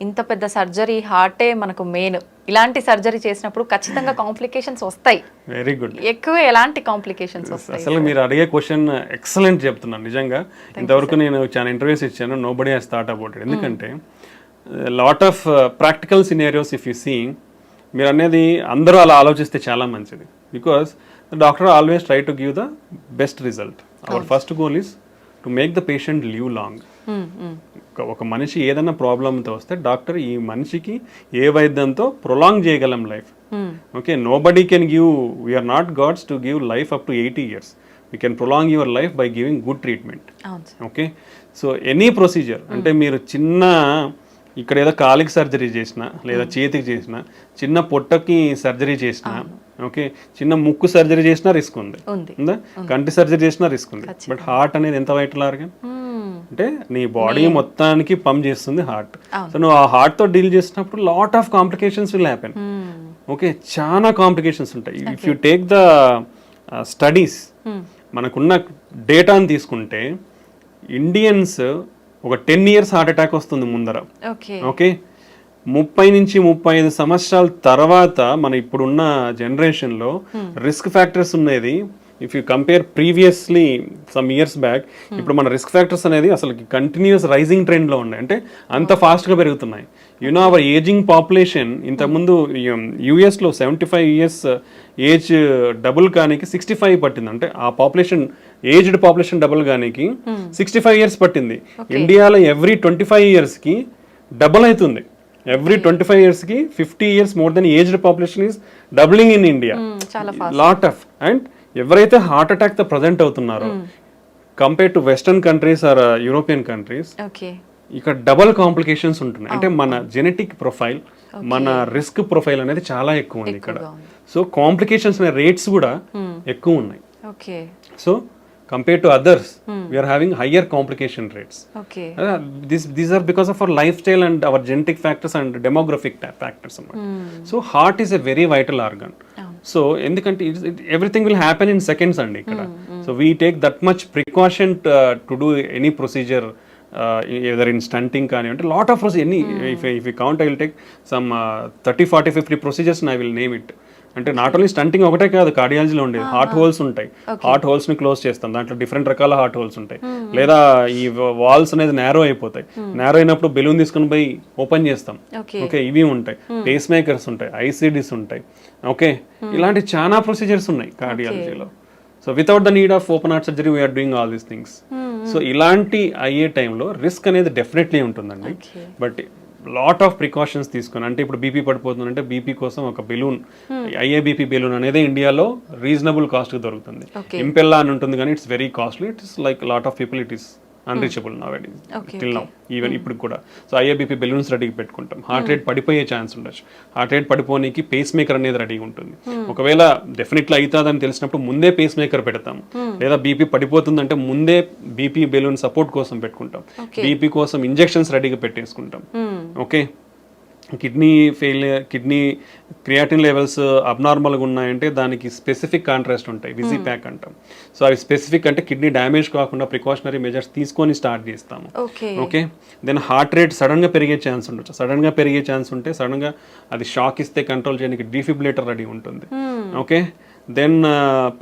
ఇంత పెద్ద సర్జరీ, హార్టే మనకు మెయిన్. ఇలాంటి సర్జరీ చేసినప్పుడు ఖచ్చితంగా కాంప్లికేషన్స్ వస్తాయి. Very good. ఎక్కువ ఎలాంటి కాంప్లికేషన్స్ వస్తాయి? అసలు మీరు అడిగే క్వశ్చన్ ఎక్సలెంట్ చెప్తున్నాను. నిజంగా ఇంతవరకు నేను చాలా ఇంటర్వ్యూస్ ఇచ్చాను, nobody has thought about it. ఎందుకంటే lot of practical scenarios if you see, మీరు అనేది అందరూ అలా ఆలోచిస్తే చాలా మంచిది. Because the doctor always try to give the best result. Our first goal is to make the patient live long. ఒక మనిషి ఏదైనా ప్రాబ్లంతో వస్తే డాక్టర్ ఈ మనిషికి ఏ వైద్యంతో ప్రొలాంగ్ చేయగలం life. Okay, nobody can give, we are not gods to give life up to 80 years. We can prolong your life by giving good treatment. Okay, so any procedure అంటే మీరు చిన్న ఇక్కడ ఏదో కాలికి సర్జరీ చేసినా, లేదా చేతికి చేసినా, చిన్న పొట్టకి సర్జరీ చేసినా, ఓకే, చిన్న ముక్కు సర్జరీ చేసినా రిస్క్ ఉంది, ఉందా, కంటి సర్జరీ చేసినా రిస్క్ ఉంది. బట్ హార్ట్ అనేది ఎంత వైటల్ ఆర్గన్ అంటే నీ బాడీ మొత్తానికి పంప్ చేస్తుంది హార్ట్. సో నువ్వు ఆ హార్ట్ తో డీల్ చేసినప్పుడు lot of complications will happen. Okay, చాలా కాంప్లికేషన్స్ ఉంటాయి. If you take the studies, మనకున్న డేటాని తీసుకుంటే ఇండియన్స్ ఒక 10 years హార్ట్ అటాక్ వస్తుంది ముందర. ఓకే, 30 నుంచి 35 సంవత్సరాల తర్వాత మన ఇప్పుడున్న జనరేషన్లో రిస్క్ ఫ్యాక్టర్స్ ఉన్నది. If you compare previously some years back, ఇప్పుడు మన రిస్క్ ఫ్యాక్టర్స్ అనేది అసలు కంటిన్యూస్ రైజింగ్ ట్రెండ్లో ఉన్నాయి. అంటే అంత ఫాస్ట్గా పెరుగుతున్నాయి. యునో అవర్ ఏజింగ్ పాపులేషన్ ఇంతకుముందు యూఎస్లో 75 ఇయర్స్ ఏజ్ డబుల్ కానికి 65 పట్టింది. అంటే ఆ పాపులేషన్ ఏజ్డ్ పాపులేషన్ డబుల్ కానికి 65 ఇయర్స్ పట్టింది. ఇండియాలో ఎవ్రీ 25 ఇయర్స్కి డబుల్ అవుతుంది. ఎవ్రీ 25 ఇయర్స్కి 50 years more than aged population is doubling in India. Lot of and ఎవరైతే హార్ట్ అటాక్ తో ప్రజెంట్ అవుతున్నారో compare to western countries or European countries, ఇక్కడ డబల్ కాంప్లికేషన్స్ ఉంటున్నాయి. అంటే మన జెనెటిక్ ప్రొఫైల్, మన రిస్క్ ప్రొఫైల్ అనేది చాలా ఎక్కువ ఉంది ఇక్కడ. సో కాంప్లికేషన్స్ అనే రేట్స్ కూడా ఎక్కువ ఉన్నాయి. So compared to others, we are having higher complication rates. These are because of our lifestyle and our genetic factors and demographic factors. So heart is a very vital organ. So ఎందుకంటే everything will happen in seconds అండి ఇక్కడ. So we take that much precaution to do any procedure, either in stunting కానీ అంటే lot of procedures. If we count, I will take some 30, 40, 50 procedures and I will name it. అంటే not only stunting ఒకటే కాదు, కార్డియాలజీలో ఉండేది heart holes ఉంటాయి. Heart holes ని close చేస్తాం, దాంట్లో డిఫరెంట్ రకాల హార్ట్ హోల్స్ ఉంటాయి. లేదా ఈ వాల్స్ అనేది నేరో అయిపోతాయి, నేరో అయినప్పుడు బెలూన్ తీసుకుని పోయి ఓపెన్ చేస్తాం. ఓకే, ఇవి ఉంటాయి. పేస్ మేకర్స్ ఉంటాయి, ఐసిడిస్ ఉంటాయి. ఓకే, ఇలాంటి చాలా ప్రొసీజర్స్ ఉన్నాయి కార్డియాలజీలో. So without the need of open heart surgery we're doing all these things. సో ఇలాంటి అయ్యే టైంలో రిస్క్ అనేది డెఫినెట్లీ ఉంటుందండి. బట్ లాట్ ఆఫ్ ప్రికాషన్స్ తీసుకొని, అంటే ఇప్పుడు బీపీ పడిపోతుంది అంటే బీపీ కోసం ఒక బెలూన్, ఐఏబీపీ బెలూన్ అనేది ఇండియాలో రీజనబుల్ కాస్ట్ దొరుకుతుంది. ఇంపెల్లా అని ఉంటుంది కానీ it's very costly. It's like lot of people it is unreachable నౌడేస్ till now, even ఇప్పుడు కూడా. సో ఐఏబీపీ బెలూన్స్ రెడీగా పెట్టుకుంటాం. హార్ట్ రేట్ పడిపోయే ఛాన్స్ ఉండొచ్చు. హార్ట్ రేట్ పడిపోనికి పేస్ మేకర్ అనేది రెడీగా ఉంటుంది. ఒకవేళ డెఫినెట్లీ అవుతుందని తెలిసినప్పుడు ముందే పేస్ మేకర్ పెడతాం. లేదా బీపీ పడిపోతుందంటే ముందే బీపీ బెలూన్ సపోర్ట్ కోసం పెట్టుకుంటాం. బీపీ కోసం ఇంజెక్షన్స్ రెడీగా పెట్టేసుకుంటాం. ఓకే, కిడ్నీ క్రియాటిన్ లెవెల్స్ అబ్నార్మల్గా ఉన్నాయంటే దానికి స్పెసిఫిక్ కాంట్రాస్ట్ ఉంటాయి, విజీ ప్యాక్ అంటాం. సో అవి స్పెసిఫిక్ అంటే కిడ్నీ డ్యామేజ్ కాకుండా ప్రికాషనరీ మెజర్స్ తీసుకొని స్టార్ట్ చేస్తాము. ఓకే, దెన్ హార్ట్ రేట్ సడన్గా పెరిగే ఛాన్స్ ఉండొచ్చు. సడన్గా పెరిగే ఛాన్స్ ఉంటే సడన్గా అది షాక్ ఇస్తే కంట్రోల్ చేయడానికి డీఫిబ్రిలేటర్ రెడీ ఉంటుంది. ఓకే, దెన్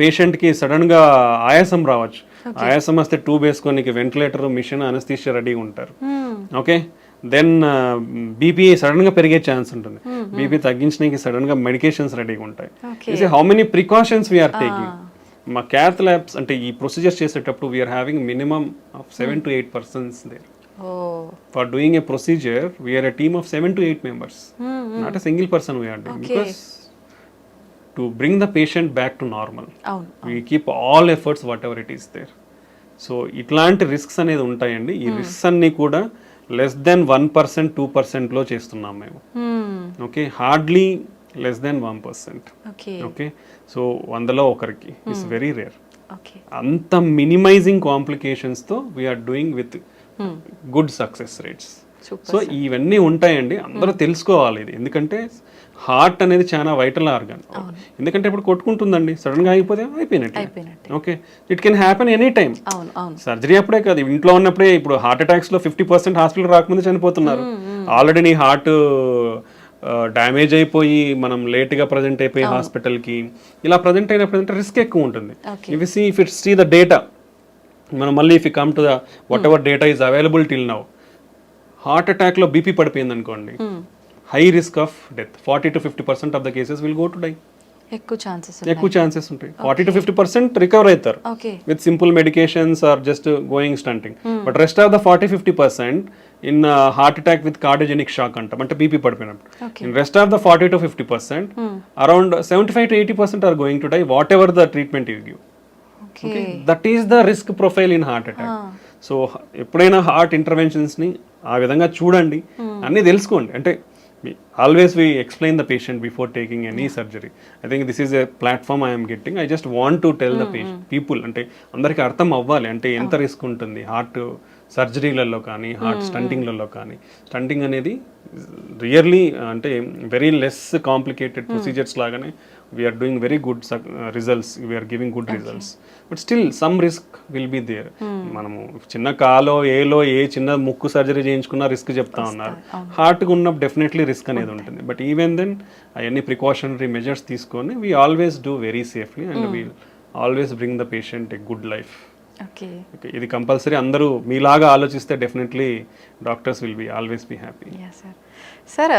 పేషెంట్కి సడన్గా ఆయాసం రావచ్చు. ఆయాసం వస్తే ట్యూబ్ వేసుకొని వెంటిలేటర్, మిషన్, అనస్థీషియా రెడీగా ఉంటారు. ఓకే, దెన్ బీపీ సడన్ గా పెరిగే ఛాన్స్ ఉంటుంది. బీపీ తగ్గించడానికి సడన్ గా మెడికేషన్స్ రెడీగా ఉంటాయి. How many precautions we are taking. మా క్యాత్ ల్యాబ్స్ అంటే ఈ ప్రొసీజర్స్ చేసేటప్పుడు we are having minimum of 7 to 8 persons there. For doing a procedure we are a team of 7 to 8 members, not a single person we are doing, because to bring the patient back to normal we keep all efforts whatever it is there. So ఇట్లాంటి risks అనేది ఉంటాయండి. ఈ risks అన్ని కూడా less than 1%, 2% లో చేస్తున్నాం మేము. Okay, hardly less than 1%. Okay, so 100లో ఒకరికి ఇట్స్ వెరీ రేర్. అంత మినిమైజింగ్ కాంప్లికేషన్స్ తో we're doing with good success rates. సో ఇవన్నీ ఉంటాయండి, అందరూ తెలుసుకోవాలి ఇది. ఎందుకంటే హార్ట్ అనేది చాలా వైటల్ ఆర్గన్. ఎందుకంటే ఇప్పుడు కొట్టుకుంటుందండి, సడన్ గా అయిపోతే అయిపోయినట్టు. Okay, it can happen any time. Surgery అప్పుడే కాదు, ఇంట్లో ఉన్నప్పుడే. ఇప్పుడు హార్ట్ అటాక్స్ లో 50% హాస్పిటల్ రాకముందు చనిపోతున్నారు. ఆల్రెడీ నీ హార్ట్ డ్యామేజ్ అయిపోయి మనం లేట్ గా ప్రజెంట్ అయిపోయి హాస్పిటల్ కి, ఇలా ప్రజెంట్ అయినప్పుడు రిస్క్ ఎక్కువ ఉంటుంది. If it's see the data, మనం మళ్ళీ if come to the whatever data is available till now, heart attack లో బీపీ పడిపోయింది అనుకోండి, high risk of death. 40 to 50% of the cases will go to die. ఎక్కువ chances ఉంటాయి. 40 to 50% recover అవుతారు with simple medications or just going stenting. But rest of the 40-50% in heart attack with cardiogenic shock అంటాం, అంటే BP పడిపోయినప్పుడు. In rest of the 40 to 50%, around 75 to 80% are going to die whatever the treatment you give. That is the risk profile in heart attack. So ఎప్పుడైనా heart ఇంటర్వెన్షన్స్ని ఆ విధంగా చూడండి, అన్నీ తెలుసుకోండి. అంటే always we explain the patient before taking any surgery. I think this is a platform I am getting. I just want to tell the people, అంటే అందరికి అర్థం అవ్వాలి అంటే ఎంత రిస్క్ ఉంటుంది హార్ట్ సర్జరీలలో కానీ, హార్ట్ స్టంటింగ్లలో కానీ. స్టంటింగ్ అనేది రియర్లీ అంటే వెరీ లెస్ కాంప్లికేటెడ్ ప్రొసీజర్స్ లాగానే we are doing very good results, we are giving good results. But still some risk will be there. మనము చిన్న కాలో ఏలో ఏ చిన్న ముక్కు సర్జరీ చేయించుకున్నా రిస్క్ చెప్తా ఉన్నారు. హార్ట్గా ఉన్నప్పుడు డెఫినెట్లీ రిస్క్ అనేది ఉంటుంది. బట్ ఈవెన్ దెన్ అవన్నీ ప్రికాషనరీ మెజర్స్ తీసుకొని we always do very safely and we always bring the patient a good life. Okay. ఇది కంపల్సరీ అందరూ మీలాగా ఆలోచిస్తే definitely doctors will be always be happy. Sir sir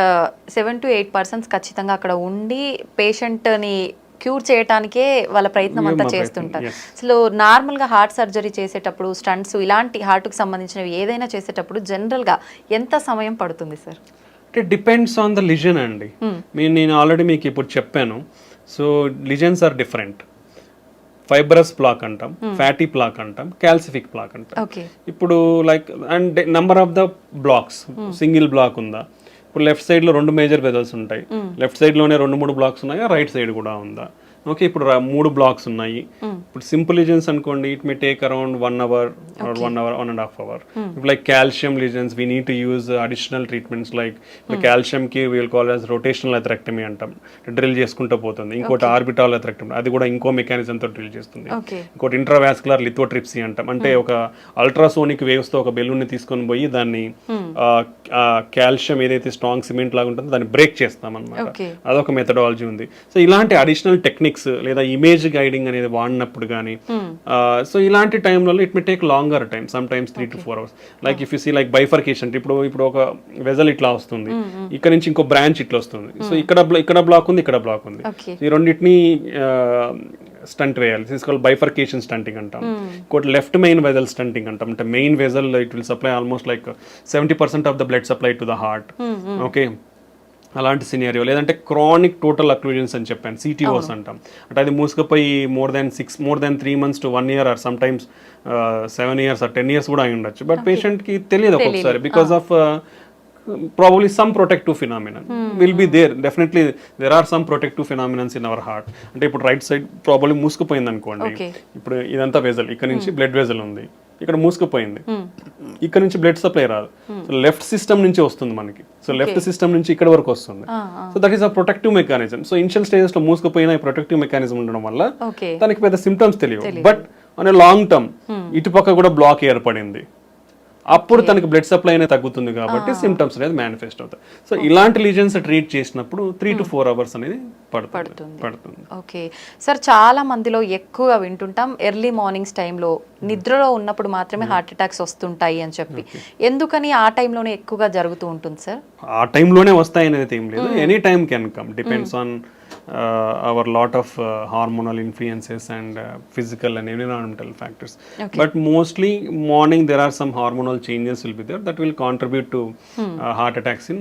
7 to 8% ఖచ్చితంగా అక్కడ ఉండి పేషెంట్ని క్యూర్ చేయటానికే వాళ్ళ ప్రయత్నం అంతా చేస్తుంటారు. అసలు నార్మల్గా హార్ట్ సర్జరీ చేసేటప్పుడు స్టంట్స్ ఇలాంటి హార్ట్కి సంబంధించినవి ఏదైనా చేసేటప్పుడు జనరల్గా ఎంత సమయం పడుతుంది సార్? అంటే డిపెండ్స్ ఆన్ ద లిజన్ అండి. నేను ఆల్రెడీ మీకు ఇప్పుడు చెప్పాను. So lesions are different. Fibrous plaque అంటాం, ఫ్యాటీ ప్లాక్ అంటాం, క్యాల్సిఫిక్ ప్లాక్ అంటాం. ఇప్పుడు like and number of the blocks, single block ఉందా, ఇప్పుడు లెఫ్ట్ సైడ్ లో 2 మేజర్ వెజల్స్ ఉంటాయి, లెఫ్ట్ సైడ్ లోనే 2-3 బ్లాక్స్ ఉన్నాయా, రైట్ సైడ్ కూడా ఉందా, ఓకే ఇప్పుడు 3 బ్లాక్స్ ఉన్నాయి. ఇప్పుడు సింపుల్ లిజన్స్ అనుకోండి, it may take around 1 hour or 1.5 hours. Like calcium lesions, we need to use additional treatments like the calcium ki we will call as rotational atherectomy అంటాం, drill చేసుకుంటూ పోతుంది. ఇంకోటి orbital అథెరెక్టమీ, అది కూడా ఇంకో మెకానిజం తో drill చేస్తుంది. ఇంకోటి ఇంట్రావాస్కులర్ లిథోట్రిప్సీ అంటాం, అంటే ఒక అల్ట్రాసోనిక్ వేవ్స్ తో ఒక బెలూన్ ని తీసుకొని పోయి దాన్ని కాల్షియం ఏదైతే స్ట్రాంగ్ సిమెంట్ లాగా ఉంటుందో దాన్ని బ్రేక్ చేస్తాం అన్నమాట. అదొక మెథడాలజీ ఉంది. సో ఇలాంటి అడిషనల్ టెక్నిక్స్ లేదా ఇమేజ్ గైడింగ్ అనేది వాడినప్పుడు కానీ, సో ఇలాంటి టైంలలో it may take longer time, sometimes 3 to 4 hours. Like if you see like bifurcation, ఇప్పుడు ఒక వెజల్ ఇట్లా వస్తుంది, ఇక్కడ నుంచి ఇంకో బ్రాంచ్ ఇట్లా వస్తుంది. సో ఇక్కడ బ్లాక్ ఉంది, ఇక్కడ బ్లాక్ ఉంది. ఈ రెండింటిని స్టంట్ వేయాలి, తీసుకోవాలి, బైఫర్కేషన్ స్టంటింగ్ అంటాం. ఇంకోటి లెఫ్ట్ మెయిన్ వెజల్ స్టంటింగ్ అంటాం, అంటే main vessel it will supply almost like 70% of the blood supply to the heart. Okay, అలాంటి సినారియో. లేదంటే క్రానిక్ టోటల్ అక్లూజన్స్ అని చెప్పాను, సిటీఓస్ అంటాం, అంటే అది మూసుకుపోయి more than 3 months to 1 year or sometimes 7 years or 10 years కూడా అయి ఉండొచ్చు. బట్ పేషెంట్కి తెలియదు ఒక్కొక్కసారి, because of probably some protective phenomenon will be there. Definitely there are some protective phenomena in our heart. అంటే ఇప్పుడు రైట్ సైడ్ ప్రాబ్లీ మూసుకుపోయింది అనుకోండి, ఇప్పుడు ఇదంతా వెజల్, ఇక్కడ నుంచి బ్లడ్ వెజల్ ఉంది, ఇక్కడ మూసుకుపోయింది, ఇక్కడ నుంచి బ్లడ్ సప్లై రాదు, సో లెఫ్ట్ సిస్టమ్ నుంచి వస్తుంది మనకి. సో లెఫ్ట్ సిస్టమ్ నుంచి ఇక్కడ వరకు వస్తుంది. So that is a protective mechanism. So initial stages లో మూసుకుపోయిన ప్రొటెక్టివ్ మెకానిజం ఉండడం వల్ల దానికి పెద్ద సిమ్టమ్స్ తెలియవు. But on a long term ఇటుపక్క కూడా బ్లాక్ ఏర్పడింది, అప్పుడు తనకి బ్లడ్ సప్లై అనేది తగ్గుతుంది కాబట్టి సిమ్టమ్స్ అనేది మేనిఫెస్ట్ అవుతాయి. సో ఇలాంటి లీజన్స్ ట్రీట్ చేసినప్పుడు 3 to 4 hours అనేది పడుతుంది. ఓకే సార్, చాలా మందిలో ఎక్కువగా వింటుంటాం ఎర్లీ మార్నింగ్స్ టైంలో నిద్రలో ఉన్నప్పుడు మాత్రమే హార్ట్ అటాక్స్ వస్తుంటాయి అని చెప్పి. ఎందుకని ఆ టైంలోనే ఎక్కువగా జరుగుతూ ఉంటుంది సార్? ఆ టైంలోనే వస్తాయి అనేది ఏం లేదు, any time can come, depends on our lot of hormonal influences and physical and environmental factors. But mostly morning there are some hormonal changes will be there that will contribute to heart attacks in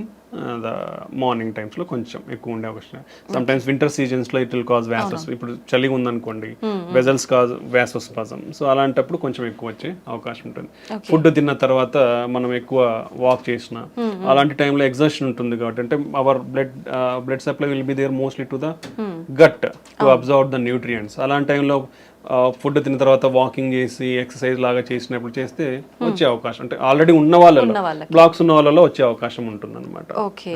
the morning times లో కొంచెం ఎక్కువ ఉండే అవకాశం. Some times winter seasons లో it will cause వ్యాసస్, ఇప్పుడు చలి ఉందనుకోండి vessels cause వ్యాసోస్పాజం, so అలాంటప్పుడు కొంచెం ఎక్కువ వచ్చే అవకాశం ఉంటుంది. ఫుడ్ తిన్న తర్వాత మనం ఎక్కువ వాక్ చేసిన అలాంటి టైంలో ఎగ్జర్షన్ ఉంటుంది కాబట్టి, అంటే our blood supply will be there mostly to the gut to observe the nutrients. అలాంటి టైంలో ఫుడ్ తిన్న తర్వాత వాకింగ్ చేసి ఎక్సర్సైజ్ లాగా చేసినప్పుడు చేస్తే వచ్చే అవకాశం, అంటే ఆల్రెడీ ఉన్న వాళ్ళలో బ్లాక్స్ ఉన్న వాళ్ళలో వచ్చే అవకాశం ఉంటుంది అనమాట. ఓకే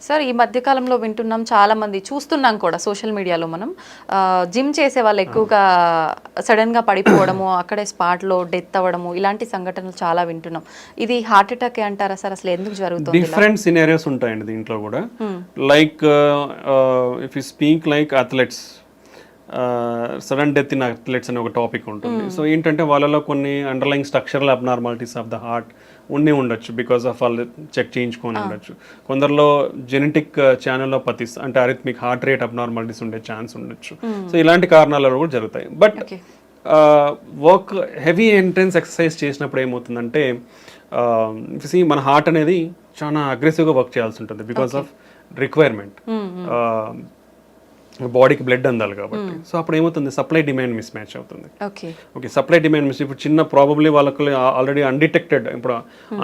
సార్, ఈ మధ్య కాలంలో వింటున్నాం, చాలా మంది చూస్తున్నాం కూడా సోషల్ మీడియాలో, మనం జిమ్ చేసే వాళ్ళు ఎక్కువగా సడన్ గా పడిపోవడము, అక్కడే స్పాట్ లో డెత్ అవ్వడము, ఇలాంటి సంఘటనలు చాలా వింటున్నాం. ఇది హార్ట్ అటాక్ అంటారా సార్? అసలు ఎందుకు జరుగుతుంది? డిఫరెంట్ సినారియోస్ ఉంటాయండి దీంట్లో కూడా. Like if you speak like athletes, sudden death in athletes అనే ఒక టాపిక్ ఉంటుంది. సో ఏంటంటే వాళ్ళలో కొన్ని underline structural abnormalities of the heart ఉండొచ్చు, బికాస్ ఆఫ్ వాళ్ళు చెక్ చేయించుకొని ఉండొచ్చు. కొందరిలో జెనెటిక్ ఛానలోపతిస్ అంటే అరిథమిక్ హార్ట్ రేట్ అబ్నార్మాలిటీస్ ఉండే ఛాన్స్ ఉండొచ్చు. సో ఇలాంటి కారణాల కూడా జరుగుతాయి. But work heavy entrance exercise చేసినప్పుడు ఏమవుతుందంటే మన హార్ట్ అనేది చాలా అగ్రెసివ్గా వర్క్ చేయాల్సి ఉంటుంది, బికాస్ ఆఫ్ రిక్వైర్మెంట్, బాడీకి బ్లడ్ అందాలి కాబట్టి. సో అప్పుడు ఏమవుతుంది, సప్లై డిమాండ్ మిస్ మ్యాచ్ అవుతుంది. ఓకే, సప్లై డిమాండ్ మిస్, ఇప్పుడు చిన్న ప్రాబబ్లీ వాళ్ళకి ఆల్రెడీ అన్డిటెక్టెడ్, ఇప్పుడు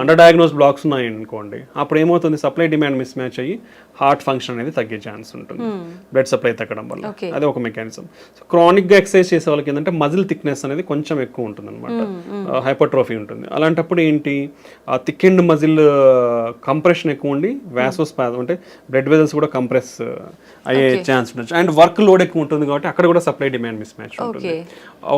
అండర్ డయాగ్నోస్ బ్లాక్స్ ఉన్నాయి అనుకోండి, అప్పుడు ఏమవుతుంది, సప్లై డిమాండ్ మిస్ మ్యాచ్ అయ్యి హార్ట్ ఫంక్షన్ అనేది తగ్గే ఛాన్స్ ఉంటుంది, బ్లడ్ సప్లై తగ్గడం వల్ల. అదే ఒక మెకానిజం. సో క్రానిక్ గా ఎక్సర్సైజ్ చేసే వాళ్ళకి ఏంటంటే మజిల్ థిక్నెస్ అనేది కొంచెం ఎక్కువ ఉంటుంది అనమాట. హైపర్ట్రోఫీ ఉంటుంది. అలాంటప్పుడు ఏంటి, ఆ థిక్ అండ్ మజిల్ కంప్రెషన్ ఎక్కువ ఉండి వ్యాసోస్పాజం అంటే బ్లడ్ వెజల్స్ కూడా కంప్రెస్ అయ్యే ఛాన్స్ ఉండొచ్చు. అండ్ వర్క్ లోడ్ ఎక్కువ ఉంటుంది కాబట్టి అక్కడ కూడా సప్లై డిమాండ్ మిస్ మ్యాచ్ ఉంటుంది.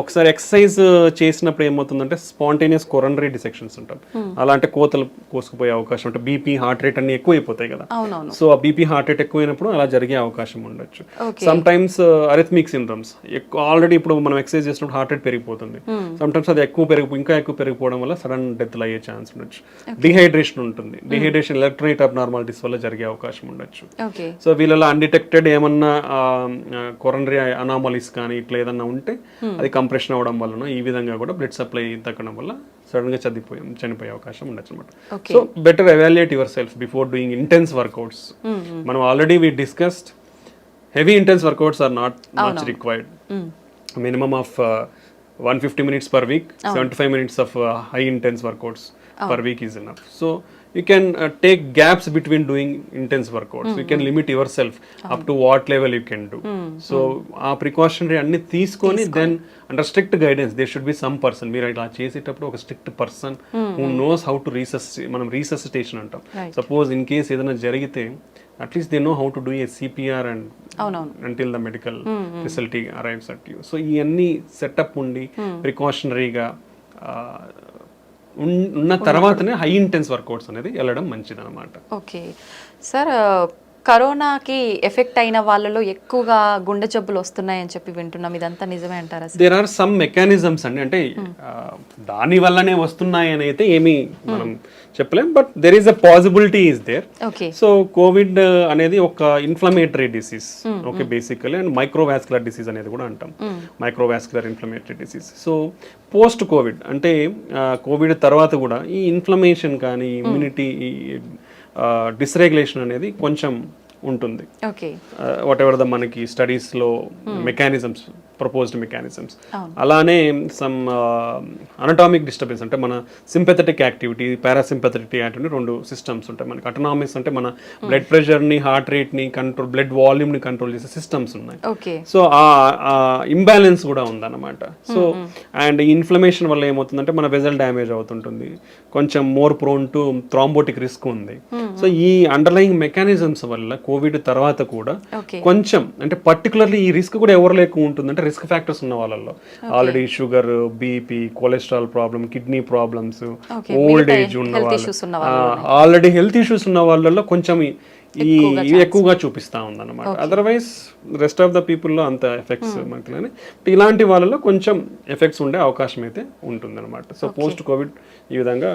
ఒకసారి ఎక్సర్సైజ్ చేసినప్పుడు ఏమవుతుందంటే స్పాంటేనియస్ కొరనరీ డిసెక్షన్స్ ఉంటాం. అలా అంటే కోతలు కోసుకుపోయే అవకాశం అంటే బీపీ హార్ట్ రేట్ అన్ని ఎక్కువ అయిపోతాయి కదా. సో ఆ బీపీ హార్ట్ రేట్ ఎక్కువైనప్పుడు అలా జరిగే అవకాశం ఉండొచ్చు. Sometimes arrhythmic syndromes already ఇప్పుడు మనం ఎక్సర్సైజ్ చేసినప్పుడు హార్ట్ రేట్ పెరిగిపోతుంది. సమ్ టైమ్స్ అది ఇంకా ఎక్కువ పెరిగిపోవడం వల్ల సడన్ డెత్లు అయ్యే ఛాన్స్ ఉండొచ్చు. డిహైడ్రేషన్ ఉంటుంది. డిహైడ్రేషన్ ఎలక్ట్రోలైట్ అబ్నార్మాలిటీస్ వల్ల జరిగే అవకాశం ఉండొచ్చు. సో వీళ్ళలో అన్డిటెక్టెడ్ ఏమన్నా కొరనరీ అనామలీస్ కానీ ఇట్లా ఏదన్నా ఉంటే అది కంప్రెషన్ అవడం వలన ఈ విధంగా కూడా బ్లడ్ సప్లై తగ్గడం వల్ల సడన్ గా చనిపోయే అవకాశం ఉండొచ్చు అనమాట. So better evaluate yourself before doing intense workouts. మనం already we discussed heavy intense workouts are not much required. Minimum of 150 minutes per week, 75 minutes of high intense workouts per week is enough. So you can take gaps between doing intense workouts. You can limit yourself up to what level you can do. So ఆ precautionary అన్ని తీసుకొని then under strict guidance there should be some person, మీరు ఇలా చేసేటప్పుడు ఒక strict person who knows how to మనం resuscitation అంటాం. Suppose in case ఏదైనా జరిగితే at least they know how to do a CPR and until the medical facility arrives at you. So ఈ అన్ని సెటప్ ఉండి ప్రికాషనరీగా ఉన్న తర్వాతనే హై ఇంటెన్స్ వర్కౌట్స్ అనేది వెళ్ళడం మంచిది అనమాట. ఓకే సార్, కరోనాకి ఎఫెక్ట్ అయిన వాళ్ళలో ఎక్కువగా గుండె జబ్బులు వస్తున్నాయని చెప్పి వింటున్నాం, ఇదంతా నిజమే అంటారా? దేర్ ఆర్ సమ్ మెకానిజమ్స్ అండి, అంటే దాని వల్లనే వస్తున్నాయి అని అయితే ఏమీ మనం చెప్పలేం, but there is a possibility is there. So Covid అనేది ఒక inflammatory disease, okay, basically, and microvascular disease అనేది కూడా అంటాం, microvascular inflammatory disease. So post Covid అంటే కోవిడ్ తర్వాత కూడా ఈ ఇన్ఫ్లమేషన్ కానీ ఇమ్యూనిటీ డిస్రెగ్యులేషన్ అనేది కొంచెం ఉంటుంది. వాట్ ఎవర్ ద మనకి స్టడీస్లో మెకానిజమ్స్, ప్రపోజ్డ్ మెకానిజమ్స్, అలానే సమ్ అనటామిక్ డిస్టర్బెన్స్ అంటే మన సింపెథటిక్ యాక్టివిటీ, పారాసింపెథటిక్ యాక్టివిటీ, రెండు సిస్టమ్స్ ఉంటాయి మనకి. అటోనామిక్స్ అంటే మన బ్లడ్ ప్రెషర్ని, హార్ట్ రేట్ని కంట్రోల్, బ్లడ్ వాల్యూమ్ని కంట్రోల్ చేసే సిస్టమ్స్ ఉన్నాయి. సో ఆ ఇంబ్యాలెన్స్ కూడా ఉందన్నమాట. సో అండ్ ఈ ఇన్ఫ్లమేషన్ వల్ల ఏమవుతుందంటే మన వెజల్ డ్యామేజ్ అవుతుంటుంది, కొంచెం more prone to thrombotic risk ఉంది. సో ఈ అండర్లయింగ్ మెకానిజమ్స్ వల్ల కోవిడ్ తర్వాత కూడా కొంచెం, అంటే పర్టికులర్లీ ఈ రిస్క్ కూడా ఎవరిలో ఎక్కువ ఉంటుందంటే రిస్క్ ఫ్యాక్టర్స్ ఉన్న వాళ్ళల్లో, already sugar, BP, cholesterol problem, kidney problems, old age ఉన్న వాళ్ళు, ఆల్రెడీ హెల్త్ ఇష్యూస్ ఉన్న వాళ్ళల్లో కొంచెం ఇవి ఎక్కువగా చూపిస్తా ఉందన్నమాట. అదర్వైజ్ రెస్ట్ ఆఫ్ ద పీపుల్లో అంత ఎఫెక్ట్స్ మనకి, ఇలాంటి వాళ్ళలో కొంచెం ఎఫెక్ట్స్ ఉండే అవకాశం అయితే ఉంటుంది అనమాట. సో పోస్ట్ కోవిడ్ ఈ విధంగా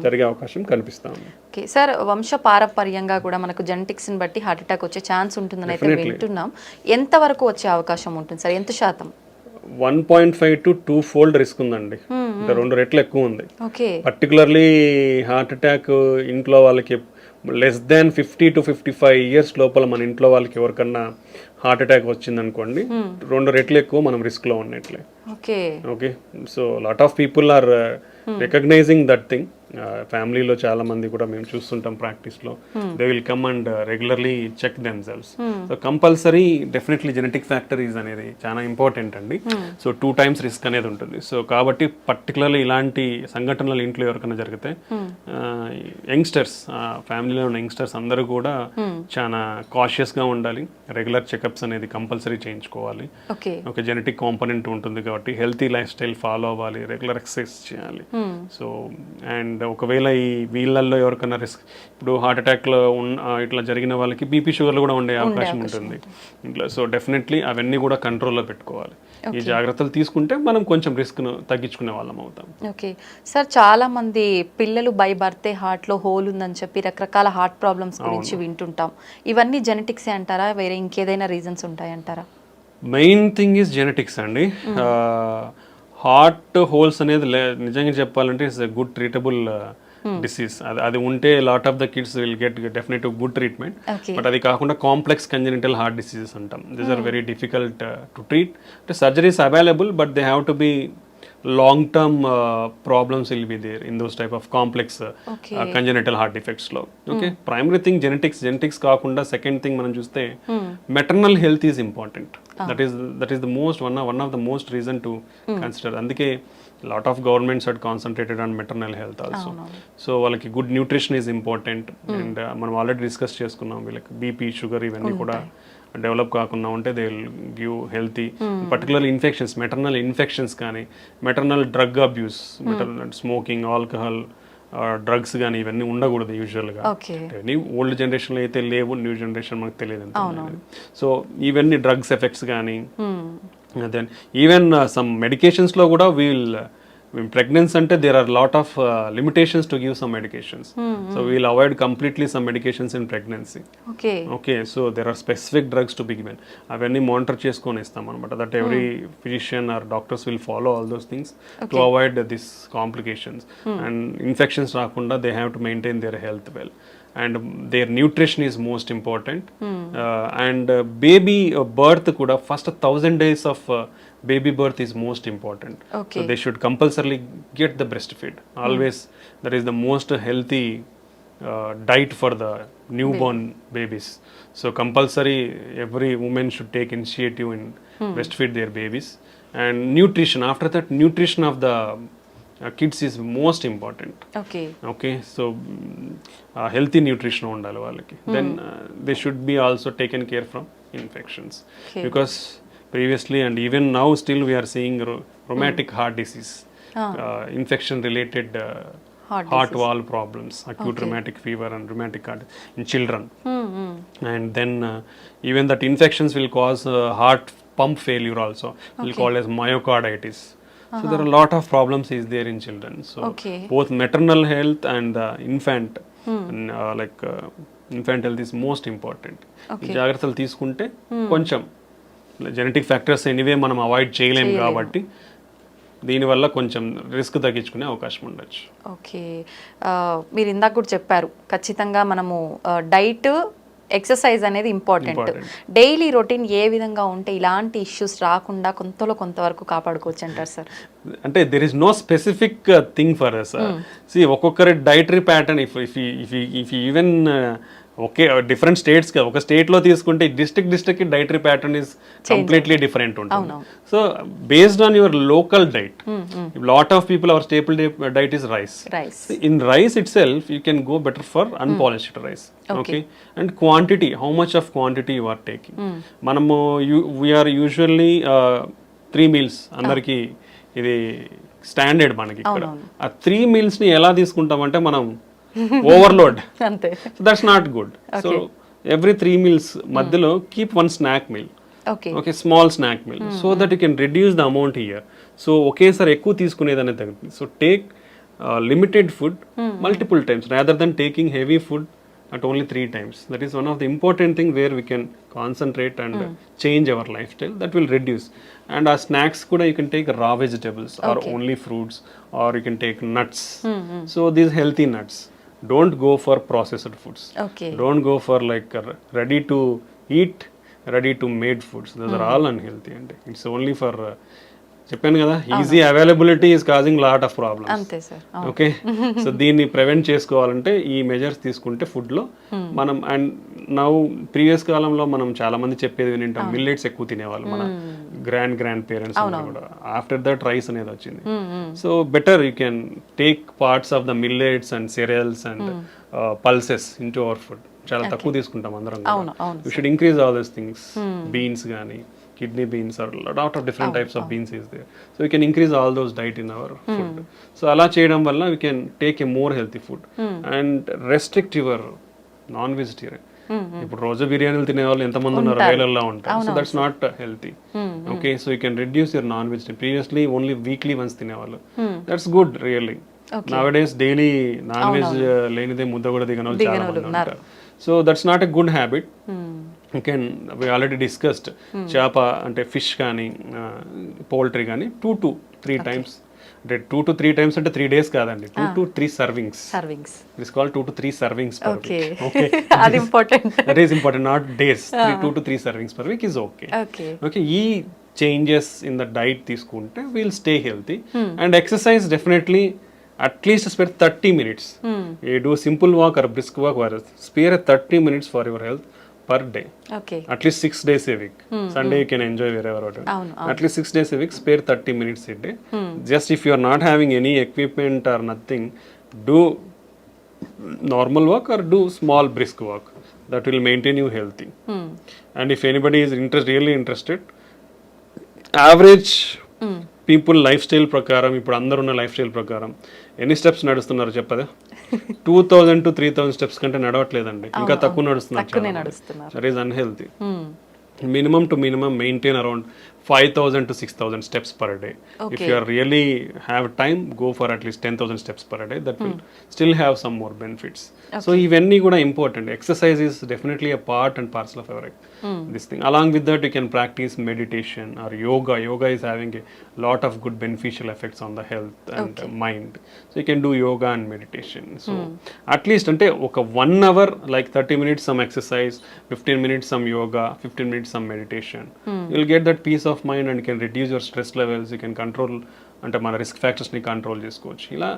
జరిగే అవకాశం కనిపిస్తా ఉంది. ఓకే సార్, వంశ పారంపర్యంగా కూడా మనకు జెనెటిక్స్ని బట్టి హార్ట్ అటాక్ వచ్చే ఛాన్స్ ఉంటుందని అయితే వింటున్నాం. ఎంత వరకు వచ్చే అవకాశం ఉంటుంది సార్? ఎంత శాతం? 1.5 to 2 fold రిస్క్ ఉందండి, అంటే 2 రెట్లు ఎక్కువ ఉంది. పర్టికులర్లీ హార్ట్ అటాక్ ఇంట్లో వాళ్ళకి లెస్ దాన్ 50 to 55 years లోపల మన ఇంట్లో వాళ్ళకి ఎవరికన్నా హార్ట్ అటాక్ వచ్చింది అనుకోండి, 2 రెట్లు ఎక్కువ మనం రిస్క్ లో ఉన్నట్లే. Okay, so lot of people are recognizing that thing. ఫ్యామిలీలో చాలా మంది కూడా మేము చూస్తుంటాం ప్రాక్టీస్లో, they will come and regularly check themselves. So compulsory definitely genetic factories అనేది చాలా ఇంపార్టెంట్ అండి. సో 2 times రిస్క్ అనేది ఉంటుంది. సో కాబట్టి పర్టికులర్లీ ఇలాంటి సంఘటనలు ఇంట్లో ఎవరికైనా జరిగితే యంగ్స్టర్స్, ఫ్యామిలీలో ఉన్న యంగ్స్టర్స్ అందరూ కూడా చాలా కాషియస్గా ఉండాలి. రెగ్యులర్ చెకప్స్ అనేది కంపల్సరీ చేయించుకోవాలి. ఓకే, జెనెటిక్ కాంపోనెంట్ ఉంటుంది కాబట్టి హెల్తీ లైఫ్ స్టైల్ ఫాలో అవ్వాలి, రెగ్యులర్ ఎక్సర్సైజ్ చేయాలి. సో అండ్ ఒకవేళ ఈ వీళ్ళల్లో ఎవరికైనా రిస్క్, ఇప్పుడు హార్ట్ అటాక్లో ఇట్లా జరిగిన వాళ్ళకి బీపీ, షుగర్లు కూడా ఉండే అవకాశం ఉంటుంది ఇంట్లో. సో డెఫినెట్లీ అవన్నీ కూడా కంట్రోల్లో పెట్టుకోవాలి. ఈ జాగ్రత్తలు తీసుకుంటే మనం కొంచెం రిస్క్ను తగ్గించుకునే వాళ్ళం అవుతాం. ఓకే సార్, చాలా మంది పిల్లలు బై బర్తే హార్ట్లో హోల్ ఉందని చెప్పి రకరకాల హార్ట్ ప్రాబ్లమ్స్ గురించి వింటుంటాం. ఇవన్నీ జెనెటిక్సే అంటారా, వేరే ఇంకేదైనా రీజన్స్ ఉంటాయంటారా? మెయిన్ థింగ్ ఈజ్ జెనెటిక్స్ అండి. హార్ట్ హోల్స్ అనేది నిజంగా చెప్పాలంటే it's a good treatable disease. అది ఉంటే lot of the kids will get definite good treatment. But అది కాకుండా కాంప్లెక్స్ కంజెనిటల్ హార్ట్ డిసీజెస్ అంటాం. These are very difficult to treat. అంటే surgeries available, but they have to be long-term problems will be there in those type of complex Okay. congenital heart defects లో. Okay primary thing genetics కాకుండా second thing మనం చూస్తే maternal health is important. That is the most one of the most reason to consider. అందుకే lot of governments are concentrated on maternal health also. So వాళ్ళకి good nutrition is important. And మనం already discuss చేసుకున్నాం, వీళ్ళకి BP sugar ఇవన్నీ కూడా develop కాకుండా ఉంటే they will give healthy. Particularly infections, maternal infections కానీ, maternal drug abuse, maternal smoking, alcohol, drugs కానీ ఇవన్నీ ఉండకూడదు యూజువల్గా. ఇవన్నీ ఓల్డ్ జనరేషన్లో అయితే లేవు, న్యూ జనరేషన్ మనకు తెలియదు ఎంత. సో ఇవన్నీ డ్రగ్స్ ఎఫెక్ట్స్ కానీ, దెన్ ఈవెన్ సమ్ మెడికేషన్స్లో కూడా pregnancy ante there are lot of limitations to give some medications. So we'll avoid completely some medications in pregnancy. Okay, so there are specific drugs to be given. Avanni monitor cheskoni istam anamata, that every physician or doctors will follow all those things to avoid these complications. And infections raakunda they have to maintain their health well. And their nutrition is most important. And baby birth kuda first 1000 days of baby birth is most important. So they should compulsorily get the breastfeed. Always that is the most healthy diet for the newborn babies. So compulsory every woman should take initiative in breastfeed their babies. And nutrition, after that nutrition of the kids is most important. Okay, so healthy nutrition undali vallaki. Then they should be also taken care from infections. Because previously and even now still we are seeing rheumatic heart disease, infection related heart valve problems, acute rheumatic fever and rheumatic heart in children. And then even that infections will cause heart pump failure also, we'll call as myocarditis. So there are a lot of problems is there in children. So both maternal health and the infant infant health is most important. జాగ్రత్తలు తీసుకుంటే కొంచెం genetic factors anyway మనం avoid చేయలేము కాబట్టి దీనివల్ల కొంచెం risk తగ్గించుకునే అవకాశం ఉండొచ్చు. ఓకే, మీరు ఇందాక కూడా చెప్పారు ఖచ్చితంగా మనము డైట్, ఎక్సర్సైజ్ అనేది ఇంపార్టెంట్. డైలీ రొటీన్ ఏ విధంగా ఉంటే ఇలాంటి ఇష్యూస్ రాకుండా కొంతవరకు కాపాడుకోవచ్చు అంటారు సార్? అంటే there is no specific thing for us. ఒక్కొక్కరి dietary pattern if even okay different states, ఒక స్టేట్లో తీసుకుంటే district dietary pattern is completely different ఉంటుంది. So based on your local diet, lot of people our staple diet is rice. In rice itself you can go better for unpolished rice. Okay, and quantity, how much of quantity you are taking. మనము we are usually 3 meals అందరికి ఇది standard మనకి ఇక్కడ. ఆ 3 meals ని ఎలా తీసుకుంటామంటే మనం overload. So that's not good. So every 3 meals మధ్యలో keep 1 snack meal. Okay, small snack meal, so that you can reduce the amount here. So ఒకేసారి ఎక్కువ తీసుకునేది అనేది తగ్గుతుంది. So take limited food multiple times rather than taking heavy food at only 3 times. That is one of the important thing where we can concentrate and change our lifestyle. That will reduce. And our snacks kuda you can take raw vegetables or only fruits, or you can take nuts. So these healthy nuts. Don't go for processed foods. Don't go for like ready to eat, ready to made foods. Those are all unhealthy, and it's only for చెప్పాను కదా, easy availability is causing lot of problems. అంతే sir. Okay, so దీన్ని prevent చేసుకోవాలంటే ఈ measures తీసుకుంటే ఫుడ్లో మనం. And now previous కాలంలో మనం చాలా మంది చెప్పేది వింటాం, మిల్లెట్స్ ఎక్కువ తినేవాళ్ళు మన గ్రాండ్ పేరెంట్స్ కూడా. ఆఫ్టర్ దట్ రైస్ అనేది వచ్చింది. So better you can take parts of the millets and cereals and pulses into our food. చాలా తక్కువ తీసుకుంటాం అందరం. You should increase all these things. Beans కానీ, kidney beans, or a lot of different types of beans is there. So we can increase all those diet in our food. So ala cheyadam valla we can take a more healthy food and restrict your non-vegetarian. ఇప్పుడు రోజు బిర్యానీలు తినే వాళ్ళు ఎంతమంది ఉన్నారు, వేలల్లో ఉంటారు. So that's not healthy. Okay, so you can reduce your non vegetarian. Previously only weekly once తినేవాళ్ళు. That's good really. Nowadays daily non veg లేనిదే ముద్ద కూడా దిగని వాళ్ళు చాలా మంది ఉంటారు. So that's not a good habit. we already discussed చేప అంటే ఫిష్ కానీ పౌల్ట్రీ కానీ 2 to 3 times. అంటే 2 to 3 times అంటే 3 days కాదండి, 2 to 3 servings. It is called 2 to 3 servings per week. Okay, అది important. That is important, not days. 2 to 3 servings per week is okay. Okay, ఈ changes in the diet తీసుకుంటే we'll stay healthy and exercise definitely at least spare 30 minutes. You do simple walk or brisk walk, or spare 30 minutes for your health per day. Okay At least 6 days a week. Sunday you can enjoy wherever. అవును At least 6 days a week, spare 30 minutes a day. Just if you are not having any equipment or nothing, do normal walk or do small brisk walk. That will maintain you healthy. And if anybody is really interested, average people life style ప్రకారం ఇప్పుడు అందరున్న life style ప్రకారం ఎన్ని steps నడుస్తున్నారు చెప్పదా? 2000 to 3000 steps కంటే నడవట్లేదండి, ఇంకా తక్కువ నడుస్తున్నారు. That is unhealthy. Minimum to minimum maintain around 5,000 to 6,000 steps per day. If you are really have time, go for at least 10,000 steps per day. That will still have some more benefits. So ivanni kuda important. Exercise is definitely a part and parcel of our this thing. Along with that, you can practice meditation or yoga. Yoga is having a lot of good beneficial effects on the health and mind. So you can do yoga and meditation. So at least ante oka 1 hour, like 30 minutes some exercise, 15 minutes some yoga, 15 minutes some meditation. You'll get that peace of mind and you can reduce your stress levels. You can control అంటే మన risk ఫ్యాక్టర్స్ని control చేసుకోవచ్చు. ఇలా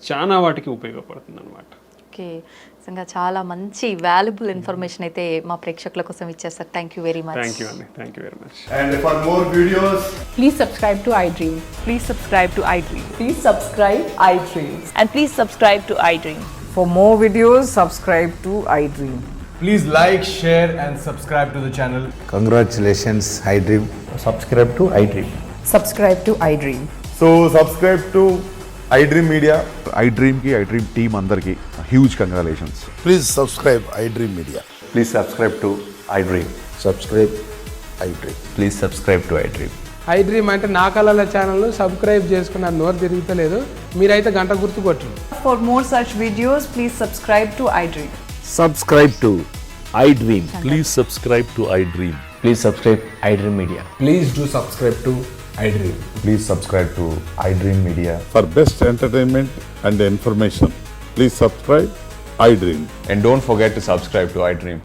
చాలా వాటికి ఉపయోగపడుతుంది అనమాట. Okay, నిజంగా చాలా మంచి వాల్యుబుల్ ఇన్ఫర్మేషన్ అయితే మా ప్రేక్షకుల కోసం ఇచ్చారు sir. Thank you very much. Thank you అండి, thank you very much. And for more videos, Please subscribe to iDream. Please subscribe to iDream. Please subscribe iDream. And please subscribe to iDream. For more videos, subscribe to iDream. please like, share and subscribe to the channel. Congratulations, iDream. Subscribe to iDream. Subscribe to iDream. So subscribe to iDream Media. iDream ki iDream team andarki huge congratulations. Please subscribe iDream Media. Please subscribe to iDream. Subscribe iDream. Please subscribe to iDream. iDream అంటే నా కళల channel subscribe చేసుకున్న నోరు తిరుగుతలేదు, మీరైతే గంట గుర్తు కొట్టండి. For more such videos, please subscribe to iDream. Subscribe to iDream. Please subscribe to iDream. Please subscribe iDream Media. Please do subscribe to iDream. Please subscribe to iDream Media. For best entertainment and information, please subscribe iDream. And don't forget to subscribe to iDream.